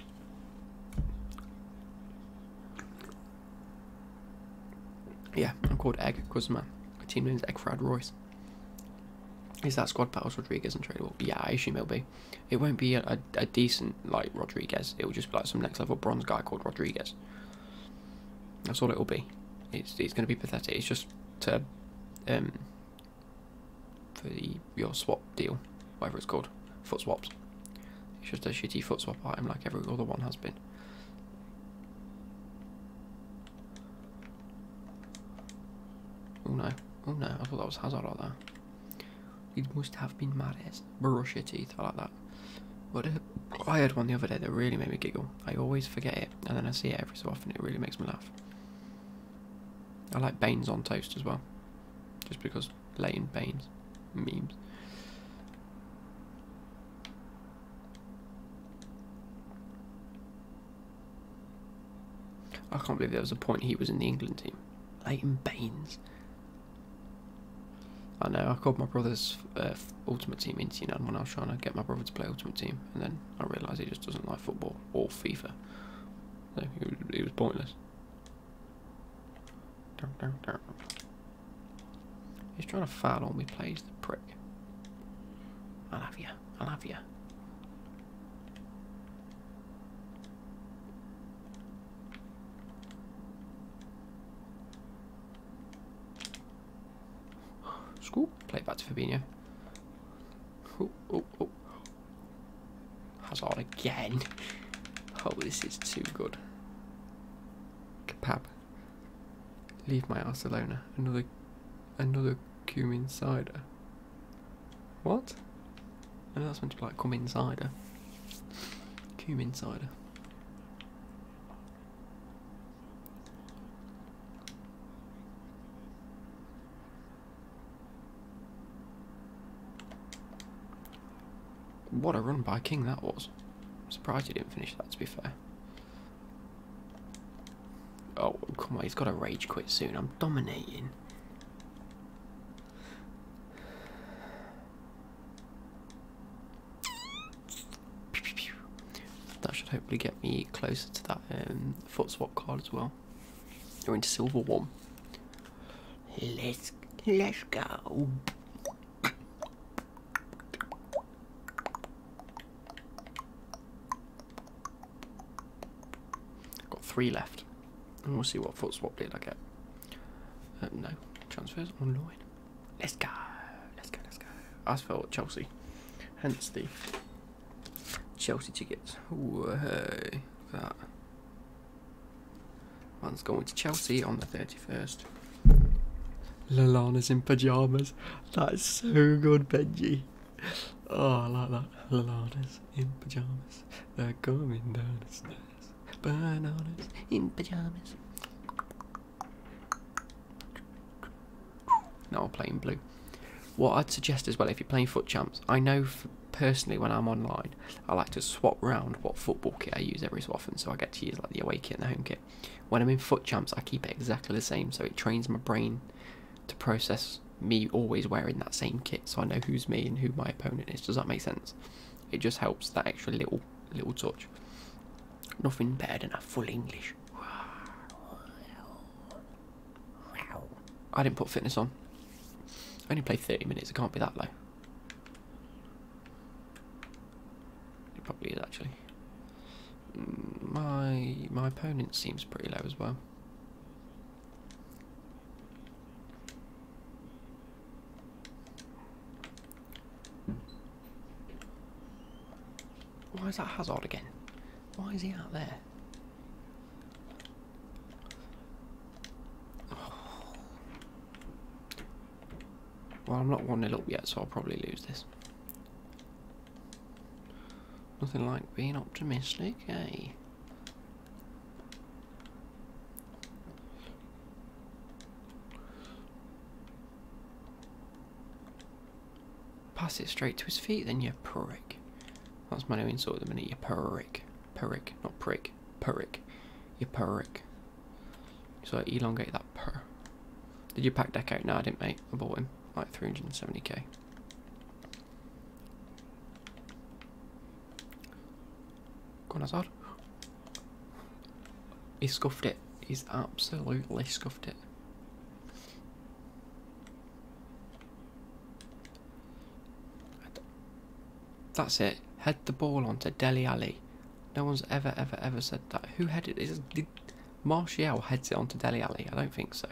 Yeah, I'm called Egg because my team name is Eggfried Royce. Is that squad battles Rodriguez and tradable? Yeah, I assume it'll be. It won't be a decent like Rodriguez. It will just be like some next level bronze guy called Rodriguez. That's all it will be. It's going to be pathetic. It's just to for your swap deal, whatever it's called, foot swaps. It's just a shitty foot swap item like every other one has been. Oh no! Oh no! I thought that was Hazard like that. It must have been Mahrez. Brush your teeth, I like that. But I had one the other day that really made me giggle. I always forget it, and then I see it every so often. It really makes me laugh. I like Baines on toast as well, just because Leighton Baines memes. I can't believe there was a point he was in the England team. Leighton Baines. I know, I called my brother's Ultimate Team into none when I was trying to get my brother to play Ultimate Team, and then I realised he just doesn't like football or FIFA. So he was pointless. He's trying to foul on me, plays the prick. I'll have you. I'll have you. School. Play back to Fabinho. Oh, oh, oh. Hazard again. Oh, this is too good. Kapab. Leave my Barcelona. Another cumin cider. What? I know that's meant to be like come insider. Cumin cider. What a run by King that was. I'm surprised he didn't finish that, to be fair. Oh, come on, he's got to rage quit soon. I'm dominating. That should hopefully get me closer to that foot swap card as well. We're into silver 1. Let's go. Got 3 left. And we'll see what foot swap did I get. No. Transfers online. Let's go. Let's go, let's go. As for Chelsea. Hence the Chelsea tickets. Ooh, hey, look at that. One's going to Chelsea on the 31st. Lallana's in pyjamas. That is so good, Benji. Oh, I like that. Lallana's in pyjamas. They're coming down the stairs. Bananas in pyjamas. Now I'm playing blue. What I'd suggest as well, if you're playing Fut Champs, I know personally when I'm online, I like to swap around what football kit I use every so often, so I get to use like the away kit and the home kit. When I'm in Fut Champs, I keep it exactly the same, so it trains my brain to process me always wearing that same kit, so I know who's me and who my opponent is. Does that make sense? It just helps, that extra little touch. Nothing better than a full English. I didn't put fitness on. I only played 30 minutes, it can't be that low. It probably is actually. My opponent seems pretty low as well. Why is that Hazard again? Why is he out there? Well, I'm not 1-0 up yet, so I'll probably lose this. Nothing like being optimistic, eh? Pass it straight to his feet, then you prick. That's my new insult at the minute, you prick. Prick, not prick. Prick. You prick. So I elongate that purr. Did you pack deck out? No, I didn't, mate. I bought him. Like 370k. Go on, Hazard. He scuffed it. He's absolutely scuffed it. That's it. Head the ball onto Dele Alli. No one's ever said that. Who headed it? Did Martial heads it onto Dele Alli? I don't think so.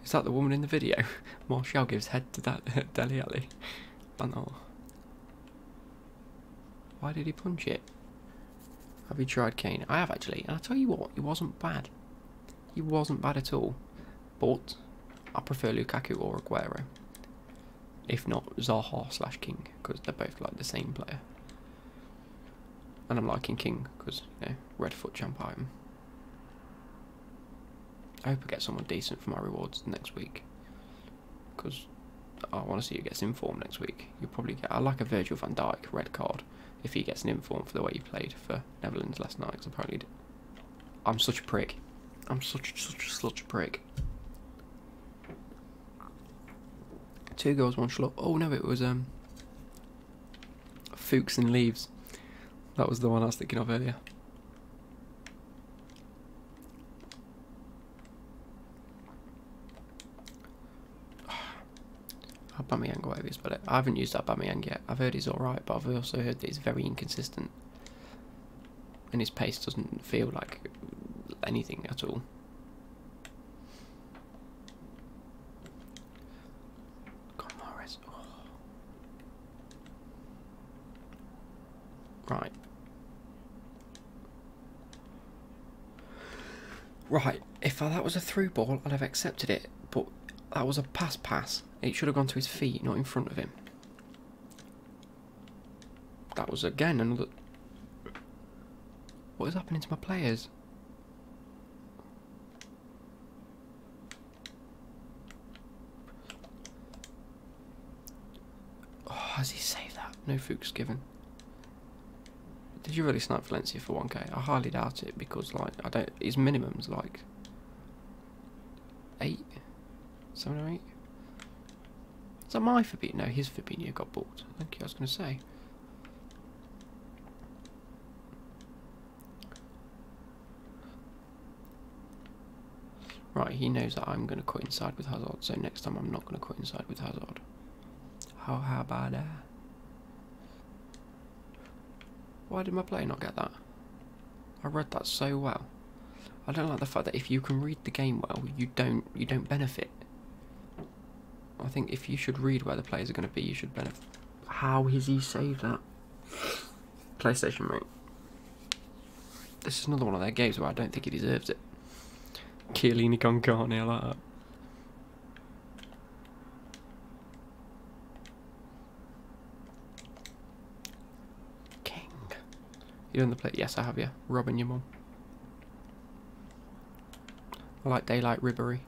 Is that the woman in the video? Martial gives head to that Dele Alli. I know. Why did he punch it? Have you tried Kane? I have actually, and I tell you what, he wasn't bad. He wasn't bad at all. But I prefer Lukaku or Aguero. If not Zaha / King, because they're both like the same player. And I'm liking King because, you know, red Fut Champ item. I hope I get someone decent for my rewards next week, because I want to see who gets informed next week. You'll probably get, I like a Virgil van Dijk red card if he gets an inform for the way he played for Netherlands last night, because apparently I'm such a prick. I'm such a prick. 2 goals, 1 schlup. Oh no, it was Fuchs and Leaves. That was the one I was thinking of earlier. Aubameyang, whatever you spell it. I haven't used Aubameyang yet. I've heard he's alright, but I've also heard that he's very inconsistent. And his pace doesn't feel like anything at all. God, Morris. Oh. Right. Right, if that was a through ball, I'd have accepted it, but that was a pass. It should have gone to his feet, not in front of him. That was again another... What is happening to my players? Oh, has he saved that? No Fuchs given. Did you really snipe Valencia for 1k? I highly doubt it, because like his minimum's like 8, 7 or 8. Is that my Fabinho? No, his Fabinho got bought. Thank you, I was going to say. Right, he knows that I'm going to cut inside with Hazard, so next time I'm not going to cut inside with Hazard. How about that? Why did my player not get that? I read that so well. I don't like the fact that if you can read the game well, you don't benefit. I think if you should read where the players are going to be, you should benefit. How has he saved that? PlayStation, mate. This is another one of their games where I don't think he deserves it. Chiellini con carne, I like that. King. You done the play? Yes, I have, yeah. Robbing your mum. I like Daylight Robbery.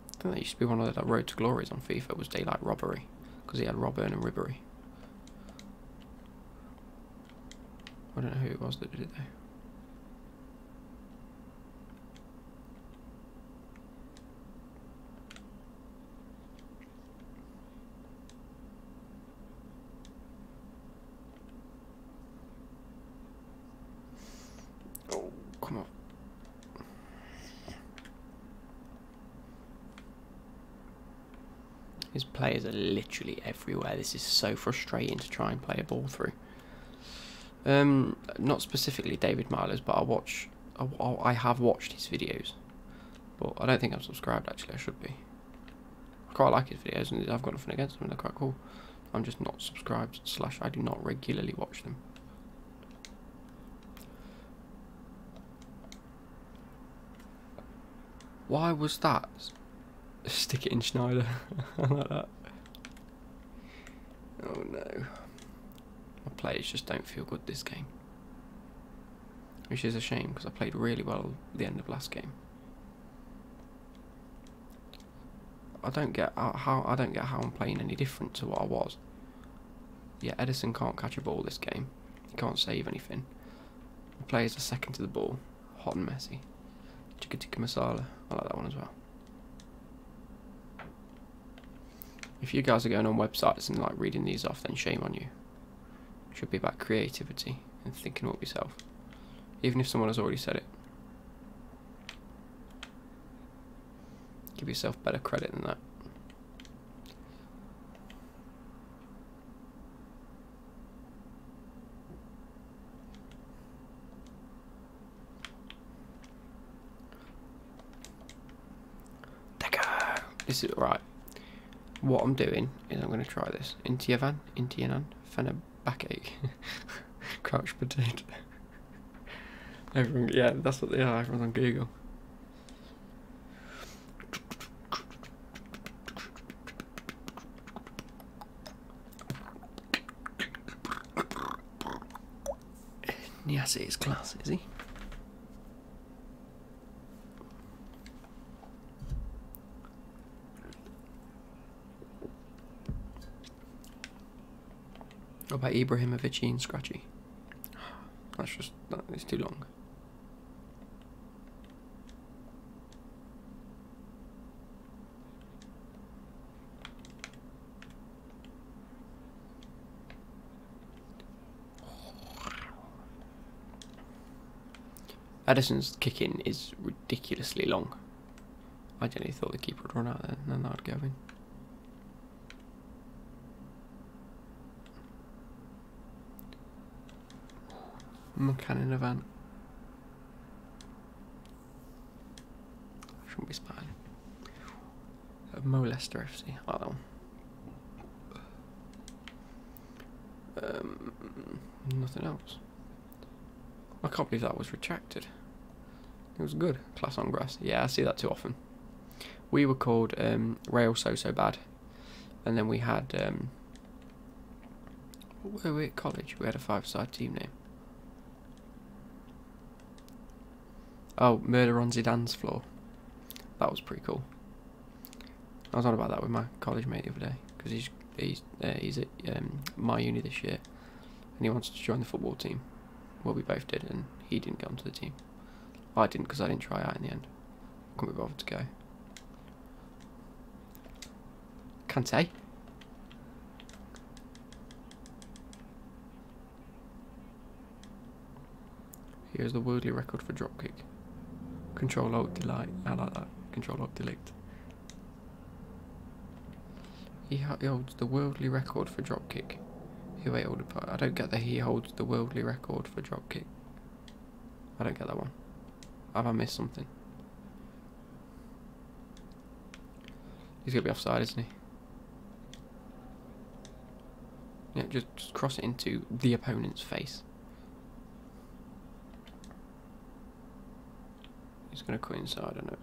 I think that used to be one of the Road to Glories on FIFA, was Daylight Robbery. Because he had Robin and Robbery. I don't know who it was that did it though. Oh, come on. His players are literally everywhere. This is so frustrating to try and play a ball through. Not specifically David Miller's, but I have watched his videos. But I don't think I'm subscribed, actually. I should be. I quite like his videos, and I've got nothing against them. They're quite cool. I'm just not subscribed, / I do not regularly watch them. Why was that? Stick it in Schneider. I like that. Oh no. My players just don't feel good this game. Which is a shame, because I played really well at the end of last game. I don't get how I'm playing any different to what I was. Yeah, Edison can't catch a ball this game. He can't save anything. The players are second to the ball. Hot and messy. Tikka tikka masala. I like that one as well. If you guys are going on websites and like reading these off, then shame on you. It should be about creativity and thinking up yourself. Even if someone has already said it. Give yourself better credit than that. This is right. What I'm doing is I'm going to try this. Intiavan, Fenna backache, crouch potato. Everyone, yeah, that's what they are. Everyone's on Google. Niasi is class, is he? What about Ibrahimovic and Scratchy? It's too long. Edison's kicking is ridiculously long. I genuinely thought the keeper would run out there and then that would go in. Cannon event. Shouldn't be smiling. Molester FC. I like that one. Nothing else. I can't believe that was retracted. It was good. Class on grass. Yeah, I see that too often. We were called Rail So Bad. And then we had where were we at college? We had a 5-side team name. Oh, Murder on Zidane's Floor. That was pretty cool. I was on about that with my college mate the other day, because he's at my uni this year, and he wanted to join the football team. Well, we both did, and he didn't get onto the team. I didn't, because I didn't try out in the end. Couldn't be bothered to go. Kante. Here's the worldly record for dropkick. Control Alt Delete. I like that. Control Alt Delete. He holds the worldly record for dropkick. I don't get that he holds the worldly record for dropkick. I don't get that one. Have I missed something? He's going to be offside, isn't he? Yeah, just cross it into the opponent's face. He's going to cut inside, I know.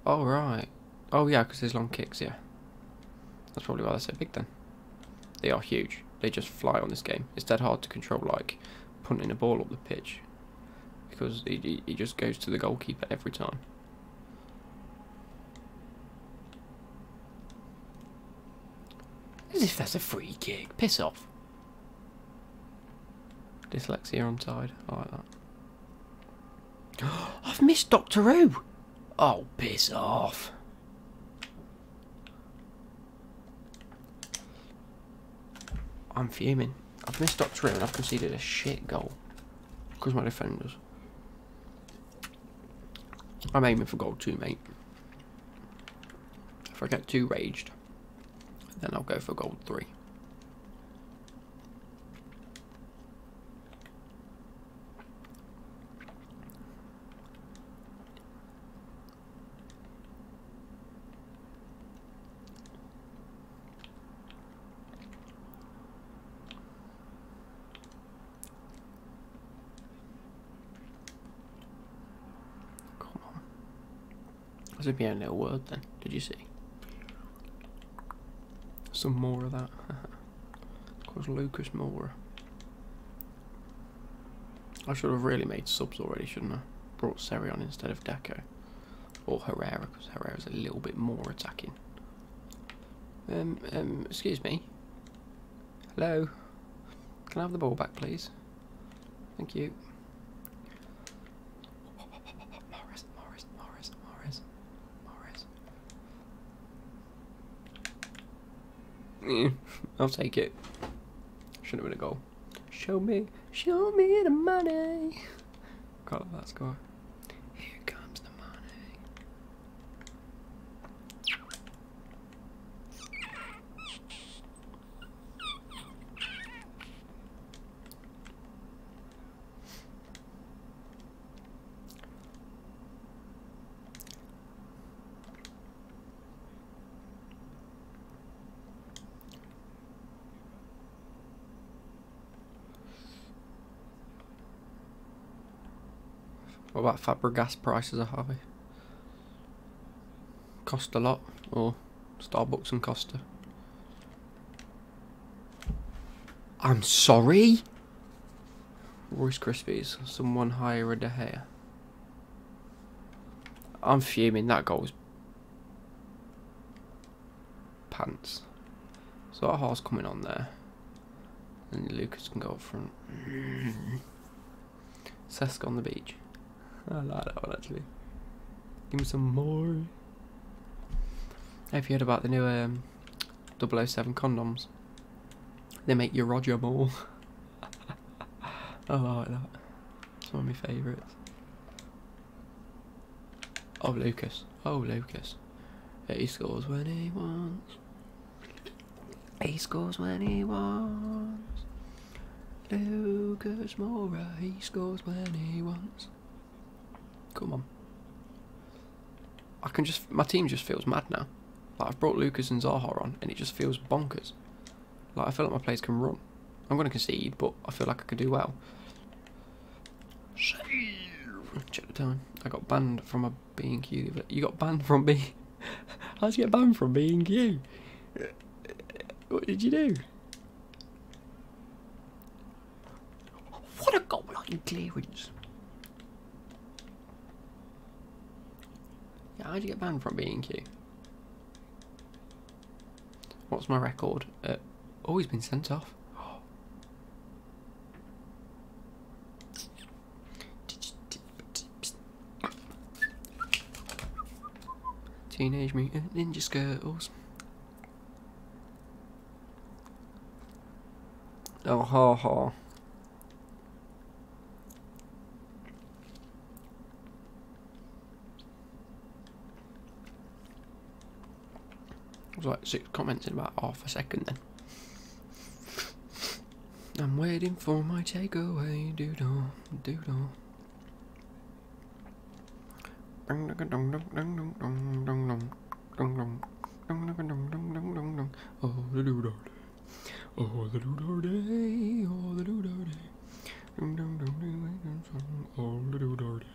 Oh, right. Oh, yeah, because there's long kicks, yeah. That's probably why they're so big then. They are huge. They just fly on this game. It's dead hard to control, like, punting a ball up the pitch. Because he just goes to the goalkeeper every time. As if that's a free kick. Piss off. Dyslexia on side. I like that. I've missed Doctor Who! Oh, piss off. I'm fuming. I've missed Doctor Who and I've conceded a shit goal. Because my defenders. I'm aiming for goal 2, mate. If I get too raged, then I'll go for goal 3. There'd be a little word then, did you see? Some more of that. Because Lucas Moura. I should have really made subs already, shouldn't I? Brought Seri on instead of Deco. Or Herrera, because Herrera's a little bit more attacking. Excuse me. Hello? Can I have the ball back, please? Thank you. I'll take it. Should have been a goal. Show me the money. Can't let that score. Here comes the money. What about Fabregas prices are high? Cost a lot, or Starbucks and Costa? I'm sorry? Royce Krispies, someone hire a De Gea. I'm fuming, that goal's pants. So Zaha's coming on there. And Lucas can go up front. Seska on the beach. I like that one actually. Give me some more. Have you heard about the new 007 condoms? They make you Roger more. I like that. It's one of my favourites. Oh, Lucas. Oh, Lucas. He scores when he wants. He scores when he wants. Lucas Moura, he scores when he wants. Come on. I can just... My team just feels mad now. Like, I've brought Lucas and Zaha on, and it just feels bonkers. Like, I feel like my players can run. I'm going to concede, but I feel like I could do well. Check the time. I got banned from a B&Q. You got banned from B... How'd you get banned from B&Q? What did you do? What a goal line clearance. Yeah, how'd you get banned from B&Q? What's my record? Oh, he's been sent off. Teenage Mutant Ninja Skirtles. Oh, ha ha. was like 6 comments in about half a second then. I'm waiting for my takeaway, doodle, doodle. Oh, the doodle day. Oh, the doodle day. Oh, the doodle day. Oh, the doodle day.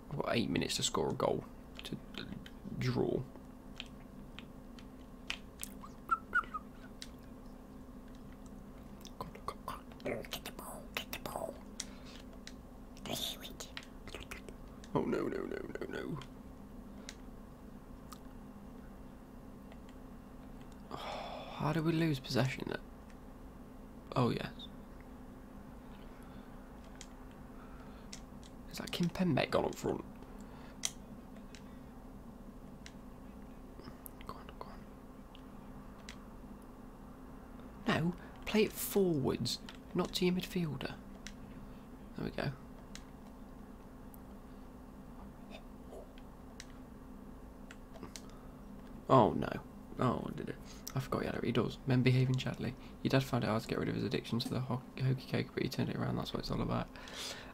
I've got 8 minutes to score a goal to draw. Get the ball, get the ball. Here we go. Oh no, no, no, no, no. Oh, how did we lose possession then? Oh yes. Is that Kim Pembe gone up front? Go on, go on. No, play it forwards, not to your midfielder. There we go. Oh no. Oh, did it? I forgot he does. Men behaving chattily. Your dad found out how to get rid of his addiction to the hokey cake, but he turned it around. That's what it's all about.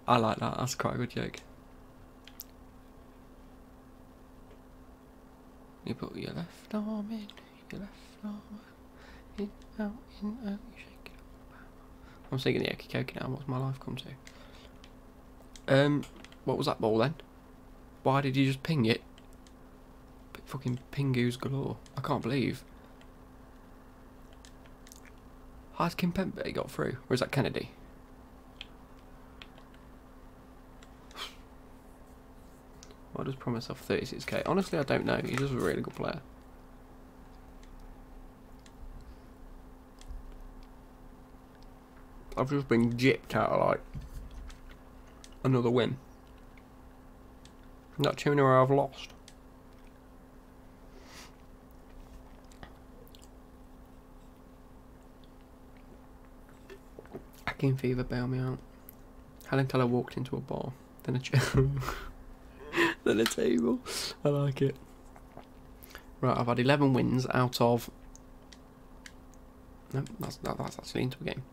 I like that. That's quite a good joke. You put your left arm in, your left arm in, out, you shake it up. I'm singing the hokey cake now. What's my life come to? What was that ball then? Why did you just ping it? Fucking pingoos galore. I can't believe. How's Kim Pembe got through? Or is that Kennedy? I just promised myself 36k. Honestly, I don't know. He's just a really good player. I've just been gypped out of like another win. Not too many where I've lost. Hacking fever bailed me out. Helen Keller walked into a bar, then a chair, then a table. I like it. Right, I've had 11 wins out of. No, that's actually into a game.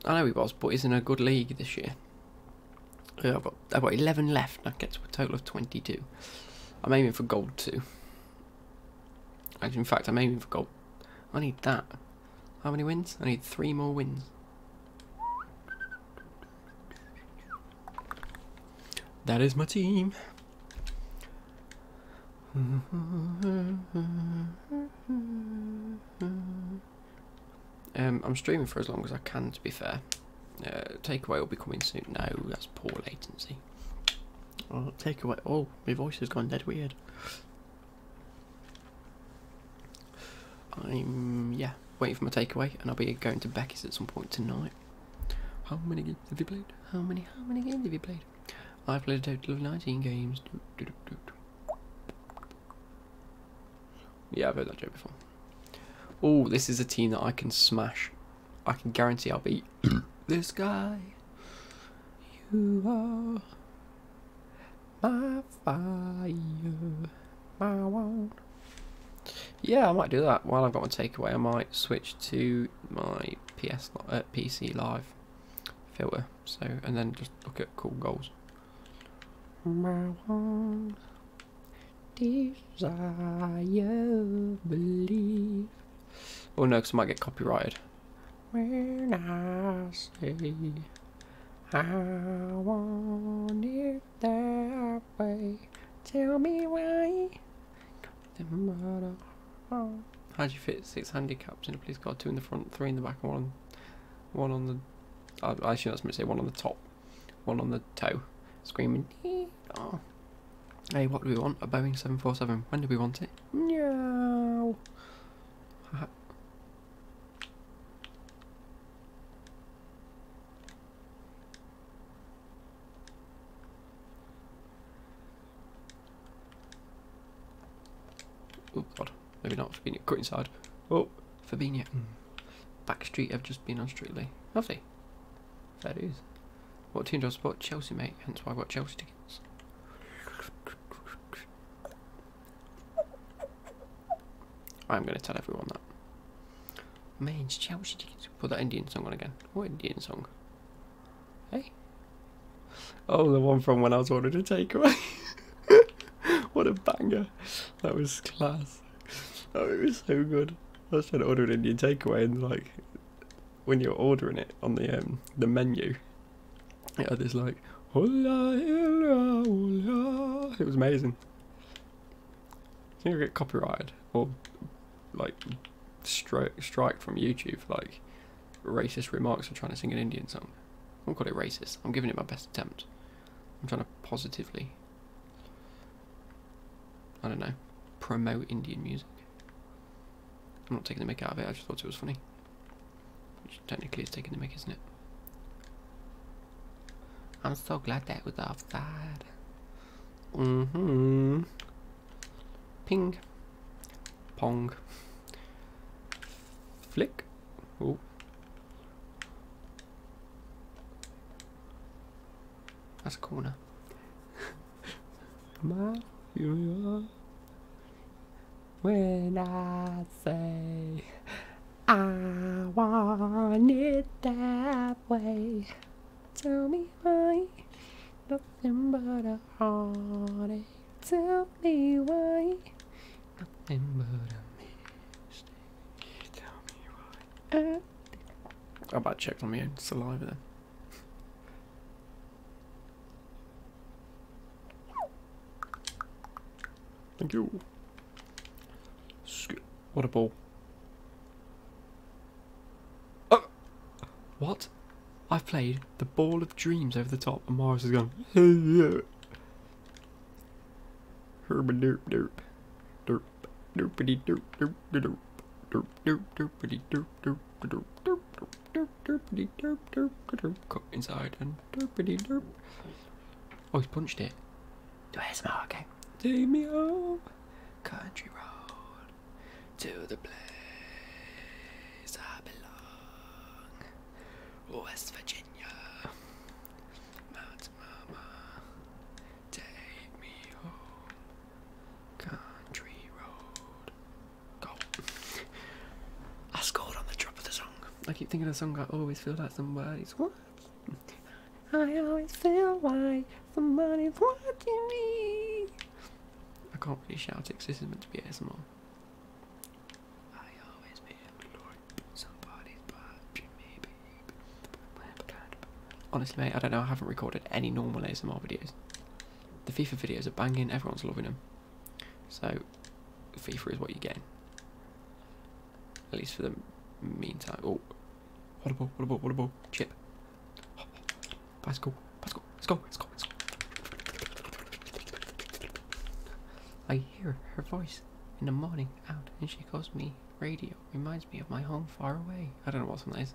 I know he was, but he's in a good league this year. I've got 11 left, and I get to a total of 22. I'm aiming for gold 2. In fact, I'm aiming for gold. I need that. How many wins? I need 3 more wins. That is my team. I'm streaming for as long as I can, to be fair. Takeaway will be coming soon. No, that's poor latency. Oh, takeaway. Oh, my voice has gone dead weird. I'm, yeah, waiting for my takeaway, and I'll be going to Becky's at some point tonight. How many games have you played? How many games have you played? I've played a total of 19 games. Yeah, I've heard that joke before. Oh, this is a team that I can smash. I can guarantee I'll beat this guy. You are my fire, my one. Yeah, I might do that. While I've got my takeaway, I might switch to my PC Live filter. So, and then just look at cool goals. My one desire, believe. Oh no, because I might get copyrighted. When I say I want it that way, tell me why. How do you fit 6 handicaps in a police car? 2 in the front, 3 in the back, and one on the. I assume that's meant to say 1 on the top, 1 on the toe, screaming. Oh. Hey, what do we want? A Boeing 747. When do we want it? No. Oh god, maybe not. Fabinho, cut inside. Oh, Fabinho. Backstreet have just been on Strictly. Have they? Fair dues. What team do I support? Chelsea, mate. Hence why I've got Chelsea tickets. I'm going to tell everyone that. Man's Chelsea tickets. Put that Indian song on again. What Indian song? Hey? Oh, the one from when I was ordering a takeaway. What a banger. That was class. Oh, it was so good. I was trying to order an Indian takeaway and like when you're ordering it on the menu, it had this like hola, hola, hola. It was amazing. I think I get copyrighted or like strike from YouTube for like racist remarks for trying to sing an Indian song. I won't call it racist. I'm giving it my best attempt. I'm trying to positively, I don't know, promote Indian music. I'm not taking the mick out of it, I just thought it was funny. Which technically is taking the mick, isn't it? I'm so glad that was offside. Ping. Pong. Flick. Oh. That's a corner. When I say I want it that way, tell me why, nothing but a heartache. Tell me why, nothing but a mistake. Tell me why. I about checked on my own saliva then. Thank you. What a ball. Oh! What? I've played the ball of dreams over the top and Mars has gone. Herba derp derp. Derp. Derpity derp derp derp. Derp derp derpity derp derp derp derp derp derpity derp derp derp. Cut inside and derpity derp. Oh, he's punched it. Do I ASMR? Okay. Take me home, country road, to the place I belong, West Virginia, Mount Mama, take me home, country road, go. I scored on the drop of the song. I keep thinking of the song, I always feel like somebody's what? I always feel like somebody's watching me. I can't really shout it because this is meant to be ASMR. I always feel like somebody's watching me, baby. Honestly, mate, I don't know. I haven't recorded any normal ASMR videos. The FIFA videos are banging. Everyone's loving them. So, FIFA is what you're getting. At least for the meantime. Oh, what a ball! What a ball! What a ball! Chip. Bicycle. Bicycle. Let's go. Let's go. Let's go. I hear her voice in the morning out and she calls me radio. Reminds me of my home far away. I don't know what song that is.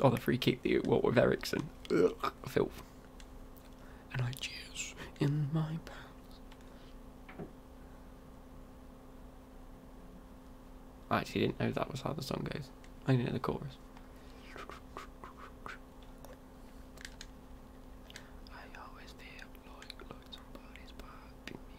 Oh, the free kick, what with Ericsson. Ugh, filth. And I cheers in my pants. I actually didn't know that was how the song goes. I only know the chorus. I always feel like somebody's watching me.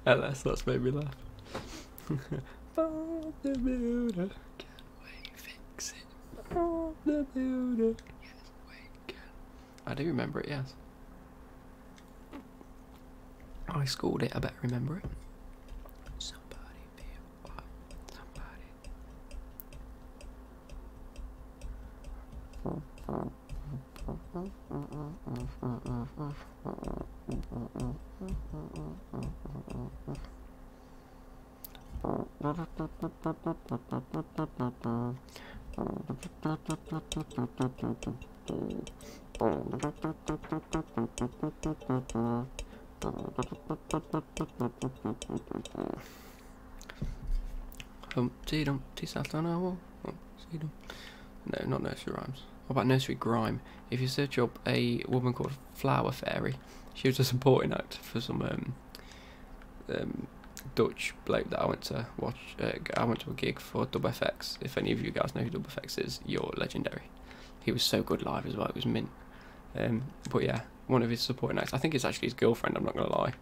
LS, that's made me laugh. Bob the Builder, can we fix it? Bob the Builder, yes we can. I do remember it, yes. I scored it, I better remember it. Somebody feel like somebody. Humpty sat on a wall. No, not nursery rhymes. What about nursery grime? If you search up a woman called Flower Fairy, she was a supporting act for some Dutch bloke that I went to watch. I went to a gig for Dub FX. If any of you guys know who Dub FX is, you're legendary. He was so good live as well. It was mint. But yeah, one of his supporting acts. I think it's actually his girlfriend. I'm not gonna lie.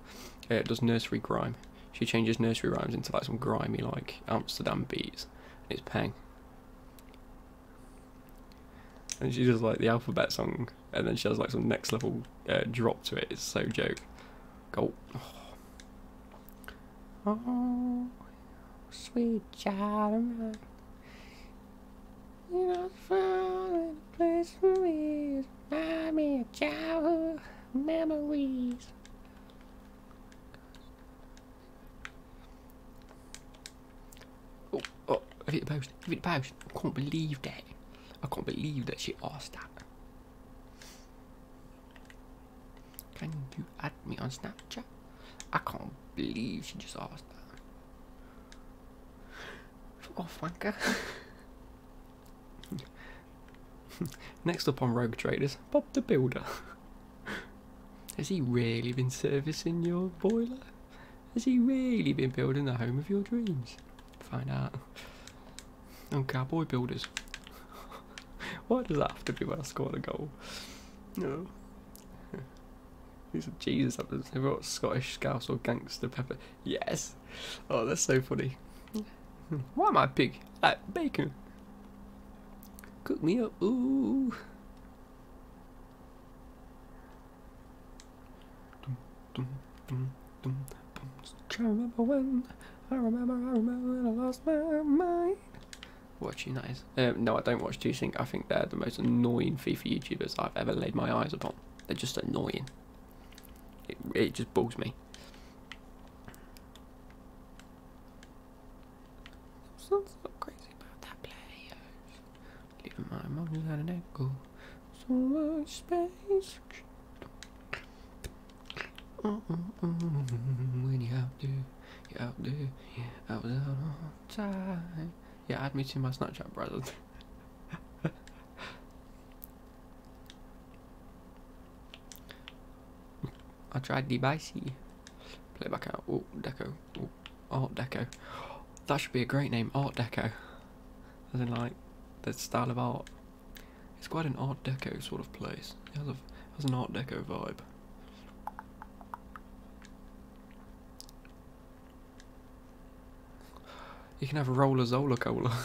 Does nursery grime. She changes nursery rhymes into like some grimy like Amsterdam beats. It's peng. And she does like the alphabet song, and then she has like some next level drop to it. It's so joke. Go. Oh, sweet child of mine. You know, found a place for me. Remind me of childhood memories. Oh, I've hit the post. I've hit the post. I can't believe that. I can't believe that she asked that. Can you add me on Snapchat? I can't believe she just asked that. Fuck off, wanker. Next up on Rogue Traders, Bob the Builder. Has he really been servicing your boiler? Has he really been building the home of your dreams? Find out. On Cowboy Builders. Why does that have to be when I score the goal? No. Jesus, I've got Scottish Scouse or Gangster Pepper. Yes. Oh, that's so funny. Why am I pig? Like bacon. Cook me up. Ooh. I remember when I remember when I lost my mind. Watching that is. No, I don't watch G-Sync. I think they're the most annoying FIFA YouTubers I've ever laid my eyes upon. They're just annoying. It just bugs me. What's so crazy about that player? Leaving my emotions at an echo. So much space. When you have to, I was out on time. Yeah, add me to my Snapchat, brother. I tried the Bicey. Play back out. Oh, Deco. Oh, Art Deco. That should be a great name, Art Deco. As in, like, the style of art. It's quite an Art Deco sort of place. It has an Art Deco vibe. You can have a Roller Zola Cola.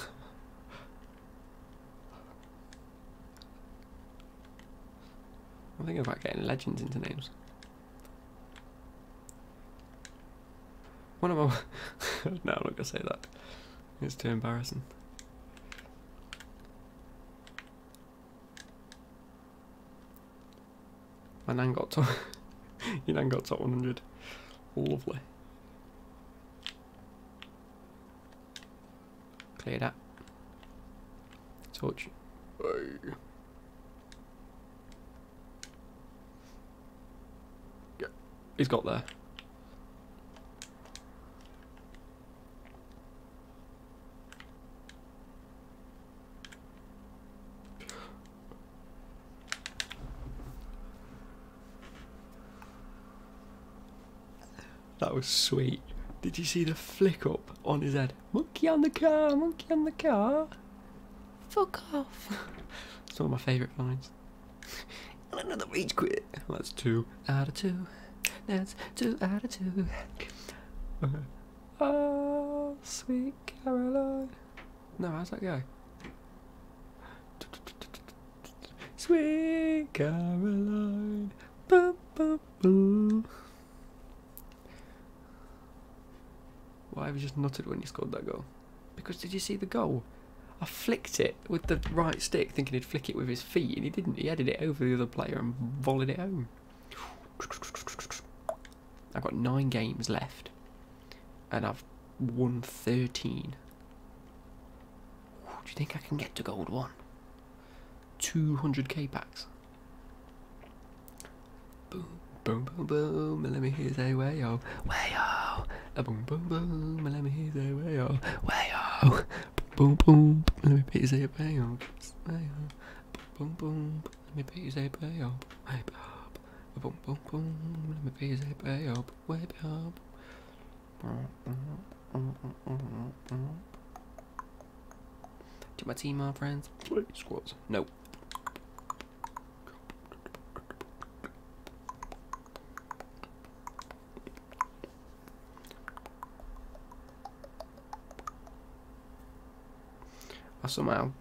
I'm thinking about getting legends into names. One of my... No, I'm not going to say that. It's too embarrassing. My nan got top... Your nan got top 100. Lovely. Clear that. Touch. Yeah, he's got there. That was sweet. Did you see the flick up on his head? Monkey on the car, monkey on the car. Fuck off. It's one of my favourite lines. And another rage quit. That's 2 out of 2. That's 2 out of 2. Oh, sweet Caroline. No, how's that go? Sweet Caroline. Boom, boom, boom. Why have you just nutted when you scored that goal? Because did you see the goal? I flicked it with the right stick thinking he'd flick it with his feet and he didn't. He headed it over the other player and volleyed it home. I've got 9 games left and I've won 13. Do you think I can get to gold 1? 200k packs. Boom, boom, boom, boom. Let me hear say way yo, way yo. A boom, boom, boom. Let me hear say way yo, way yo. Boom, boom. Let me hear say way yo, way yo. Boom, boom. Let me hear say way yo, way up. Boom, boom, boom. Let me hear say way up, way up. To my team, my friends. Squats. No. I somehow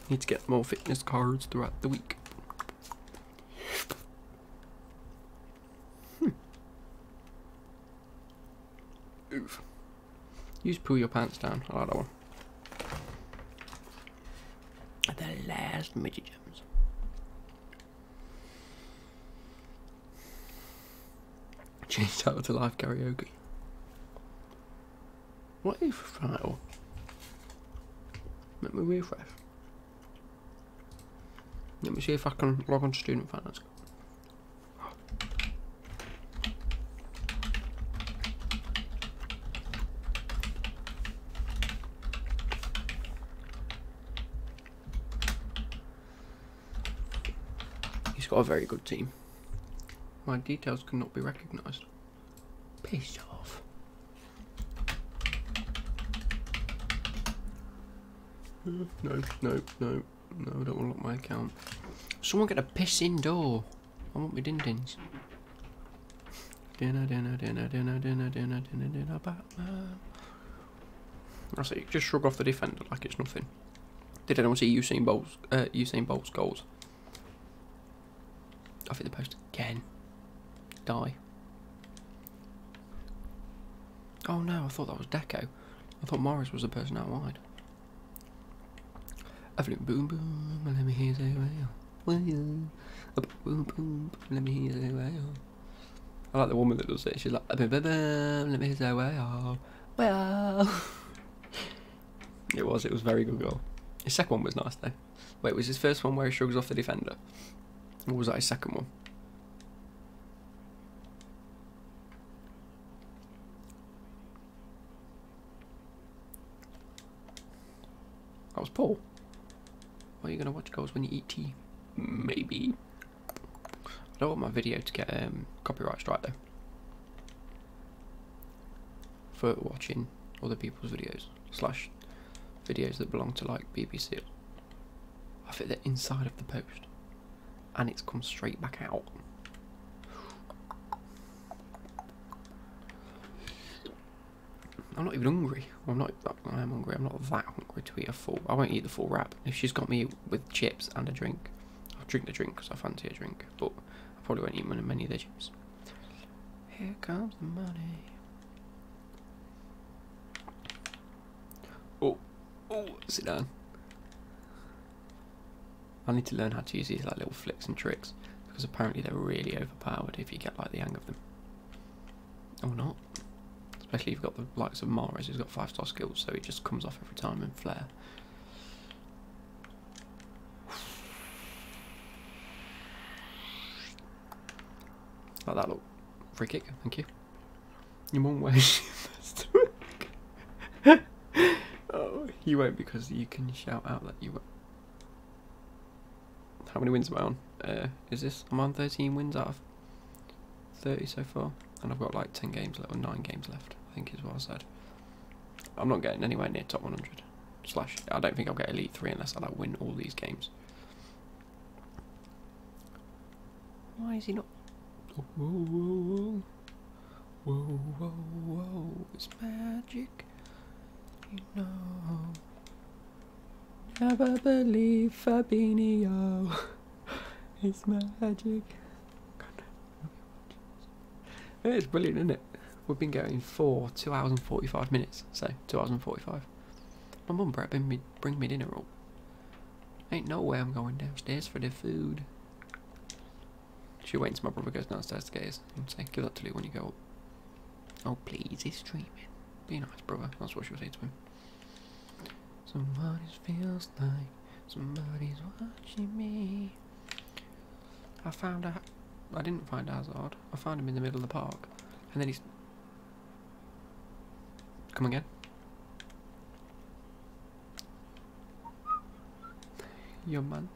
need to get more fitness cards throughout the week. Oof. You just pull your pants down. I like that one. The last midget gems. Changed out to live karaoke. What is file? Let me refresh. Let me see if I can log on to Student Finance. He's got a very good team. My details cannot be recognised. Piss off. No, no, no, no, I don't want to lock my account. Someone get a piss indoor. I want my din-dins. Dinner, dinner, dinner, dinner, dinner, dinner, dinner, dinner, Batman. I say, just shrug off the defender like it's nothing. Did anyone see Usain Bolt's goals? I think the post again. Die. Oh no, I thought that was Deco. I thought Morris was the person out wide. I think boom boom, let me hear say well. Boom boom, let me hear say well. I like the woman that does it. She's like boom boom boom, let me hear say well. It was very good goal. His second one was nice though. Wait, was his first one where he shrugs off the defender? Or was that his second one? That was Paul. Are you going to watch goals when you eat tea? Maybe. I don't want my video to get copyright strike though. For watching other people's videos. / videos that belong to like BBC. I think they're inside of the post. And it's come straight back out. I'm not even hungry. I am hungry. I'm not that hungry to eat a full. I won't eat the full wrap. If she's got me with chips and a drink, I'll drink the drink because I fancy a drink. But I probably won't eat many of the chips. Here comes the money. Oh, sit down. I need to learn how to use these like little flicks and tricks because apparently they're really overpowered if you get like the hang of them. Or not. Especially if you've got the likes of Mahrez who's got 5-star skills, so it just comes off every time in flair. Like that, look. Free kick, thank you. You won't wait. Oh, you won't because you can shout out that you won't. How many wins am I on? Is this? I'm on 13 wins out of 30 so far. And I've got like 10 games left, or 9 games left, I think is what I said. I'm not getting anywhere near top 100. / I don't think I'll get Elite 3 unless I like win all these games. Why is he not? Oh, whoa, whoa, whoa, whoa, whoa, whoa, it's magic, you know. Never believe Fabinho, it's magic. It's brilliant, isn't it? We've been going for 2 hours and 45 minutes, so 2 hours and 45. My mum bring me dinner up. Ain't no way I'm going downstairs for the food. She'll wait until my brother goes downstairs to get his and say, give that to Luke when you go up. Oh please, he's streaming. Be nice, brother. That's what she'll say to him. Someone feels like Somebody's watching me. I found out. I didn't find Hazard. I found him in the middle of the park, and then he's. Come again. Young man.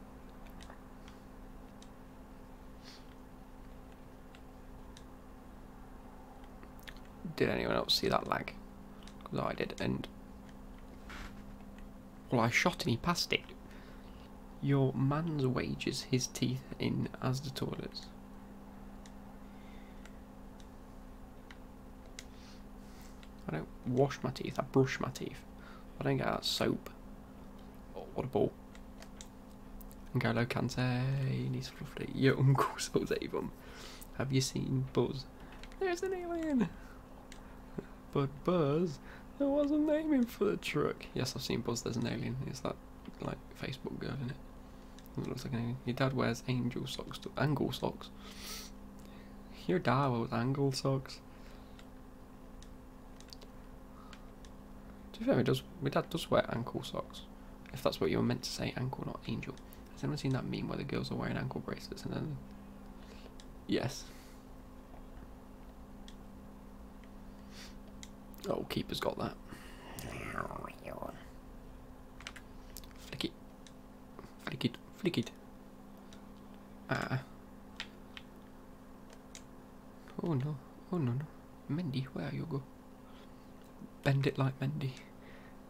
Did anyone else see that lag? Because I did, and well, I shot and he passed it. Your man's wages his teeth in as the toilets. I don't wash my teeth, I brush my teeth. I don't get out soap. Oh, what a ball. N'Golo Kante, he's fluffy. Your uncle sells Avon. Have you seen Buzz? There's an alien! But Buzz, there wasn't naming for the truck. Yes, I've seen Buzz, there's an alien. It's that, like, Facebook girl, isn't it? It looks like an alien. Your dad wears angel socks, angle socks. Your dad wears angle socks. To be fair, my dad does wear ankle socks. If that's what you were meant to say, ankle, not angel. Has anyone seen that meme where the girls are wearing ankle bracelets and then... Yes. Oh, keeper's got that. Flick it. Flick it. Flick it. Ah. Oh no. Oh no, no. Mendy, where you go? Bend it like Mendy.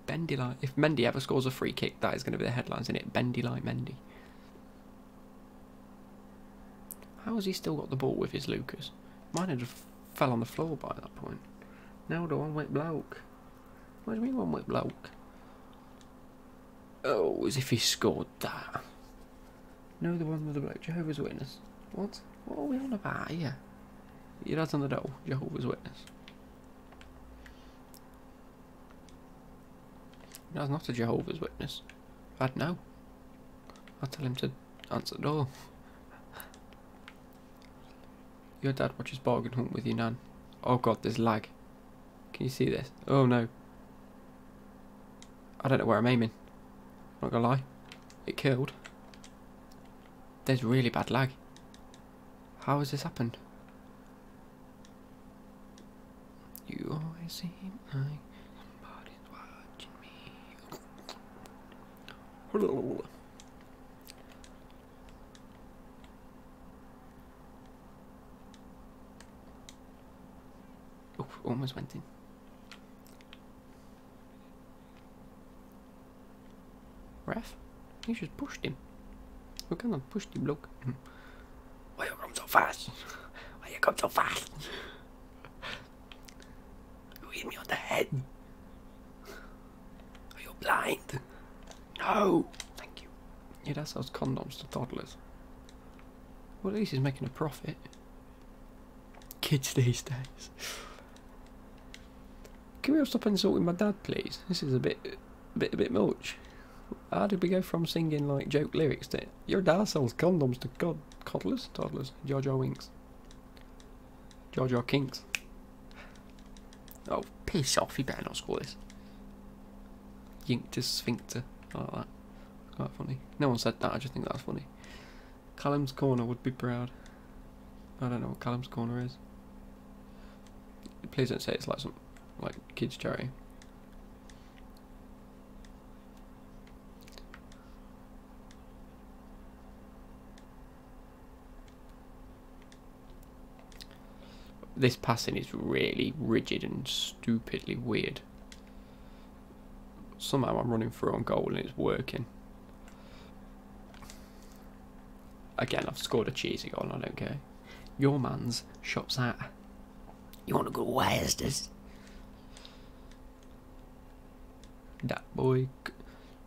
Bendy like... If Mendy ever scores a free kick, that is going to be the headlines, isn't it? Bendy like Mendy. How has he still got the ball with his Lucas? Mine had fell on the floor by that point. Now the one with bloke. What do you mean one with bloke? Oh, as if he scored that. No, the one with the bloke. Jehovah's Witness. What? What are we on about here? Your dad's on the door. Jehovah's Witness. That's not a Jehovah's Witness. I'd know. I'll tell him to answer the door. Your dad watches Bargain Hunt with your nan. Oh god, there's lag. Can you see this? Oh no. I don't know where I'm aiming. Not gonna lie. It killed. There's really bad lag. How has this happened? You always seem like somebody's watching me. Oh, almost went in. Ref? You just pushed him. We cannot push him, look. Why you come so fast? Why you come so fast? You hit me on the head. Are you blind? No! Thank you. Yeah, that sells condoms to toddlers. Well, at least he's making a profit. Kids these days. Can we all stop insulting my dad, please? This is a bit much. How did we go from singing like joke lyrics to your dad sells condoms to toddlers? Jar Jar Winks. Jar Jar Kinks. Oh, piss off, you better not score this. Yinked sphincter. I like that. It's quite funny. No one said that, I just think that's funny. Callum's Corner would be proud. I don't know what Callum's Corner is. Please don't say it's like some kids' charity. This passing is really rigid and stupidly weird. Somehow I'm running through on goal and it's working. Again, I've scored a cheesy goal and I don't care. Your man's shops at. You want to go where's this? That boy.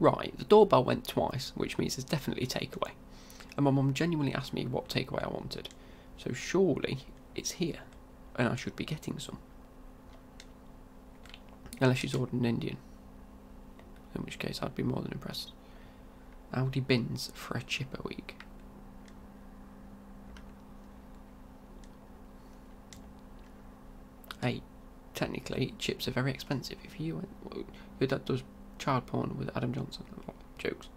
Right, the doorbell went twice, which means there's definitely takeaway. And my mum genuinely asked me what takeaway I wanted. So surely it's here. And I should be getting some. Unless she's ordered an Indian. In which case I'd be more than impressed. Aldi bins for a chip a week. Hey, technically chips are very expensive. If you went, your dad does child porn with Adam Johnson. Oh, jokes.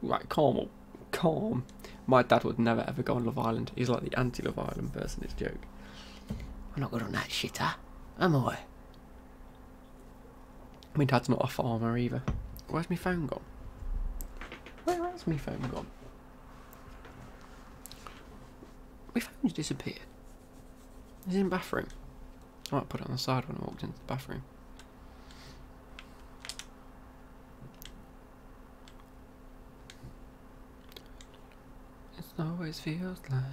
Right, calm. Calm. My dad would never ever go on Love Island. He's like the anti-Love Island person, it's a joke. I'm not good on that shit, huh? Am I? My dad's not a farmer either. Where's my phone gone? Where has my phone gone? My phone's disappeared. It's in the bathroom. I might put it on the side when I walked into the bathroom. It always feels like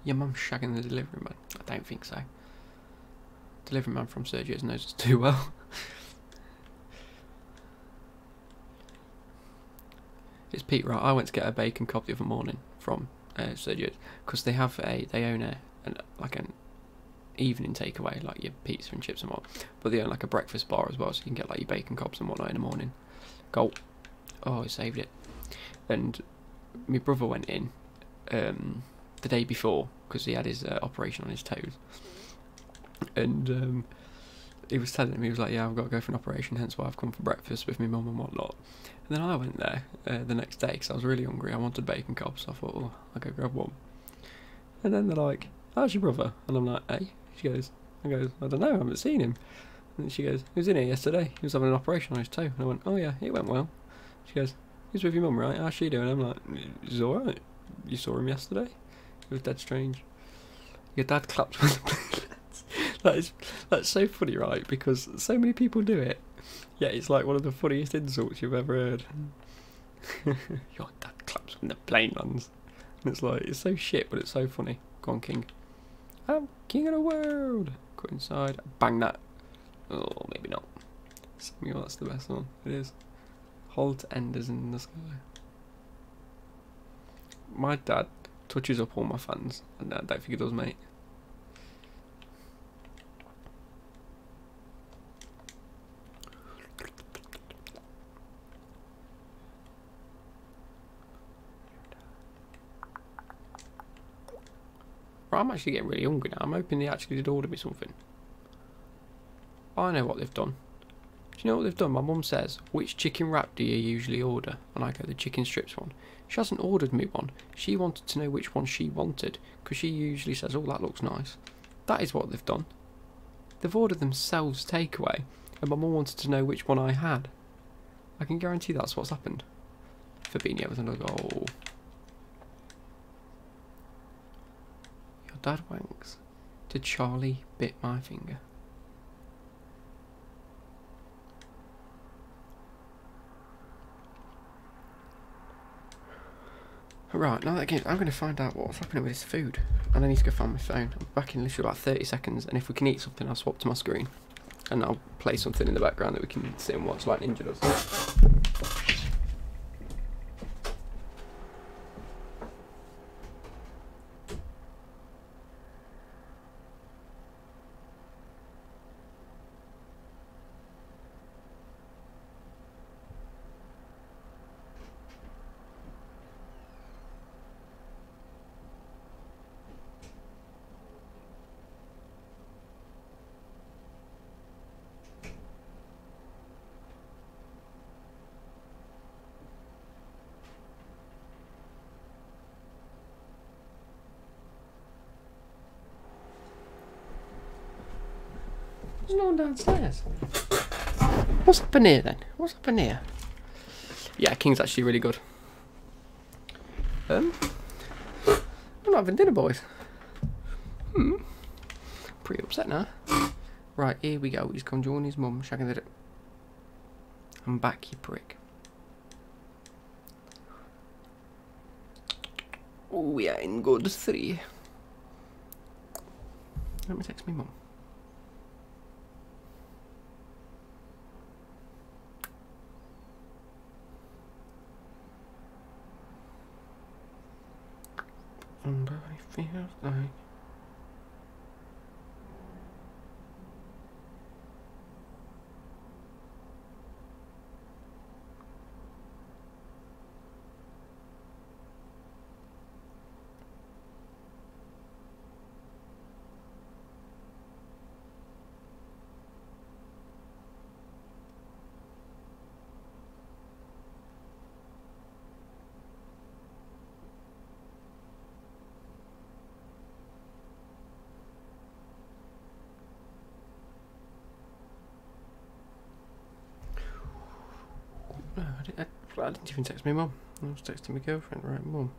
your mum's shagging the delivery man. I don't think so. Delivery man from Sergio's knows us too well. It's Pete, right? I went to get a bacon cob the other morning from Sergio's because they own an evening takeaway, like your pizza and chips and what, but they own like a breakfast bar as well, so you can get like your bacon cobs and whatnot in the morning. Gulp. Oh, I saved it. And my brother went in the day before because he had his operation on his toes, and he was telling him, he was like, yeah, I've got to go for an operation, hence why I've come for breakfast with my mum and whatnot. And then I went there the next day because I was really hungry. I wanted bacon cobs, so I thought, oh, I'll go grab one. And then they're like, how's your brother? And I'm like, hey. I goes, I don't know, I haven't seen him. And she goes, he was in here yesterday. He was having an operation on his toe. And I went, oh yeah, it went well. She goes, he's with your mum, right? How's she doing? I'm like, he's alright. You saw him yesterday? It was dead strange. Your dad claps with the platelets. That's so funny, right? Because so many people do it. Yeah, it's like one of the funniest insults you've ever heard. Your dad claps with the plain ones. And it's like, it's so shit, but it's so funny. Go on, King. I'm king of the world. Go inside. Bang that. Oh, maybe not. Samuel, that's the best one. It is. Halt enders in the sky. My dad touches up all my fans, and I don't think he does, mate. Right, I'm actually getting really hungry now. I'm hoping they actually did order me something. I know what they've done. Do you know what they've done? My mum says, which chicken wrap do you usually order? And I go, the chicken strips one. She hasn't ordered me one. She wanted to know which one she wanted, because she usually says, oh, that looks nice. That is what they've done. They've ordered themselves takeaway, and my mum wanted to know which one I had. I can guarantee that's what's happened. Fabinho was another goal. Your dad wanks. Did Charlie bit my finger? Right, now that again, I'm going to find out what's happening with this food. And I need to go find my phone. I'm back in literally about 30 seconds, and if we can eat something, I'll swap to my screen. And I'll play something in the background that we can sit and watch like Ninja does. There's no one downstairs. What's happened here then? What's happened here? Yeah, King's actually really good. I'm not having dinner, boys. Pretty upset now. Right, here we go. He's come join his mum, shagging the... I'm back, you prick. Oh, we are in good 3. Let me text me mum. And I feel like... I didn't even text my mum. I was texting my girlfriend. Right, mum.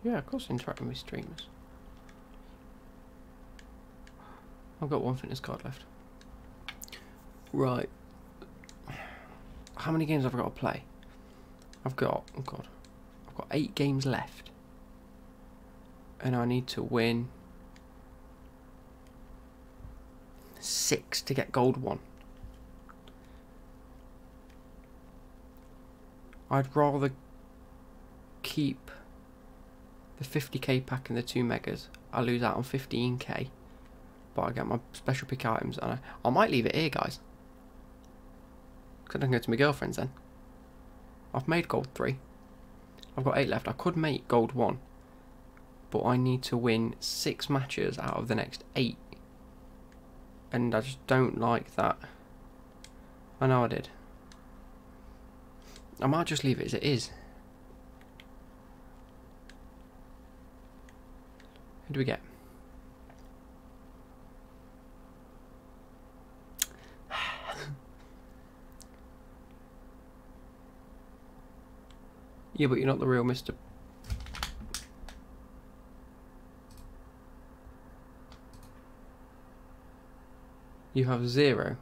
Yeah, of course, interacting with streamers. I've got one fitness card left. Right. How many games have I got to play? I've got, oh god, I've got 8 games left. And I need to win 6 to get gold 1. I'd rather keep the 50k pack and the 2 megas. I lose out on 15k, but I get my special pick items, and I might leave it here, guys, because I don't go to my girlfriend's then. I've made gold 3. I've got 8 left. I could make gold 1, but I need to win 6 matches out of the next 8, and I just don't like that. I know I did. I might just leave it as it is. Who do we get? Yeah, but you're not the real Mr. You have 0.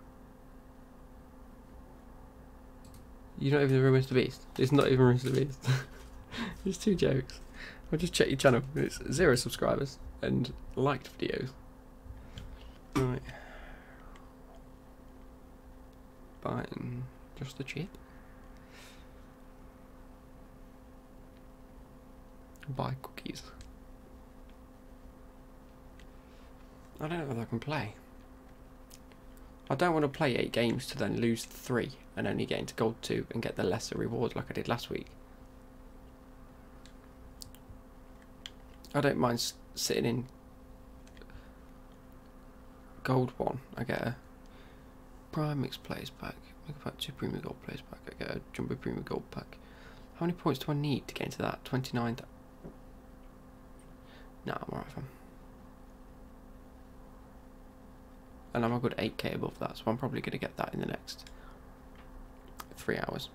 You're not even the real Mr. Beast. It's not even Mr. Beast. It's 2 jokes. I'll just check your channel. It's 0 subscribers and liked videos. Right. Buying just the chip. Buy cookies. I don't know if I can play. I don't want to play 8 games to then lose 3 and only get into gold 2 and get the lesser reward like I did last week. I don't mind sitting in gold 1. I get a prime mixed players pack. Mega pack 2 premium gold players pack. I get a jumbo premium gold pack. How many points do I need to get into that? 29. Nah, I'm alright, fam. And I'm a good 8k above that, so I'm probably going to get that in the next 3 hours.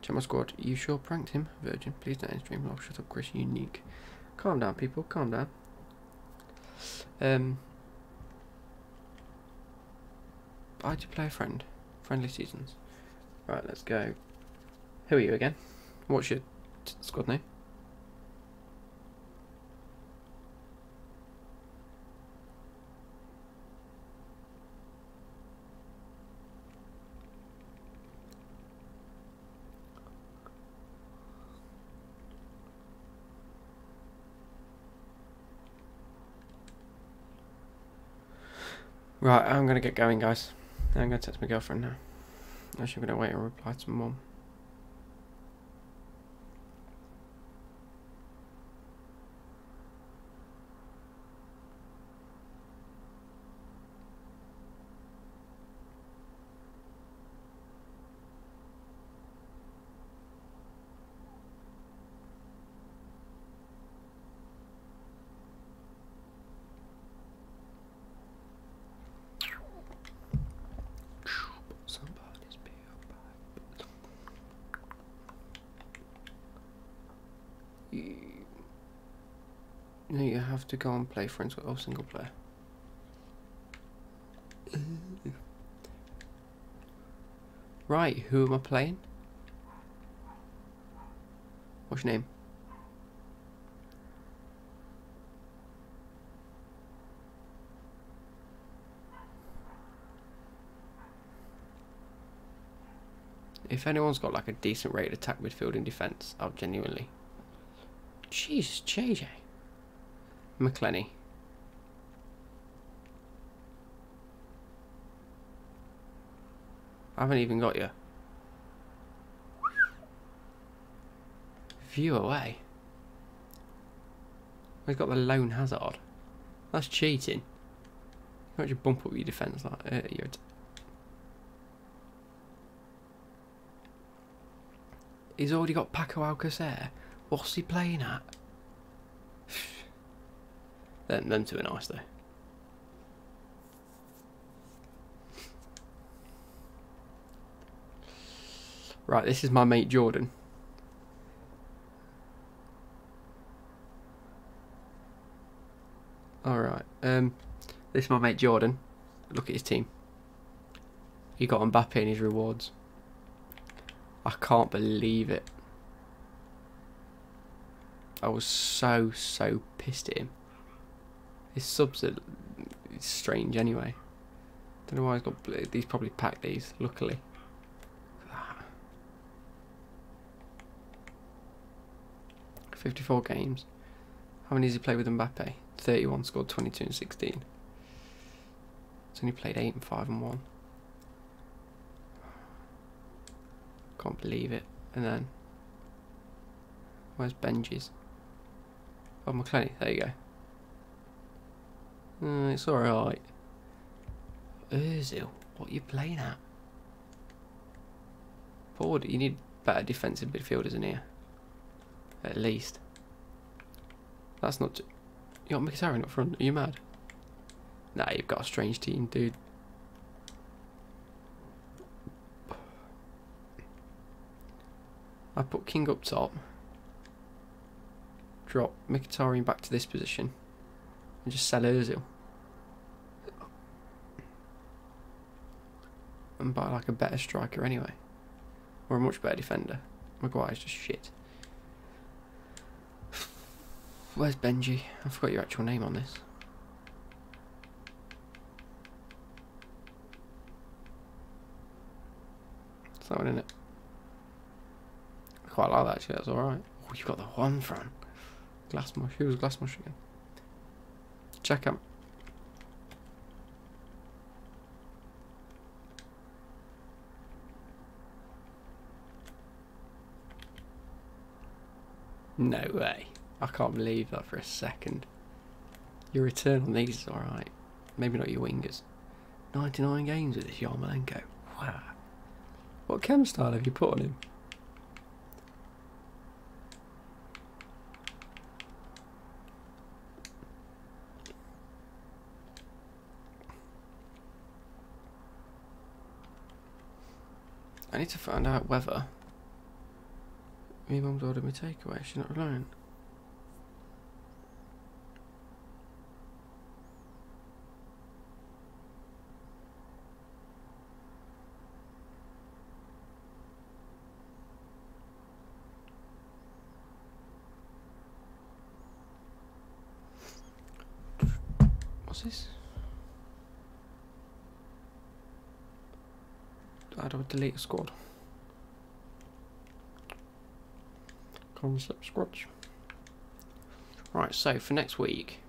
Check my squad. You sure pranked him, Virgin? Please don't end stream. Oh, shut up, Chris. Unique. Calm down, people. Calm down. I do play a friend. Friendly seasons. Right, let's go. Who are you again? What's your squad name? Right, I'm going to get going, guys. I'm going to text my girlfriend now. Actually, I'm going to wait and reply to mum. Somebody's No, you have to go and play friends with single player. Right, who am I playing? What's your name? If anyone's got like a decent rated attack, midfield and defence, I'll genuinely... Jesus, JJ. McClenny. I haven't even got you. View away. He's got the lone hazard. That's cheating. You can't just bump up your defence like He's already got Paco Alcacer. What's he playing at? them two are nice though. Right, this is my mate Jordan. Alright, this is my mate Jordan. Look at his team. He got Mbappe in his rewards. I can't believe it. I was so pissed at him. His subs are strange anyway. Don't know why he's got these. Probably packed these. Luckily. Look at that. 54 games. How many has he played with Mbappe? 31, scored 22 and 16. He's only played 8 and 5 and 1. Can't believe it. And then where's Benji's? Oh, McClenny. There you go. It's alright. Ozil, what are you playing at? Forward, you need better defensive midfielders in here. At least. That's not... You got Mkhitaryan up front. Are you mad? Nah, you've got a strange team, dude. I put King up top. Drop Mkhitaryan back to this position. And just sell Ozil. And buy like a better striker anyway. Or a much better defender. Maguire's just shit. Where's Benji? I forgot your actual name on this. It's that one, isn't it? I quite like that actually, that's alright. Oh, you've got the one front. Glassmush. Who was Glassmush again? Check him. No way. I can't believe that for a second. Your return on these is alright. Maybe not your wingers. 99 games with this Yarmolenko. Wow. What chem style have you put on him? I need to find out whether my mum's ordered me takeaway. She's not alone. What's this? How do I delete a squad? Concept squads. Right, so for next week,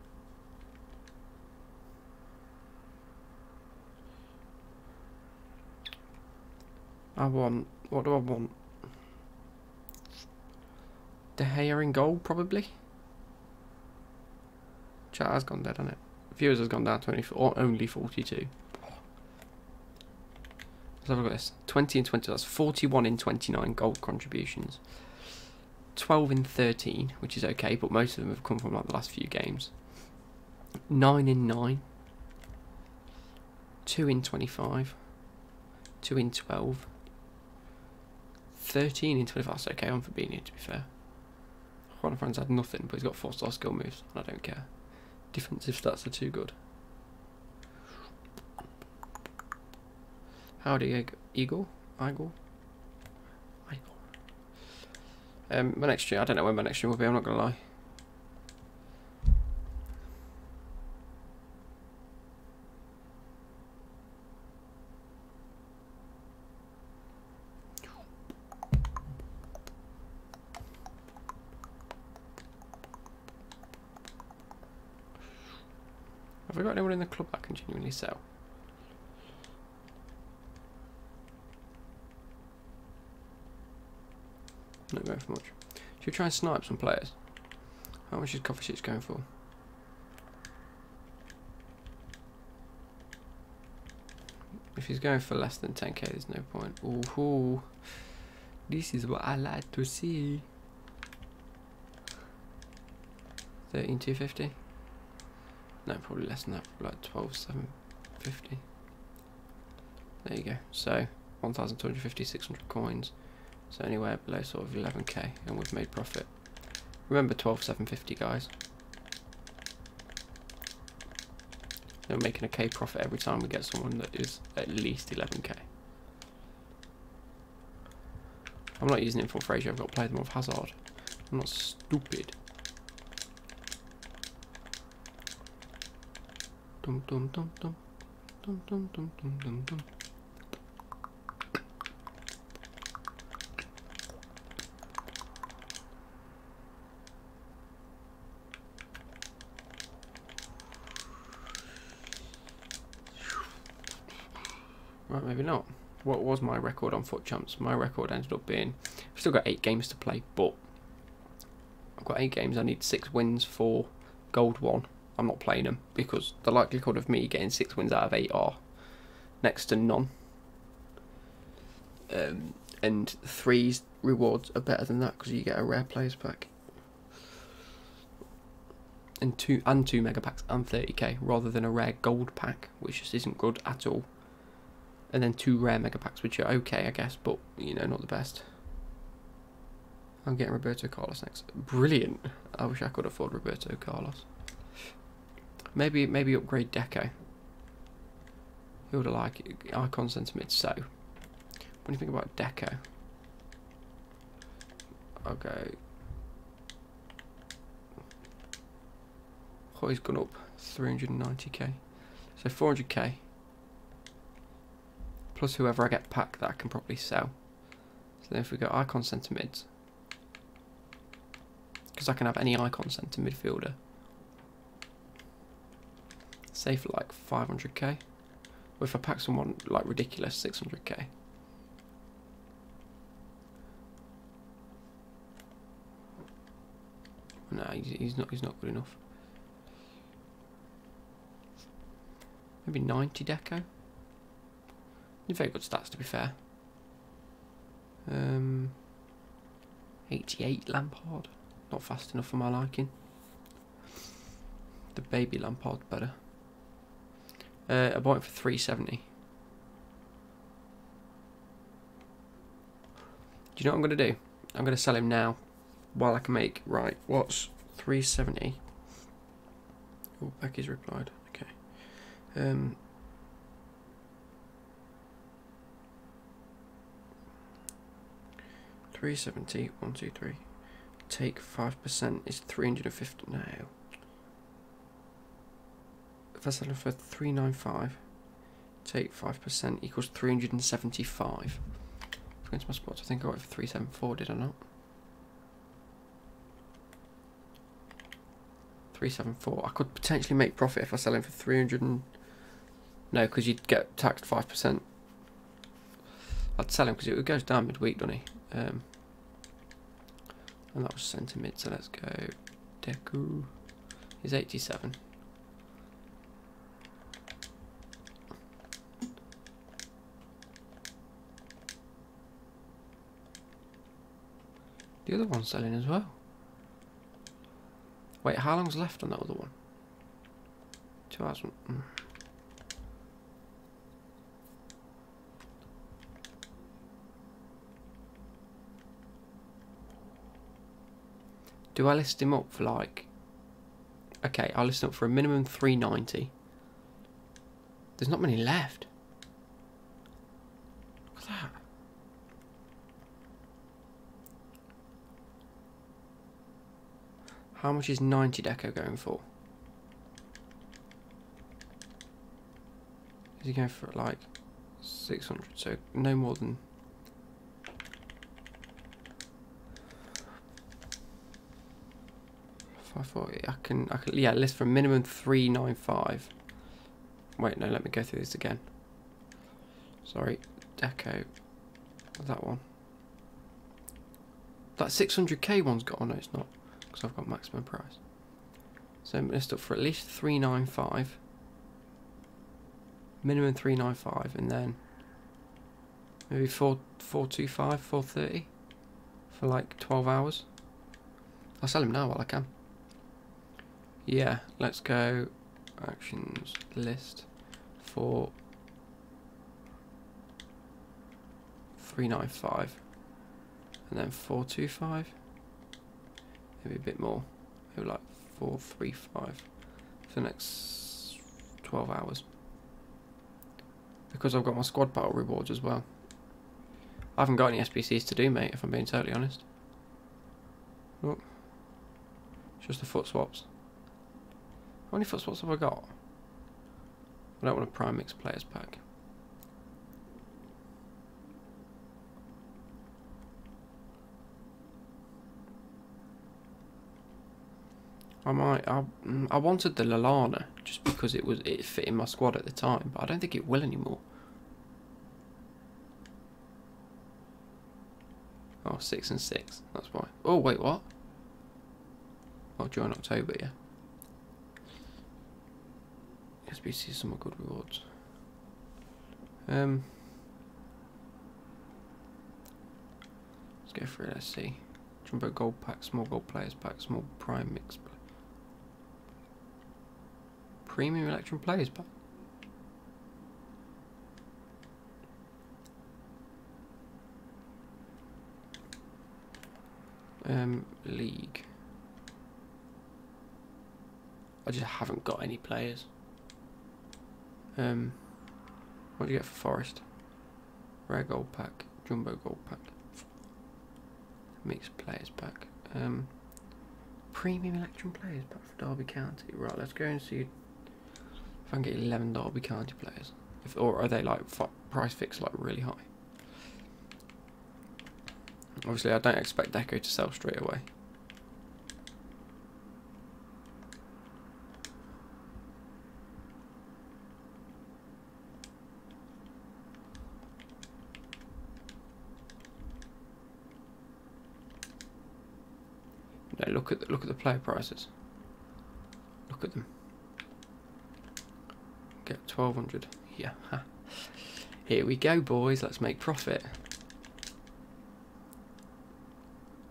I want, what do I want? De Gea in goal, probably. Chat has gone dead on it. Viewers has gone down 24, or only 42. Let's have a look at this. 20 and 20, that's 41 in 29 goal contributions. 12 in 13, which is okay, but most of them have come from like the last few games. 9 in 9. 2 in 25. 2 in 12. 13 in 25. That's okay on Fabinho, to be fair. One of friends had nothing, but he's got 4-star skill moves, and I don't care. Defensive stats are too good. Howdy, Eagle? Igor? My next stream, I don't know when my next stream will be, I'm not going to lie. Have I got anyone in the club I can genuinely sell? Not going for much. Should we try and snipe some players? How much is Kovacic going for? If he's going for less than 10k, there's no point. Ooh, this is what I like to see. 13,250? No, probably less than that. Like 12,750. There you go. So 1,250, 600 coins. So anywhere below sort of 11k, and we've made profit. Remember 12,750, guys. We're making a K profit every time we get someone that is at least 11k. I'm not using it for Frazier, I've got to play them off Hazard. I'm not stupid. Dum dum dum dum dum dum dum dum dum dum. Right, maybe not. What was my record on Fut Champs? My record ended up being... I've still got 8 games to play, but... I've got 8 games, I need 6 wins for Gold 1. I'm not playing them, because the likelihood of me getting 6 wins out of 8 are next to none. And 3's rewards are better than that, because you get a rare players pack. And 2 mega packs and 30k, rather than a rare gold pack, which just isn't good at all. And then 2 rare mega packs, which are okay, I guess, but, you know, not the best. I'm getting Roberto Carlos next. Brilliant. I wish I could afford Roberto Carlos. Maybe upgrade Deco. Who would I like? Icon sentiment. So, what do you think about Deco? I'll go... Oh, he's gone up 390k. So 400k. Plus whoever I get pack that I can probably sell. So then if we go icon centre mids, because I can have any icon centre midfielder, say for like 500k, or if I pack someone like ridiculous 600k. No, he's not good enough. Maybe 90 Deco. Very good stats, to be fair. 88 Lampard. Not fast enough for my liking. The baby Lampard better. I bought it for 370. Do you know what I'm going to do? I'm going to sell him now while I can make... Right, what's 370? Oh, Becky's replied. Okay. 370, 1, 2, 3. Take 5% is 350 now. If I sell it for 395, take 5% equals 375. Going to my spots, I think I got it for 374, did I not? 374. I could potentially make profit if I sell him for 300 and... No, because you'd get taxed 5%. I'd sell him because it goes down midweek, doesn't he? And that was centre mid, so let's go Deku. He's 87. The other one's selling as well. Wait, how long's left on that other one? 2 hours. Do I list him up for like... Okay, I'll list him up for a minimum 390. There's not many left. Look at that. How much is 90 Deco going for? Is he going for like 600? So no more than... 540. I can yeah, list for a minimum 395. Wait, no, let me go through this again. Sorry, Deco. That one. That 600k one's got on. No, it's not. because I've got maximum price. So I'm list up for at least 395. Minimum 395, and then maybe 425, 430 for like 12 hours. I'll sell him now while I can. Yeah, let's go actions list for 395 and then 425, maybe a bit more, maybe like 435 for the next 12 hours, because I've got my squad battle rewards as well. I haven't got any SBCs to do, mate, if I'm being totally honest. Oh, it's just the foot swaps. How many foot swaps have I got? I don't want a prime mixed players pack. I wanted the Lallana just because it fit in my squad at the time, but I don't think it will anymore. Oh, 6 and 6. That's why. Oh wait, what? Oh, during October, yeah. SBC some more good rewards. Let's go through it. Let's see. Jumbo gold pack, small gold players pack, small prime mix. Premium Electrum players pack. League. I just haven't got any players. What do you get for Forest? Rare gold pack, jumbo gold pack, mixed players pack. Premium Electrum players pack for Derby County. Right, let's go and see if I can get 11 Derby County players. Or are they like price fixed like really high? Obviously, I don't expect Deco to sell straight away. No, look at the player prices. Look at them. Get 1200. Yeah. Here we go, boys. Let's make profit.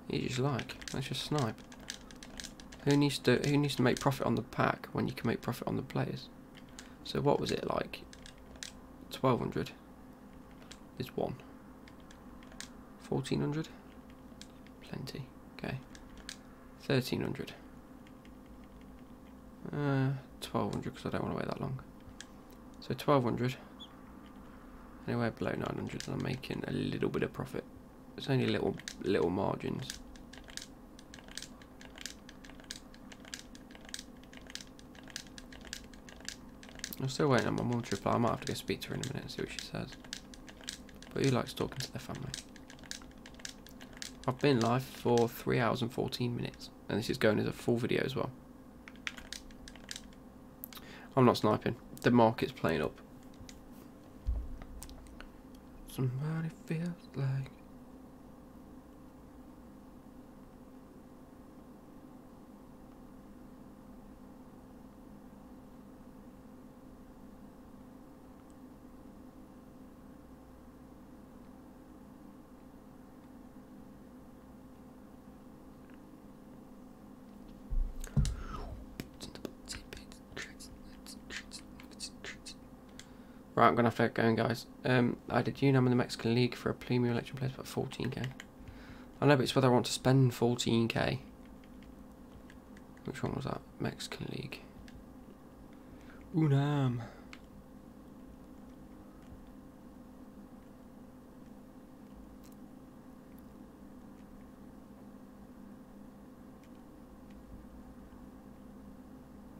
You just like. Let's just snipe. Who needs to make profit on the pack when you can make profit on the players? So what was it like? 1200 is one. 1400. Plenty. Okay. 1300. 1200 because I don't want to wait that long. So 1200. Anywhere below 900, and I'm making a little bit of profit. It's only little margins. I'm still waiting on my mum to reply. I might have to go speak to her in a minute and see what she says. But who likes talking to their family? I've been live for 3 hours and 14 minutes. And this is going as a full video as well. I'm not sniping. The market's playing up. Somebody feels like... Right, I'm going to have to get going, guys. I did Unam in the Mexican League for a premium Electrum place, about 14k. I know, but it's whether I want to spend 14k. Which one was that? Mexican League. Unam.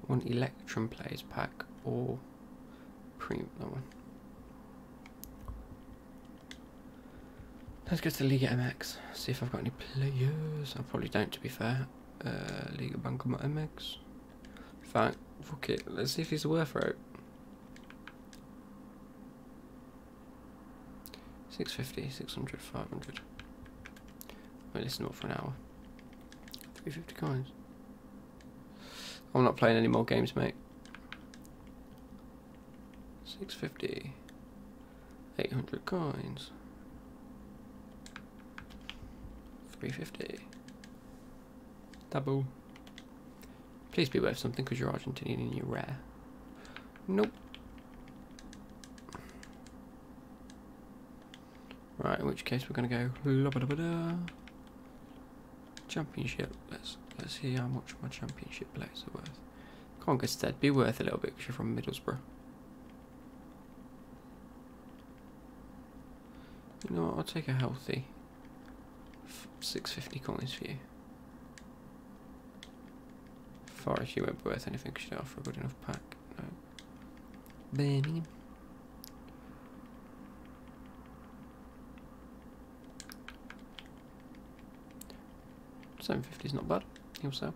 One Electrum Players pack or premium, that one. Let's go to the Liga MX, see if I've got any players. I probably don't, to be fair. Liga Banco MX. In fact, fuck it, let's see if he's worth it. 650, 600, 500. Wait, listen up for an hour. 350 coins. I'm not playing any more games, mate. 650. 800 coins. 350. Double. Please be worth something because you're Argentinian and you're rare. Nope. Right, in which case we're gonna go championship. Let's see how much my championship players are worth. Come on, Gusted, be worth a little bit because you're from Middlesbrough. You know what? I'll take a healthy 650 coins for you. Forest, you won't be worth anything because you don't offer a good enough pack. No. Benny. $750 is not bad. He'll sell.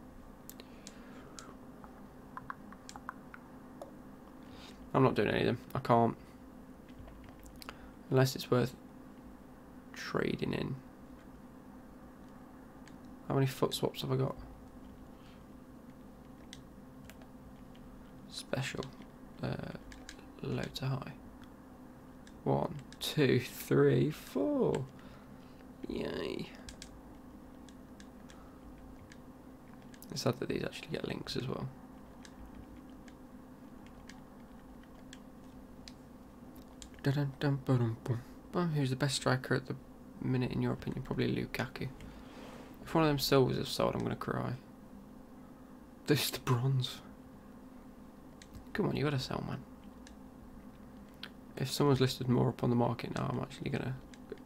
I'm not doing any of them. I can't. Unless it's worth trading in. How many foot swaps have I got? Special. Low to high. 1, 2, 3, 4. Yay. It's sad that these actually get links as well. Who's the best striker at the minute in your opinion? Probably Lukaku. If one of them silvers have sold, I'm going to cry. This is the bronze. Come on, you got to sell, man. If someone's listed more up on the market now, I'm actually going to...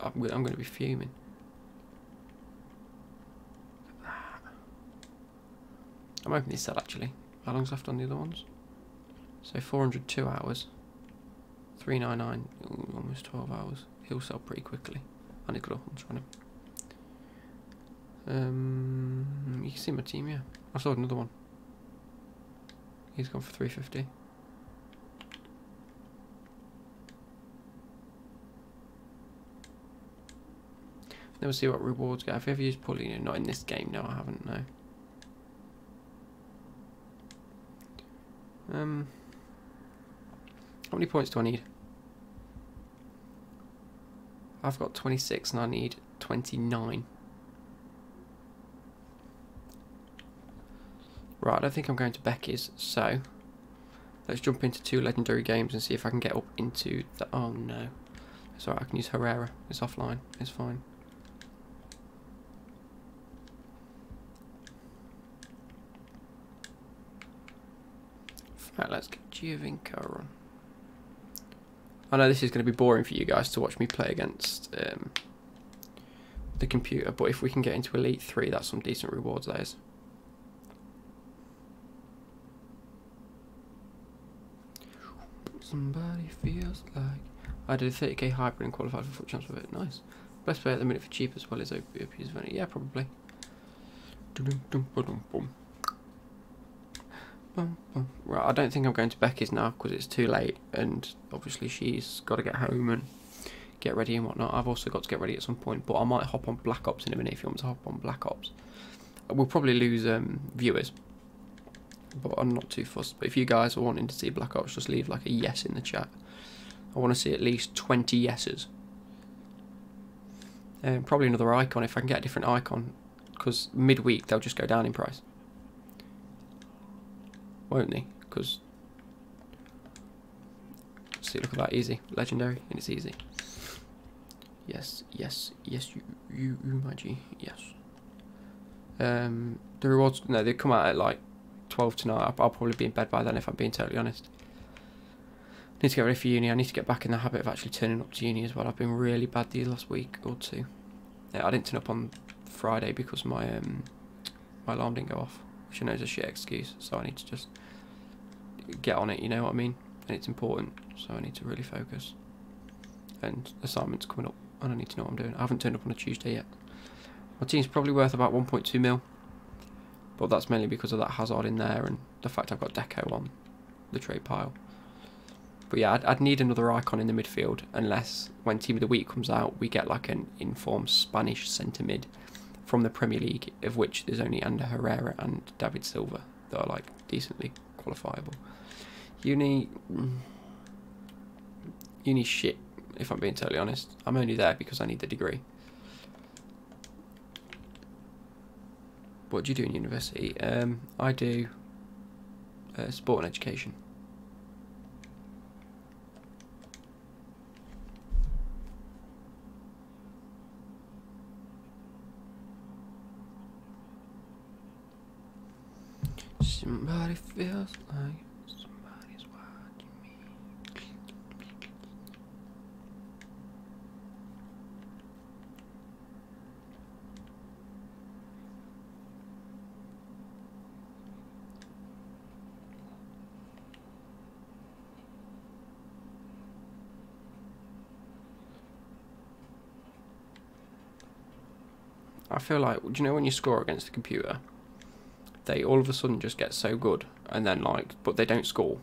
I'm going to be fuming. I'm hoping these sell actually. How long's left on the other ones? So 402 hours. 399. Ooh, almost 12 hours. He'll sell pretty quickly. And he's got a hunter on him. You can see my team, yeah. I sold another one. He's gone for 350. Never see what rewards get. Have you ever used Paulino? Not in this game, no I haven't, no. How many points do I need? I've got 26 and I need 29. Right, I don't think I'm going to Becky's, so let's jump into 2 legendary games and see if I can get up into the... Oh no. It's alright, I can use Herrera. It's offline. It's fine. Right, let's get Giovinco on. I know this is going to be boring for you guys to watch me play against the computer, but if we can get into Elite 3, that's some decent rewards, that is. Somebody feels like... I did a 30k hybrid and qualified for Fut Champs with it. Nice. Best player at the minute for cheap as well is OP's Vanity. Yeah, probably. Right, I don't think I'm going to Becky's now because it's too late and obviously she's got to get home and get ready and whatnot. I've also got to get ready at some point, but I might hop on Black Ops in a minute if you want to hop on Black Ops. We'll probably lose viewers, but I'm not too fussed. But if you guys are wanting to see Black Ops, just leave like a yes in the chat. I want to see at least 20 yeses. Probably another icon if I can get a different icon, because midweek they'll just go down in price. Won't they? Because see, look at that, easy, legendary, and it's easy. Yes, yes, yes, you, my G, yes. The rewards, no, they come out at like 12 tonight. I'll probably be in bed by then if I'm being totally honest. Need to get ready for uni. I need to get back in the habit of actually turning up to uni as well. I've been really bad the last week or two. Yeah, I didn't turn up on Friday because my my alarm didn't go off, which I know is a shit excuse. So I need to just get on it. You know what I mean? And it's important. So I need to really focus. And assignments coming up, and I need to know what I'm doing. I haven't turned up on a Tuesday yet. My team's probably worth about 1.2 mil, but that's mainly because of that Hazard in there and the fact I've got Deco on the trade pile. But yeah, I'd need another icon in the midfield, unless when Team of the Week comes out, we get like an informed Spanish centre mid from the Premier League, of which there's only Ander Herrera and David Silva that are like decently qualifiable. Uni shit, if I'm being totally honest. I'm only there because I need the degree. What do you do in university? I do sport and education. Somebody feels like somebody's watching me. I feel like, do you know when you score against the computer, they all of a sudden just get so good, and then like, but they don't score.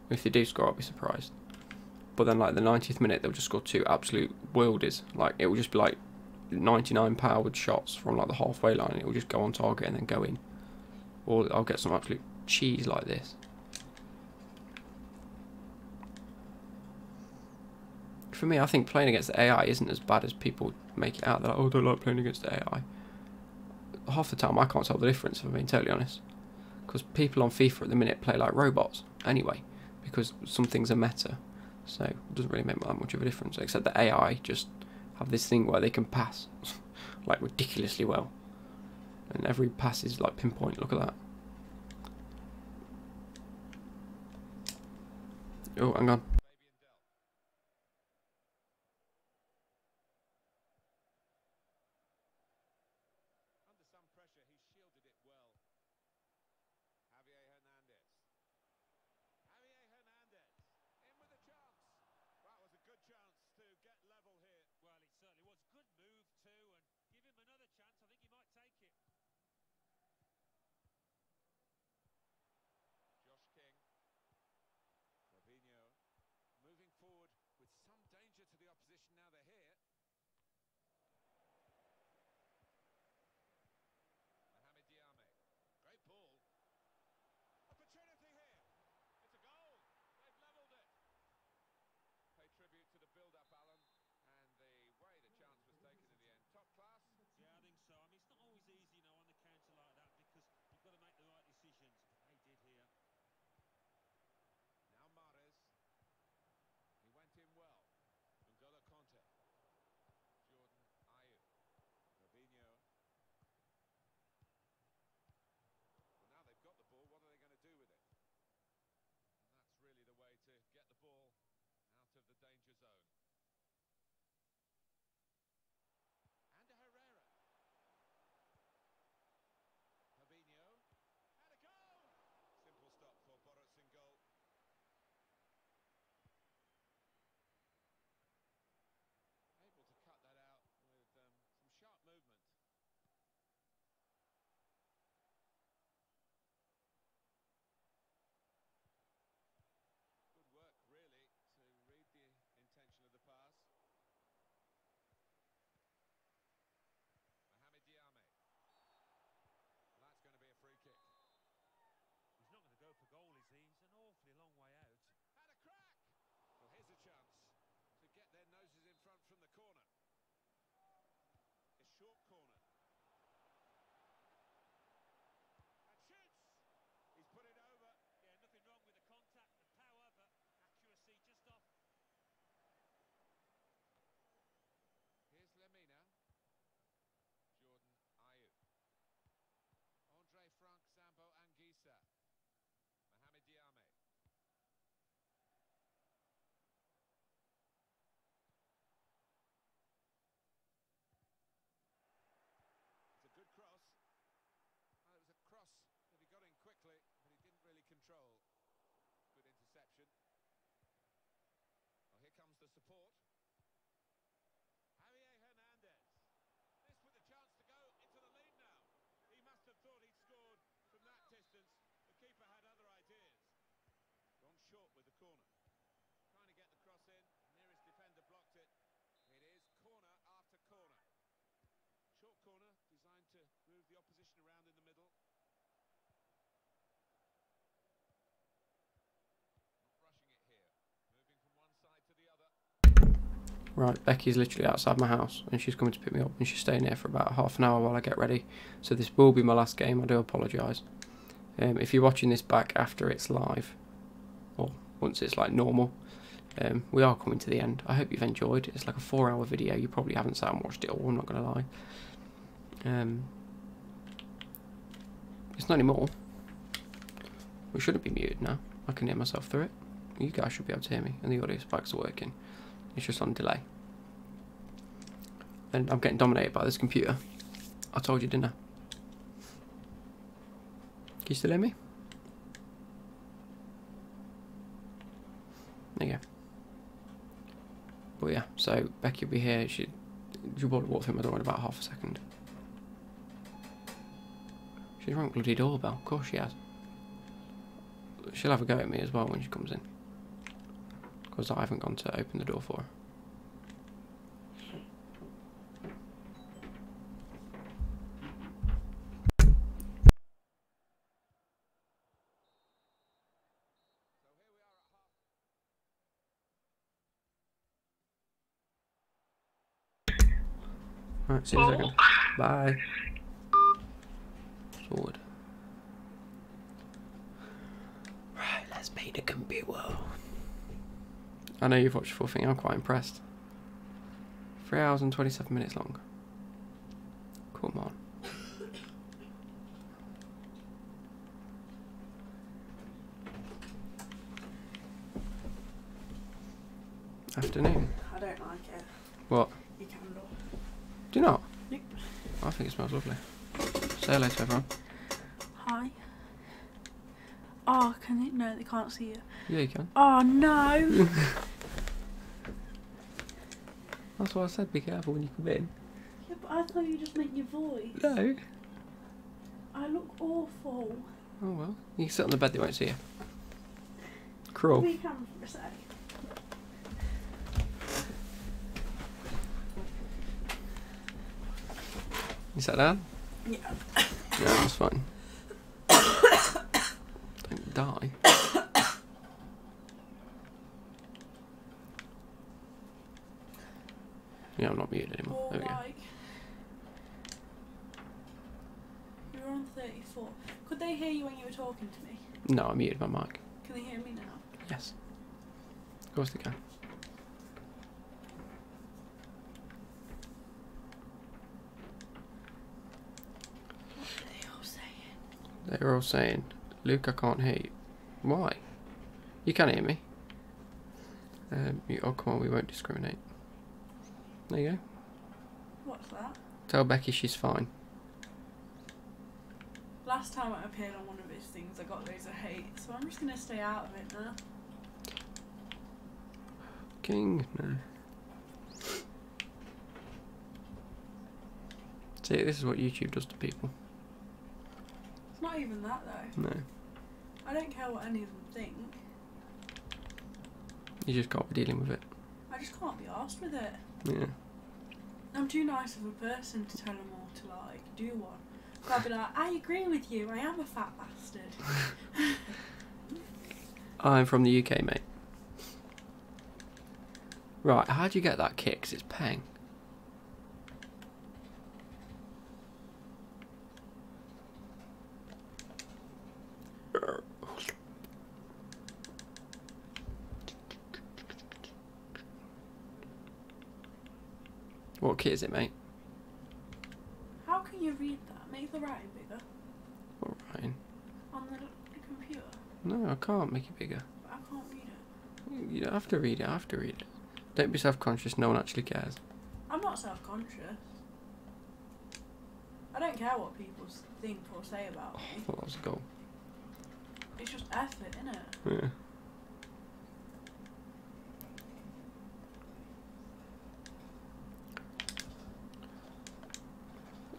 If they do score, I'll be surprised. But then like the 90th minute, they'll just score two absolute worldies. Like it will just be like 99 powered shots from like the halfway line, and it will just go on target and then go in. Or I'll get some absolute cheese like this. For me, I think playing against the AI isn't as bad as people make it out. They're like, oh, I don't like playing against the AI. Half the time, I can't tell the difference, if I'm being totally honest. Because people on FIFA at the minute play like robots anyway, because some things are meta. So it doesn't really make that much of a difference, except the AI just have this thing where they can pass like ridiculously well. And every pass is like pinpoint, look at that. Oh, hang on. Right, Becky's literally outside my house and she's coming to pick me up and she's staying here for about half an hour while I get ready. So this will be my last game, I do apologise. If you're watching this back after it's live, or once it's like normal, we are coming to the end. I hope you've enjoyed. It's like a 4-hour video, you probably haven't sat and watched it all, I'm not going to lie. It's not anymore. We shouldn't be muted now, I can hear myself through it. You guys should be able to hear me and the audio spikes are working. It's just on delay. And I'm getting dominated by this computer. I told you, didn't I? Can you still hear me? There you go. But yeah, so Becky will be here. She probably walked through my door in about half a second. She's rung bloody doorbell. Of course she has. She'll have a go at me as well when she comes in. Because I haven't gone to open the door for her. Right, see you in a second. Bye. Forward. Right, let's beat the computer. I know you've watched the full thing, I'm quite impressed. 3 hours and 27 minutes long. Come on. Afternoon. I don't like it. What? Your candle. Do you not? Nope. I think it smells lovely. Say hello to everyone. Hi. Oh, can it? No, they can't see you. Yeah, you can. Oh, no. That's what I said, be careful when you come in. Yeah, but I thought you just meant your voice. No. I look awful. Oh well. You can sit on the bed, they won't see you. Cruel. We can for a sec. You sat down? Yeah. Yeah, that's fine. Don't die. Yeah, I'm not muted anymore. Or There we go. like, you were on 34. Could they hear you when you were talking to me? No, I muted my mic. Can they hear me now? Yes. Of course they can. What are they all saying? They're all saying, Luke, I can't hear you. Why? You can hear me. Oh, come on, we won't discriminate. There you go. What's that? Tell Becky she's fine. Last time I appeared on one of his things, I got loads of hate, so I'm just gonna stay out of it now. King, no. See, this is what YouTube does to people. It's not even that though. No. I don't care what any of them think. You just can't be dealing with it. I just can't be arsed with it. Yeah. I'm too nice of a person to tell them all to like do one. So I'll be like, I agree with you, I am a fat bastard. I'm from the UK, mate. Right, how'd you get that kick? 'Cause it's paying. What kit is it, mate? How can you read that? Make the writing bigger What writing? on the computer. No, I can't make it bigger. But I can't read it. You don't have to read it, I have to read it. Don't be self-conscious, no one actually cares. I'm not self-conscious. I don't care what people think or say about I me. thought that was a goal. It's just effort, innit? Yeah.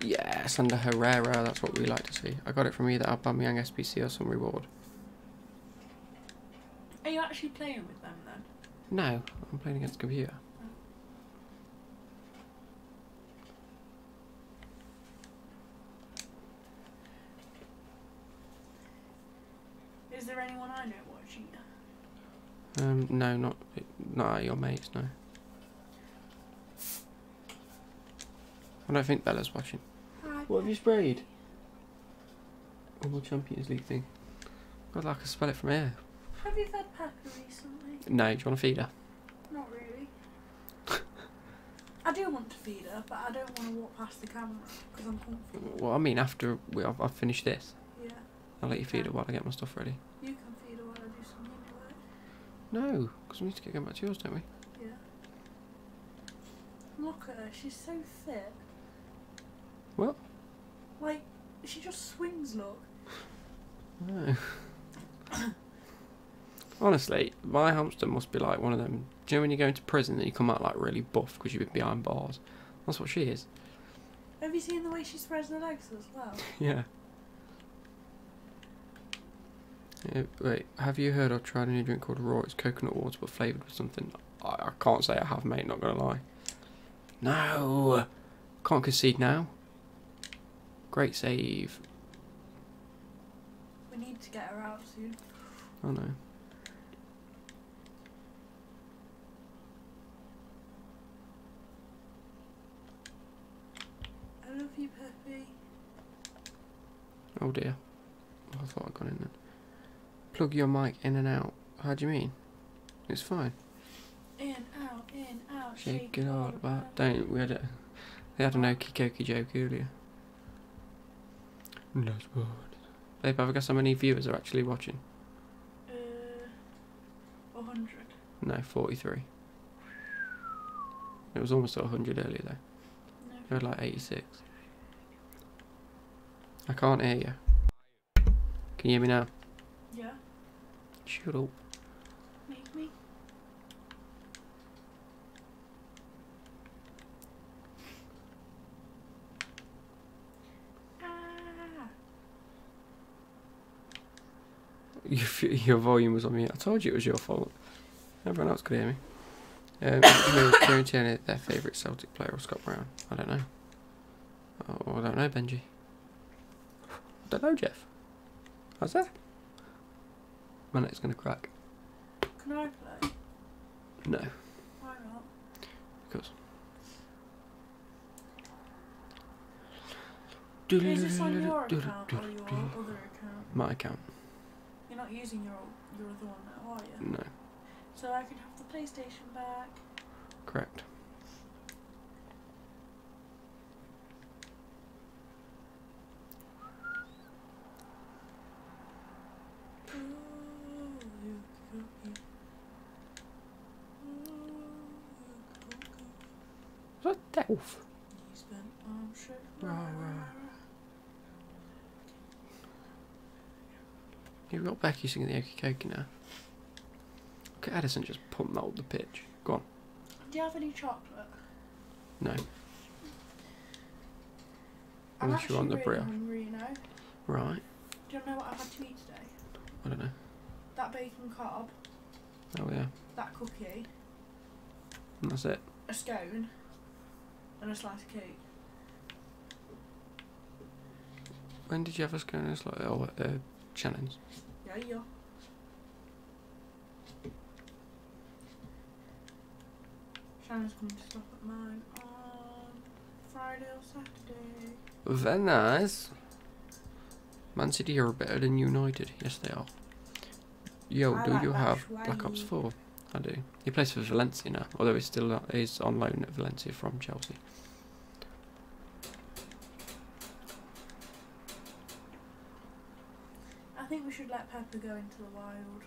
Yes, under Herrera, that's what we like to see. I got it from either Aubameyang SBC or some reward. Are you actually playing with them then? No, I'm playing against the computer. No, not at your mates, no. I don't think Bella's watching. Hi, What have you sprayed? Oh, Champions League thing. God, I can smell it from here. Have you fed Pepper recently? No, do you want to feed her? Not really. I do want to feed her, but I don't want to walk past the camera because I'm comfortable. Well, I mean, after I've finished this, Yeah. I'll let you feed her while I get my stuff ready. You can feed her while I do some work. No, because we need to get going back to yours, don't we? Yeah. Look at her, she's so fit. What? Like, she just swings, look. No. Honestly, my hamster must be like one of them. Do you know when you go into prison that you come out like really buff because you've been behind bars? That's what she is. Have you seen the way she spreads her legs as well? Yeah. Wait, have you heard or tried a new drink called Raw? It's coconut water but flavoured with something. I can't say I have, mate, not gonna lie. No! Can't concede now. Great save. We need to get her out soon. Oh no. I love you, Peppy. Oh dear. I thought I'd gone in then. Plug your mic in and out. How do you mean? It's fine. In, out, Shake it all about. Don't. They had an okie dokie joke earlier. That's what. Babe, have a guess how many viewers are actually watching? 100. No, 43. It was almost at 100 earlier though. No. We had like 86. I can't hear you. Can you hear me now? Yeah. Shut up. Make me. Ah. Your volume was on mute. I told you it was your fault. Everyone else could hear me. Kieran Tierney, their favourite Celtic player, or Scott Brown? I don't know. Oh, I don't know, Benji. I don't know, Jeff. How's that? My neck's gonna crack. Can I play? No, Why not? because. Is this on your account or your other account? My account. You're not using your other one now, are you? No, So I can have the PlayStation back. correct. Was that Delph? You've got Becky singing the Okie Dokie now. Look at Edison just pumping that up the pitch. Go on. Do you have any chocolate? No. I'm Unless you want the really brioche. hungry, you know. Right. Do you know what I've had to eat today? I don't know. That bacon cob, Oh yeah. that cookie, And that's it. a scone, and a slice of cake. When did you have a scone? It's like Shannon's. Yeah. Shannon's coming to stop at mine on Friday or Saturday. Very nice. Man City are better than United. Yes, they are. Yo, I do like you have Batshuayi. Black Ops 4? I do. He plays for Valencia now, although he's still is on loan at Valencia from Chelsea. I think we should let Pepper go into the wild.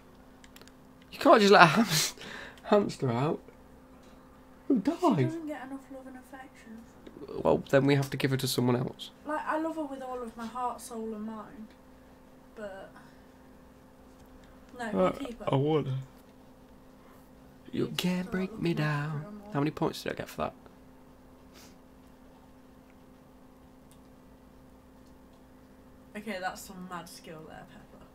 You can't just let a hamster out. Who She died? doesn't get enough love and affection. Well, then we have to give her to someone else. Like, I love her with all of my heart, soul and mind. But... No, you keep her. I want her. You Please can't start break me looking after down. her more. How many points did I get for that? Okay, that's some mad skill there, Pepper.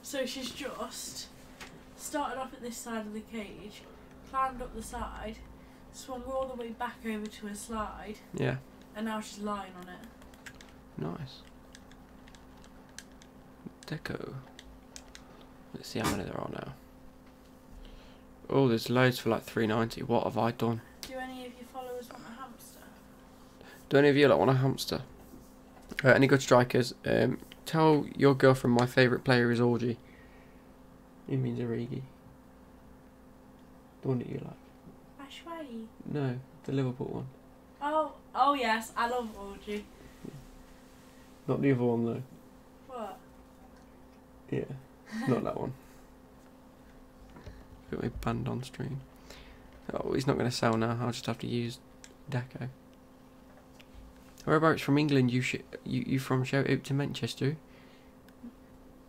So she's just started off at this side of the cage, climbed up the side, swung all the way back over to her slide, Yeah. and now she's lying on it. Nice. Deco. Let's see how many there are now. Oh, there's loads for like 3.90. What have I done? Do any of your followers want a hamster? Do any of you like want a hamster? Any good strikers? Tell your girlfriend my favourite player is Orgy. He means Origi. The one that you like. Ashway. No, the Liverpool one. Oh yes, I love Orgy. Not the other one though. What? Yeah, not that one. Got me banned on stream. Oh, he's not going to sell now. I'll just have to use Deco. Whereabouts from England you from? Shout out to Manchester.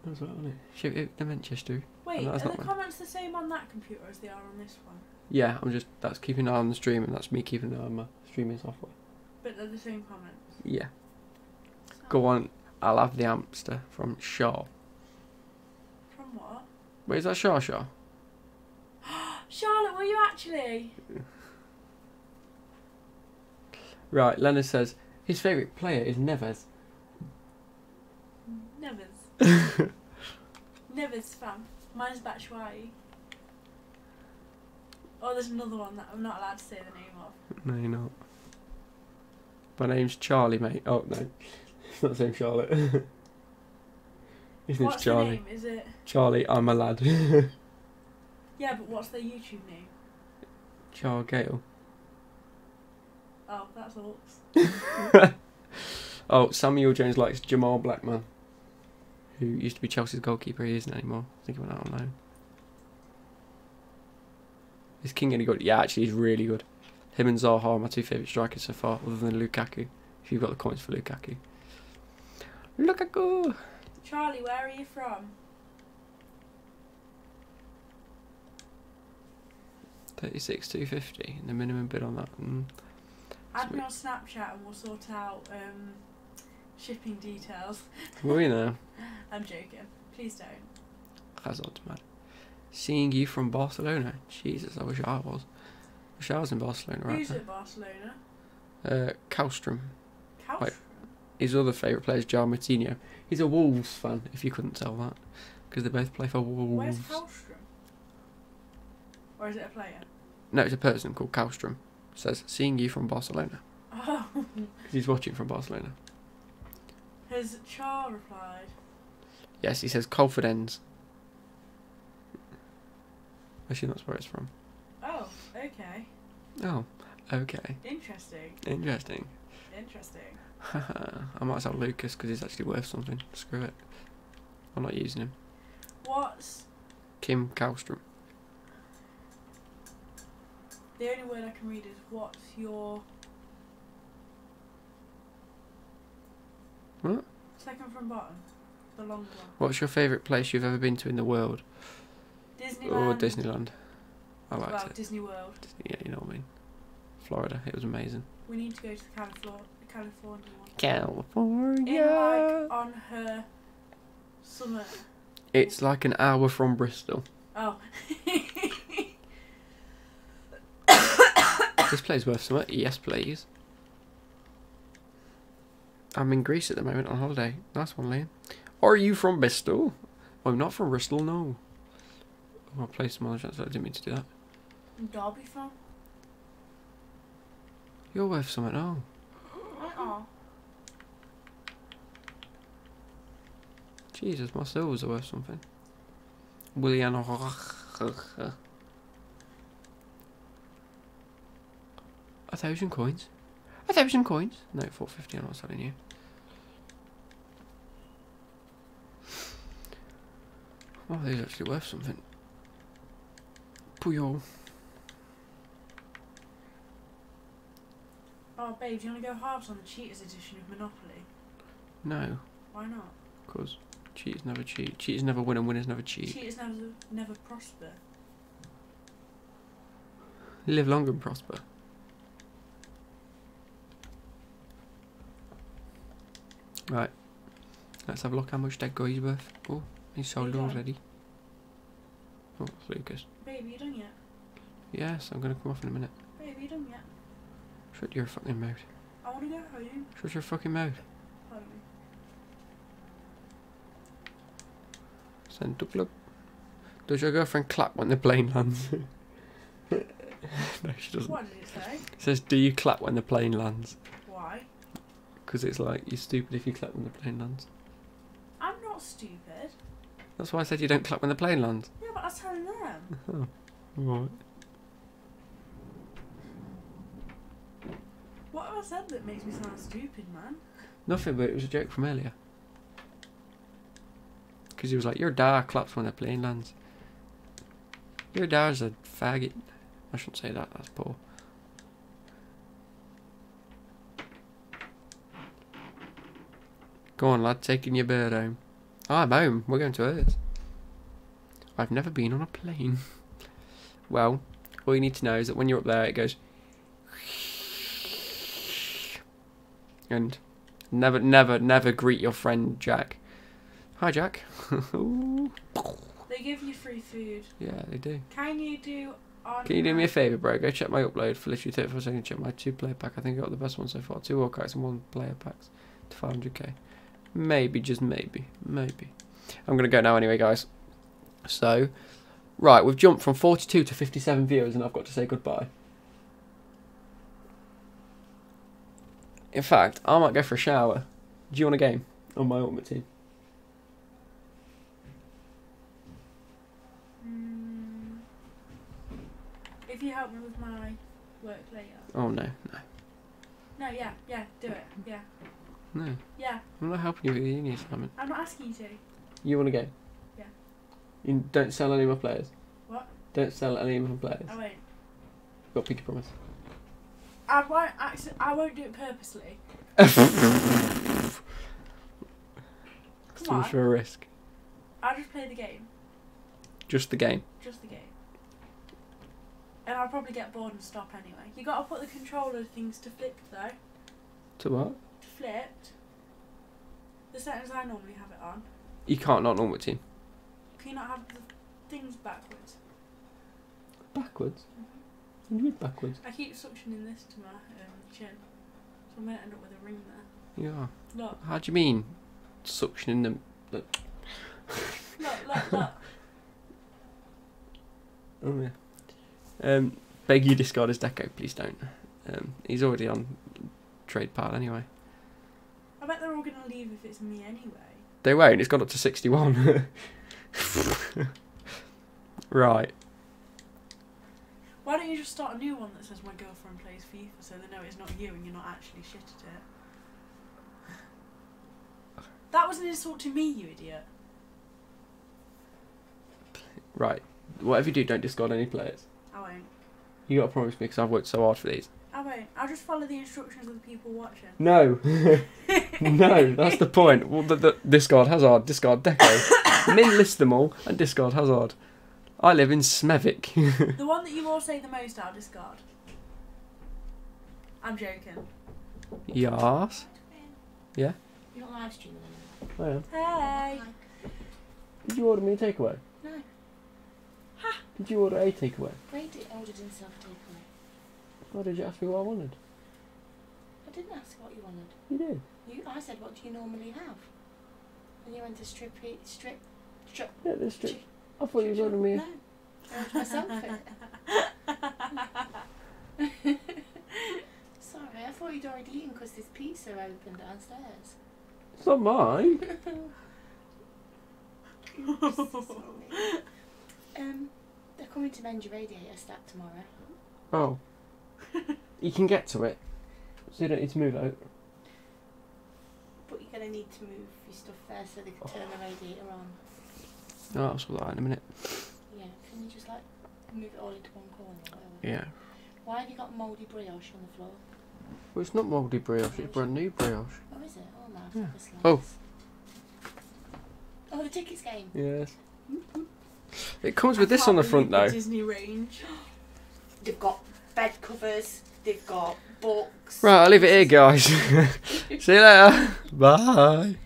That's right, wasn't it? Shout out to Manchester. Wait, are the comments the same on that computer as they are on this one? Yeah, that's keeping an eye on the stream, and that's me keeping an eye on my streaming software. But they're the same comments? Yeah. So. Go on, I'll have the hamster from Shaw. From what? Wait, is that Shaw? Charlotte, were you actually? Right, Leonard says his favourite player is Neves. Neves. Neves fam. Mine's Batshuayi. Oh, there's another one that I'm not allowed to say the name of. No, you're not. My name's Charlie, mate. Oh, no. It's not the same Charlotte. His name's What's Charlie. The name? Is it? Charlie, I'm a lad. Yeah, but what's their YouTube name? Char Gale. Oh, that's all. Oh, Samuel Jones likes Jamal Blackman, who used to be Chelsea's goalkeeper. He isn't anymore. I think he went out on loan. Is King any good? Yeah, actually, he's really good. Him and Zaha are my two favourite strikers so far, other than Lukaku. If you've got the coins for Lukaku. Lukaku! Charlie, where are you from? 36,250. The minimum bid on that. Add me on Snapchat and we'll sort out shipping details. Will we now? I'm joking. Please don't. Hazard's mad. Seeing you from Barcelona. Jesus, I wish I was. Wish I was in Barcelona right Who's now. at Barcelona? Kallstrom. Kallstrom? Wait. His other favourite player is João Moutinho. He's a Wolves fan, if you couldn't tell that. Because they both play for Wolves. Where's Kallstrom? Or is it a player? No, it's a person called Kallstrom. Says, seeing you from Barcelona. Oh. He's watching from Barcelona. Has Char replied? Yes, he says confidence. Actually, that's where it's from. Oh, okay. Oh, okay. Interesting. Interesting. Interesting. I might sell Lucas because he's actually worth something. Screw it. I'm not using him. What's... Kim Kallstrom. The only word I can read is what's your... What? Second from bottom. The long one. What's your favourite place you've ever been to in the world? Disneyland. Oh, Disneyland. I liked well, it. Disney World. Yeah, you know what I mean. Florida. It was amazing. We need to go to the California one. California. In like on her summer. It's like an hour from Bristol. Oh. This place worth something. Yes, please. I'm in Greece at the moment on holiday. Nice one, Liam. Are you from Bristol? I'm not from Bristol, no. Oh, I placed some other chance, I didn't mean to do that. Derby from? You're worth something, oh. Jesus, my silvers are worth something. William. 1,000 coins. 1,000 coins? No, 450. I'm not selling you. Oh, these are actually worth something. Puyol. Oh, babe, do you want to go halves on the Cheaters edition of Monopoly? No, Why not? because cheaters never cheat. Cheaters never win and winners never cheat. Cheaters never prosper. Live long and prosper. Right. Let's have a look how much that guy's worth. Oh, he's sold already. Oh, it's Lucas. Babe, you done yet? Yes, I'm going to come off in a minute. Babe, you done yet? Shut your fucking mouth. I want to go home. Shut your fucking mouth. Pardon me. Send to club. Does your girlfriend clap when the plane lands? No, she doesn't. What did it say? It says, do you clap when the plane lands? Why? Because it's like, you're stupid if you clap when the plane lands. I'm not stupid. That's why I said you don't clap when the plane lands. Yeah, but I was telling them. Oh, right. What have I said that makes me sound stupid, man? Nothing, but it was a joke from earlier. Because he was like, your dad claps when the plane lands. Your dad's a faggot. I shouldn't say that, that's poor. Go on, lad, taking your bird home. Oh, I'm home. We're going to Earth. I've never been on a plane. Well, all you need to know is that when you're up there, it goes... And never, never, never greet your friend Jack. Hi, Jack. They give you free food. Yeah, they do. Can you do me a favour, bro? Go check my upload for literally 34 seconds. Check my 2-player pack. I think I got the best one so far. 2 Orcats and 1 player packs to 500k. Maybe, just maybe. Maybe. I'm going to go now anyway, guys. So, right, we've jumped from 42 to 57 viewers and I've got to say goodbye. In fact, I might go for a shower. Do you want a game on my ultimate team? If you help me with my work later. Oh, no. No, yeah, do it, yeah. No. Yeah. I'm not helping you with your uni assignment. I'm not asking you to. You want a game? Yeah. You don't sell any of my players? What? Don't sell any of my players. I won't. Got a pinky promise. I won't do it purposely. It's too much for a risk. I'll just play the game. Just the game? Just the game. And I'll probably get bored and stop anyway. You gotta put the controller things to flipped though. To what? To flipped. The settings I normally have it on. You can't not normal team. Can you not have the things backwards? Backwards? Mm-hmm. What do you mean backwards? I keep suctioning this to my chin. So I'm gonna end up with a ring there. Yeah. Look. How do you mean suctioning them? Look. Look. Oh yeah. Beg you discard his deco, please don't. He's already on trade pile anyway. I bet they're all gonna leave if it's me anyway. They won't, it's gone up to 61. Right. Why don't you just start a new one that says my girlfriend plays FIFA so they know it's not you and you're not actually shit at it? That was an insult to me, you idiot. Right. Whatever you do, don't discard any players. I won't. You gotta promise me because I've worked so hard for these. I won't. I'll just follow the instructions of the people watching. No. No, that's the point. Well, the discard Hazard, discard Deco. Min list them all and discard Hazard. I live in Smevik. The one that you all say the most, I'll discard. I'm joking. Yes. Yeah? You're not live streaming I am. Hey! Did you order me a takeaway? No. Ha! Did you order a takeaway? Brady ordered himself takeaway. Why did you ask me what I wanted? I didn't ask what you wanted. You did. I said, what do you normally have? And you went to strip. Yeah, this strip. I thought you was ordering me. No. I ordered myself it. Sorry, I thought you'd already eaten because there's pizza open downstairs. It's not mine. They're coming to mend your radiator stack tomorrow. Oh. You can get to it. So you don't need to move out. But you're going to need to move your stuff there so they can turn the radiator on. Oh, I'll sort that out in a minute. Yeah, can you just like move it all into one corner or whatever? Yeah. Why have you got mouldy brioche on the floor? Well, it's not mouldy brioche, it's brand new brioche. Oh, is it? Oh, no. Yeah. Oh. Oh, the tickets game. Yes. It comes with this on the front though. Disney range. They've got bed covers. They've got books. Right, I'll leave it here, guys. See you later. Bye.